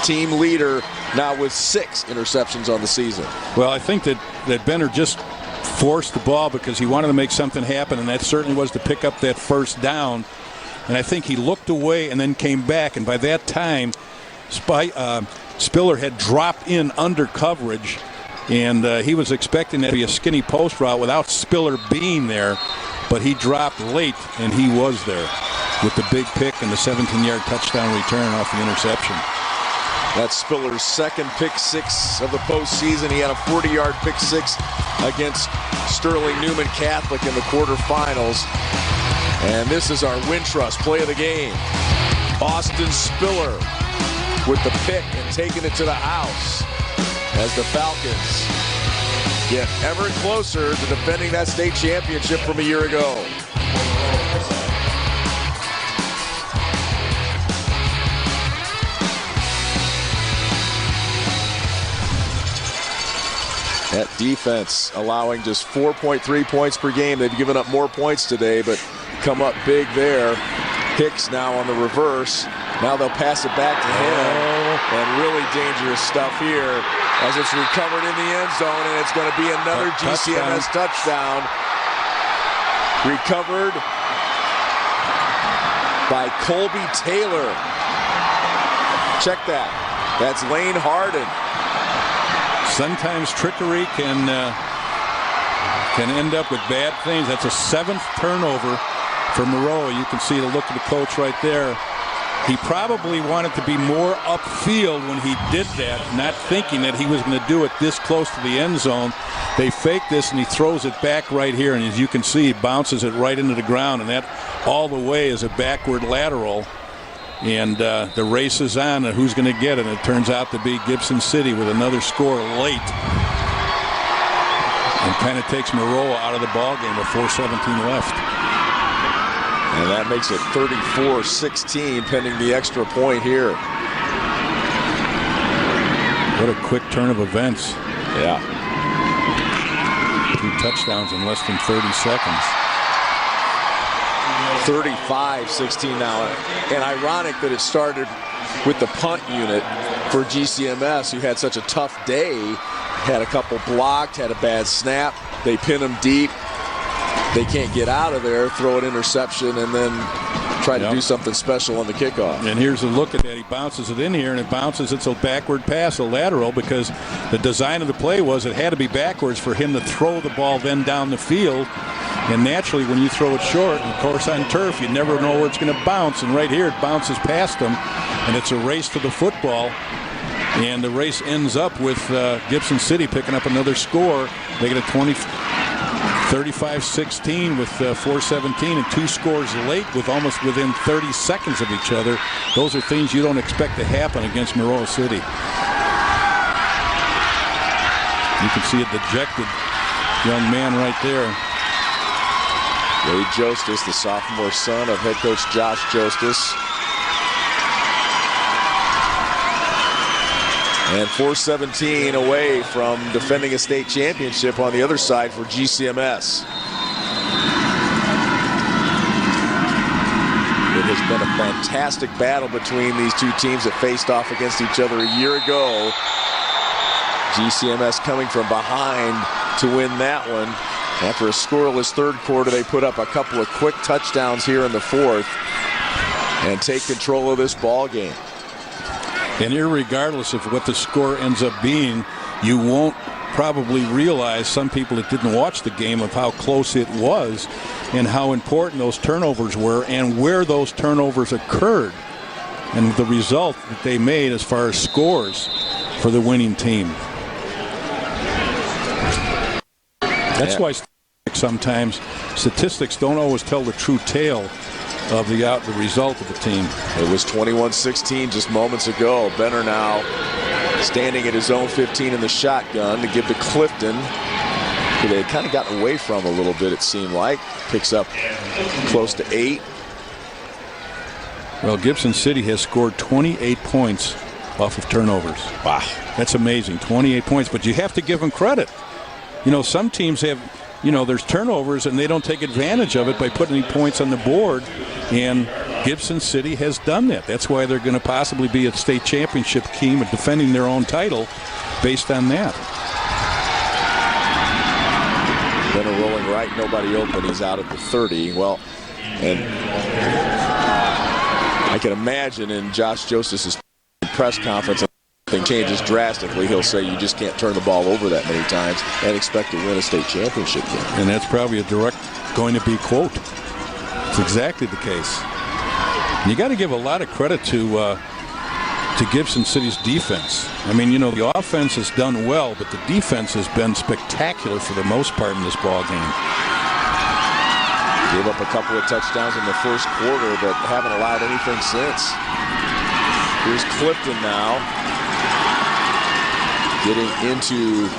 Team leader now with 6 interceptions on the season. Well, I think that Benner just forced the ball because he wanted to make something happen, and that certainly was to pick up that first down. And I think he looked away and then came back, and by that time, Spiller had dropped in under coverage, and he was expecting that to be a skinny post route without Spiller being there, but he dropped late, and he was there with the big pick and the 17-yard touchdown return off the interception. That's Spiller's second pick 6 of the postseason. He had a 40-yard pick 6 against Sterling Newman Catholic in the quarterfinals. And this is our Wintrust play of the game. Austin Spiller with the pick and taking it to the house as the Falcons get ever closer to defending that state championship from a year ago. That defense allowing just 4.3 points per game. They've given up more points today, but come up big there. Hicks now on the reverse. Now they'll pass it back to him. And really dangerous stuff here as it's recovered in the end zone, and it's going to be another GCMS touchdown. Recovered by Colby Taylor. Check that. That's Lane Harden. Sometimes trickery can end up with bad things. That's a 7th turnover for Maroa. You can see the look of the coach right there. He probably wanted to be more upfield when he did that, not thinking that he was going to do it this close to the end zone. They fake this, and he throws it back right here, and as you can see, he bounces it right into the ground, and that all the way is a backward lateral. And the race is on, and who's going to get it? And it turns out to be Gibson City with another score late. And kind of takes Maroa out of the ballgame with 4:17 left. And that makes it 34-16 pending the extra point here. What a quick turn of events. Yeah. 2 touchdowns in less than 30 seconds. 35-16 now. And ironic that it started with the punt unit for GCMS, who had such a tough day. Had a couple blocked, had a bad snap. They pin them deep. They can't get out of there, throw an interception, and then try to do something special on the kickoff. And here's a look at that. He bounces it in here, and it bounces. It's a backward pass, a lateral, because the design of the play was it had to be backwards for him to throw the ball then down the field. And naturally, when you throw it short, of course on turf, you never know where it's going to bounce. And right here, it bounces past him, and it's a race to the football. And the race ends up with Gibson City picking up another score. They get a 35-16 with 4:17 and 2 scores late with almost within 30 seconds of each other. Those are things you don't expect to happen against Maroa City. You can see a dejected young man right there. Ray Jostis, the sophomore son of head coach Josh Jostis. And 4:17 away from defending a state championship on the other side for GCMS. It has been a fantastic battle between these two teams that faced off against each other a year ago. GCMS coming from behind to win that one. After a scoreless third quarter, they put up a couple of quick touchdowns here in the fourth and take control of this ball game. And irregardless of what the score ends up being, you won't probably realize, some people that didn't watch the game, of how close it was and how important those turnovers were and where those turnovers occurred and the result that they made as far as scores for the winning team. That's why sometimes statistics don't always tell the true tale of the result of the team. It was 21-16 just moments ago. Benner now standing at his own 15 in the shotgun to give to Clifton, who they had kind of gotten away from a little bit, it seemed like. Picks up close to 8. Well, Gibson City has scored 28 points off of turnovers. Wow. That's amazing, 28 points. But you have to give them credit. You know, some teams have, there's turnovers and they don't take advantage of it by putting any points on the board. And Gibson City has done that. That's why they're going to possibly be a state championship team and defending their own title based on that. Benner rolling right, nobody open. He's out at the 30. Well, and I can imagine in Josh Jostis' press conference, thing changes drastically, he'll say you just can't turn the ball over that many times and expect to win a state championship game. And that's probably a direct going to be quote. It's exactly the case. And you got to give a lot of credit to Gibson City's defense. I mean, the offense has done well, but the defense has been spectacular for the most part in this ball game. Gave up a couple of touchdowns in the first quarter, but haven't allowed anything since. Here's Clifton now, getting into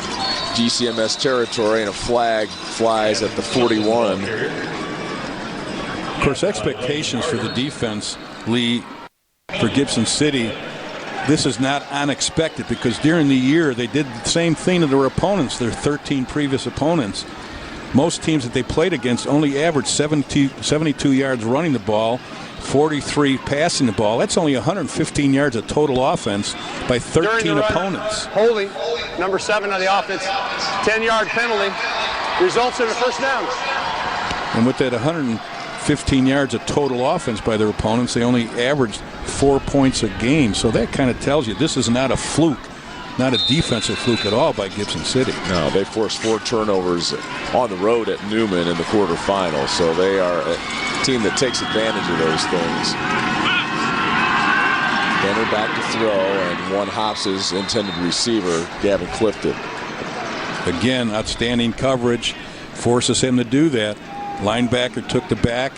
GCMS territory, and a flag flies at the 41. Of course, expectations for the defense, Lee, for Gibson City, this is not unexpected because during the year they did the same thing to their opponents, their 13 previous opponents. Most teams that they played against only averaged 72 yards running the ball, 43 passing the ball. That's only 115 yards of total offense by 13 opponents. Holding, number 7 on the offense, 10-yard penalty, results in a first down. And with that 115 yards of total offense by their opponents, they only averaged 4 points a game. So that kind of tells you this is not a fluke, not a defensive fluke at all by Gibson City. No, they forced 4 turnovers on the road at Newman in the quarterfinals. So they are a team that takes advantage of those things. Benner back to throw, and one Hops' intended receiver, Gavin Clifton. Again, outstanding coverage, forces him to do that. Linebacker took the back,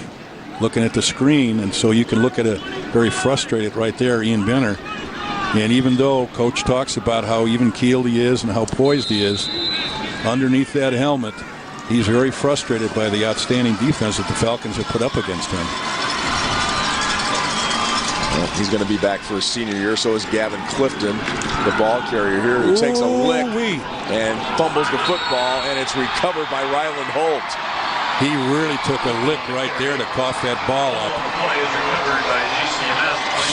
looking at the screen, and so you can look at a very frustrated right there, Ian Benner. And even though Coach talks about how even-keeled he is and how poised he is, underneath that helmet, he's very frustrated by the outstanding defense that the Falcons have put up against him. Well, he's going to be back for his senior year, so is Gavin Clifton, the ball carrier here, who takes a lick and fumbles the football, and it's recovered by Ryland Holt. He really took a lick right there to cough that ball up.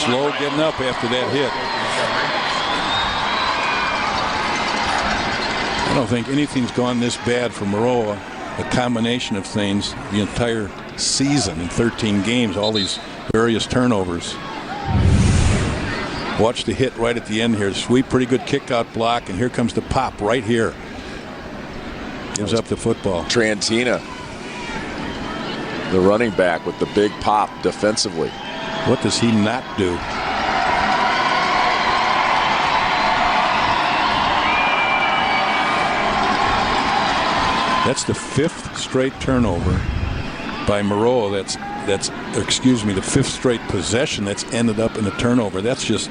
Slow getting up after that hit. I don't think anything's gone this bad for Maroa. A combination of things the entire season in 13 games, all these various turnovers. Watch the hit right at the end here. Sweep, pretty good kick-out block, and here comes the pop right here. Gives up the football. Trantina, the running back, with the big pop defensively. What does he not do? That's the 5th straight turnover by Maroa. That's the 5th straight possession that's ended up in a turnover. That's just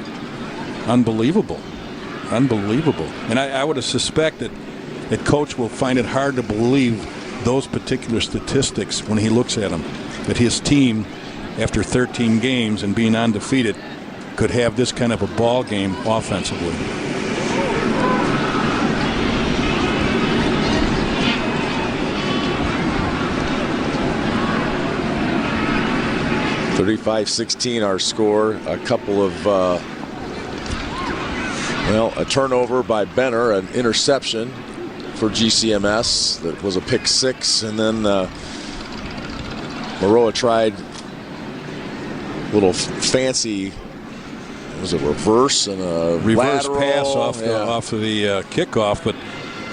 unbelievable. Unbelievable. And I would have suspected that coach will find it hard to believe those particular statistics when he looks at them. That his team, after 13 games and being undefeated, could have this kind of a ball game offensively. (35-16) our score. A couple of a turnover by Benner, an interception for GCMS that was a pick 6, and then Maroa tried a little fancy, was a reverse and a reverse lateral pass off of the kickoff, but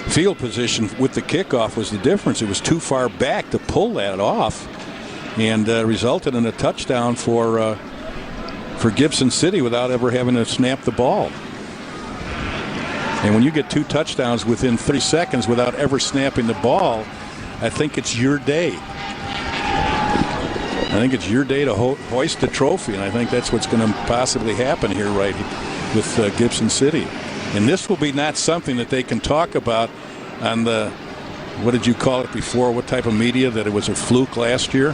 field position with the kickoff was the difference. It was too far back to pull that off, and resulted in a touchdown for Gibson City without ever having to snap the ball. And when you get 2 touchdowns within 3 seconds without ever snapping the ball, I think it's your day. I think it's your day to hoist the trophy, and I think that's what's going to possibly happen here right with Gibson City. And this will be not something that they can talk about on the, what did you call it before, what type of media, that it was a fluke last year?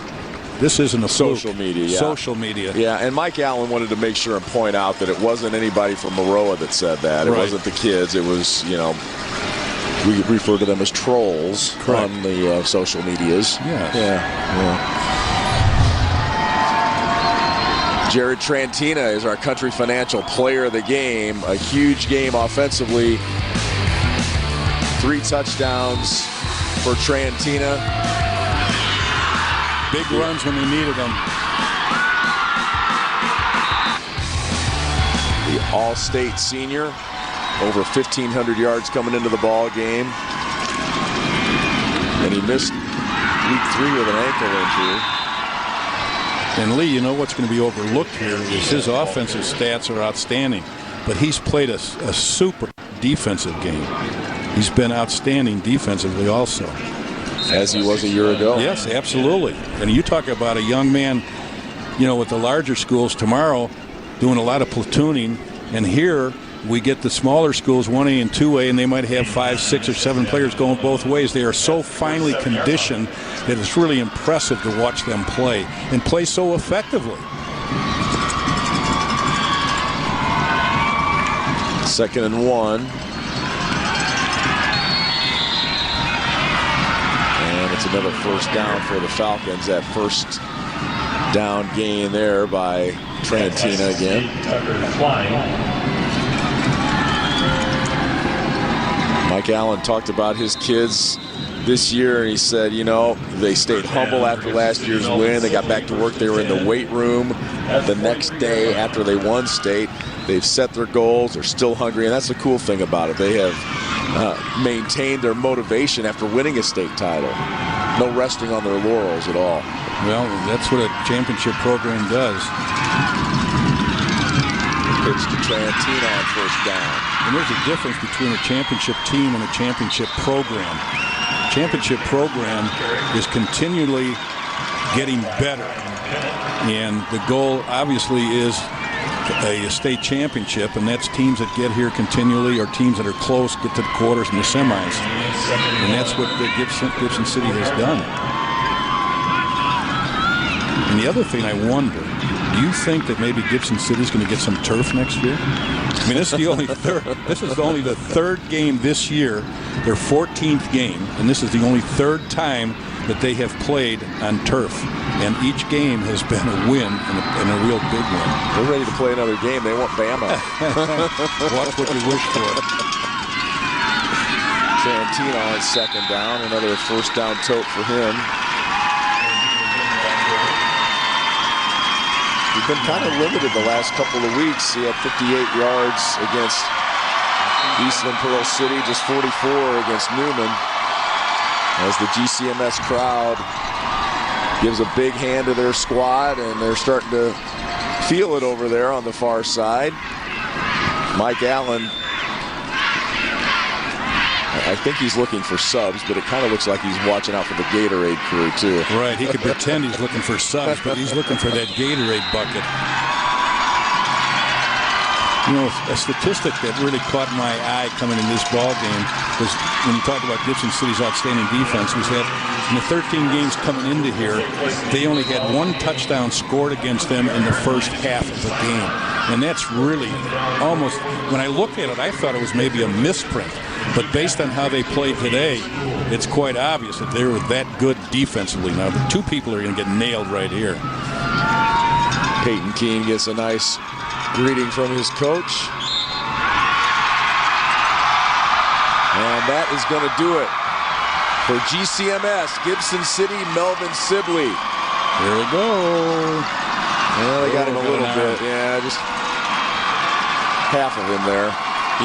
This isn't a social fluke. Media. Yeah. Social media. Yeah, and Mike Allen wanted to make sure and point out that it wasn't anybody from Maroa that said that. It wasn't the kids. It was, we refer to them as trolls. Correct. On the social medias. Yes. Yeah. Jared Trantina is our Country Financial Player of the Game. A huge game offensively. 3 touchdowns for Trantina. Big runs when they needed them. The All-State senior, over 1,500 yards coming into the ball game. And he missed week 3 with an ankle injury. And Lee, you know what's going to be overlooked here is his offensive stats are outstanding, but he's played a super defensive game. He's been outstanding defensively also. As he was a year ago. Yes, absolutely. And you talk about a young man, with the larger schools tomorrow doing a lot of platooning, and here we get the smaller schools, 1A and 2A, and they might have 5, 6, or 7 players going both ways. They are so finely conditioned that it's really impressive to watch them play, and play so effectively. 2nd and 1. It's another first down for the Falcons. That first down gain there by Trantina again. Mike Allen talked about his kids this year, and he said, they stayed humble after last year's win. They got back to work. They were in the weight room the next day after they won state. They've set their goals. They're still hungry, and that's the cool thing about it. They have maintained their motivation after winning a state title. No resting on their laurels at all. Well, that's what a championship program does. Pitch to Trantina on first down. And there's a difference between a championship team and a championship program. Championship program is continually getting better. And the goal, obviously, is a state championship, and that's teams that get here continually or teams that are close, get to the quarters and the semis. And that's what the Gibson City has done. And the other thing I wonder, do you think that maybe Gibson City's going to get some turf next year? I mean, this is only the third game this year, their 14th game, and this is the only 3rd time that they have played on turf. And each game has been a win and a real big win. They're ready to play another game. They want Bama. Watch what you wish for. Trantina on 2nd down. Another first down tote for him. He's been kind of limited the last couple of weeks. He had 58 yards against Eastland Pearl City, just 44 against Newman. As the GCMS crowd gives a big hand to their squad, and they're starting to feel it over there on the far side. Mike Allen, I think he's looking for subs, but it kind of looks like he's watching out for the Gatorade crew, too. Right, he could pretend he's looking for subs, but he's looking for that Gatorade bucket. You know, a statistic that really caught my eye coming in this ball game was when you talk about Gibson City's outstanding defense, was that in the 13 games coming into here, they only had 1 touchdown scored against them in the first half of the game. And that's really almost, when I looked at it, I thought it was maybe a misprint. But based on how they played today, it's quite obvious that they were that good defensively. Now, the 2 people are going to get nailed right here. Peyton Keene gets a nice greeting from his coach. And that is going to do it for GCMS, Gibson City-Melvin-Sibley. Here we go. Well, they got him a little bit. Yeah, just half of him there.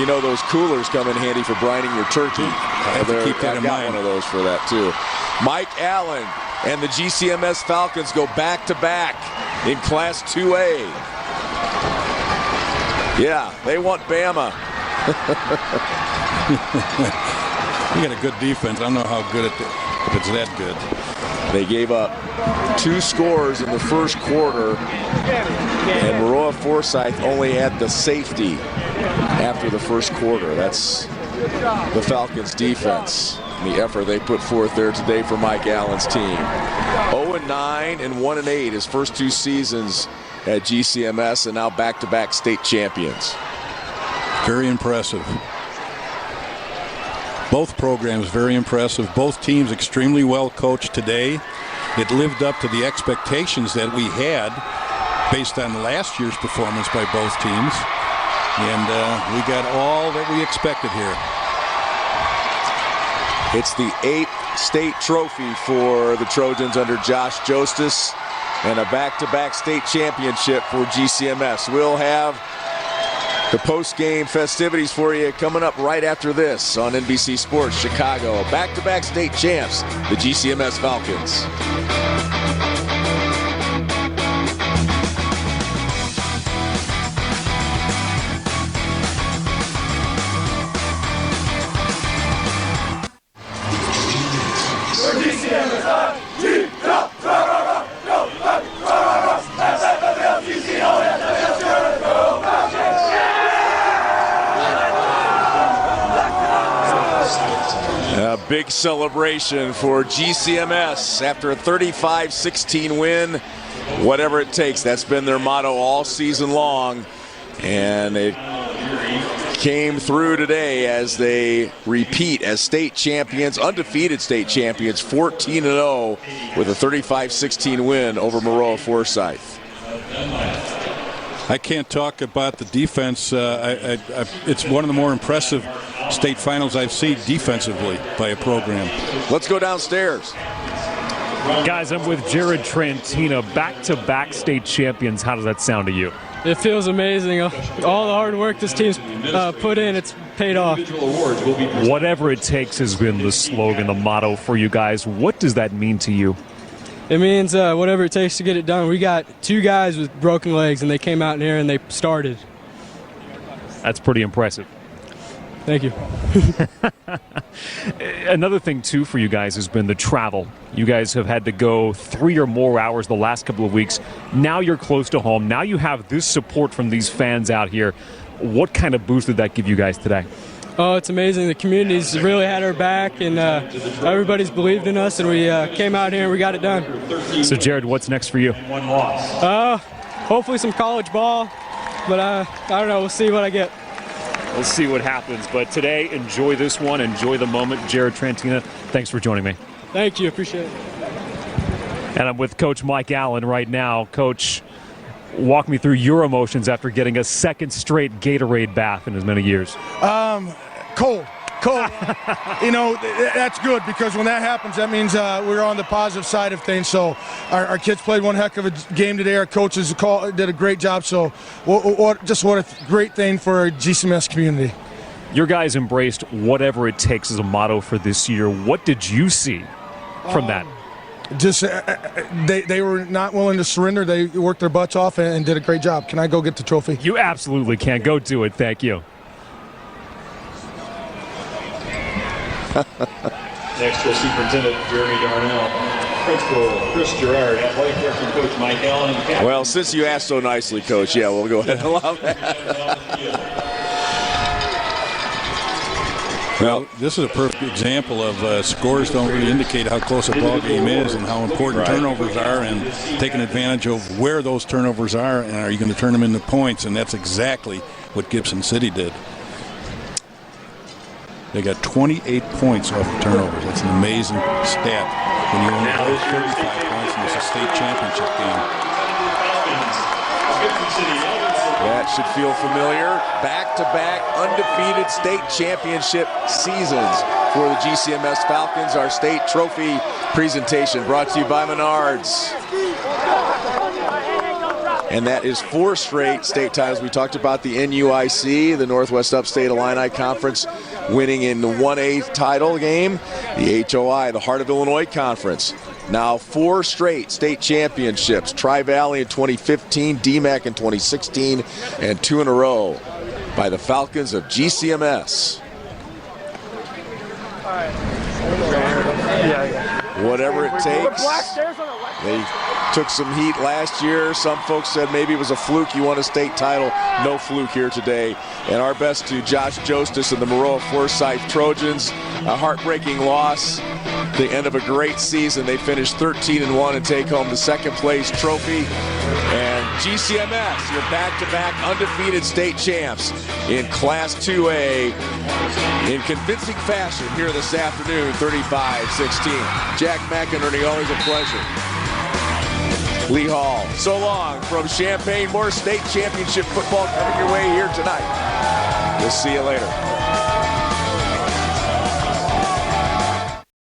You know, those coolers come in handy for brining your turkey. I have to keep that in mind. I've got one of those for that, too. Mike Allen and the GCMS Falcons go back-to-back in Class 2A. Yeah, they want Bama. You got a good defense. I don't know how good if it's that good. They gave up 2 scores in the first quarter, and Maroa-Forsyth only had the safety after the first quarter. That's the Falcons' defense. The effort they put forth there today for Mike Allen's team. 0-9 and 1-8 his first 2 seasons at GCMS, and now back-to-back state champions. Very impressive. Both programs very impressive. Both teams extremely well coached today. It lived up to the expectations that we had based on last year's performance by both teams. And we got all that we expected here. It's the 8th state trophy for the Trojans under Josh Jostis, and a back-to-back state championship for GCMS. We'll have the post-game festivities for you coming up right after this on NBC Sports Chicago. Back-to-back state champs, the GCMS Falcons. A big celebration for GCMS after a 35-16 win. Whatever it takes, that's been their motto all season long. And it came through today as they repeat as state champions, undefeated state champions, 14-0 with a 35-16 win over Maroa-Forsyth. I can't talk about the defense. It's one of the more impressive state finals I've seen defensively by a program. Let's go downstairs. Guys, I'm with Jared Trantina, back-to-back state champions. How does that sound to you? It feels amazing. All the hard work this team's put in, it's paid off. Whatever it takes has been the slogan, the motto for you guys. What does that mean to you? It means whatever it takes to get it done. We got 2 guys with broken legs, and they came out in here and they started. That's pretty impressive. Thank you. Another thing, too, for you guys has been the travel. You guys have had to go 3 or more hours the last couple of weeks. Now you're close to home. Now you have this support from these fans out here. What kind of boost did that give you guys today? Oh, it's amazing. The community's really had our back, and everybody's believed in us, and we came out here and we got it done. So, Jared, what's next for you? Hopefully some college ball, but I don't know. We'll see what I get. We'll see what happens. But today, enjoy this one. Enjoy the moment. Jared Trantina, thanks for joining me. Thank you. Appreciate it. And I'm with Coach Mike Allen right now. Coach, walk me through your emotions after getting a second straight Gatorade bath in as many years. Cold Coach, that's good because when that happens, that means we're on the positive side of things. So our kids played one heck of a game today. Our coaches did a great job. So what a great thing for our GCMS community. Your guys embraced whatever it takes as a motto for this year. What did you see from that? Just they were not willing to surrender. They worked their butts off and did a great job. Can I go get the trophy? You absolutely can. Go do it. Thank you. Next, Superintendent Jeremy Darnell, Principal Chris Gerard, Athletic Director Coach Mike Allen. Well, since you asked so nicely, Coach, yeah, we'll go ahead and allow that. Well, this is a perfect example of scores don't really indicate how close a ball game is and how important turnovers are, and taking advantage of where those turnovers are, and are you going to turn them into points? And that's exactly what Gibson City did. They got 28 points off of turnovers. That's an amazing stat when you only have 35 points in this state championship game. That should feel familiar. Back-to-back undefeated state championship seasons for the GCMS Falcons. Our state trophy presentation brought to you by Menards. And that is 4 straight state titles. We talked about the NUIC, the Northwest Upstate Illini Conference, winning in the 1A title game. The HOI, the Heart of Illinois Conference. Now 4 straight state championships. Tri-Valley in 2015, DMAC in 2016, and 2 in a row by the Falcons of GCMS. Whatever it takes. They took some heat last year. Some folks said maybe it was a fluke. You won a state title. No fluke here today. And our best to Josh Jostis and the Maroa-Forsyth Trojans. A heartbreaking loss. The end of a great season. They finished 13-1 and take home the second place trophy. And GCMS, your back-to-back undefeated state champs in Class 2A in convincing fashion here this afternoon, 35-16. Jack McInerney, always a pleasure. Lee Hall, so long from Champaign. More state championship football coming your way here tonight. We'll see you later.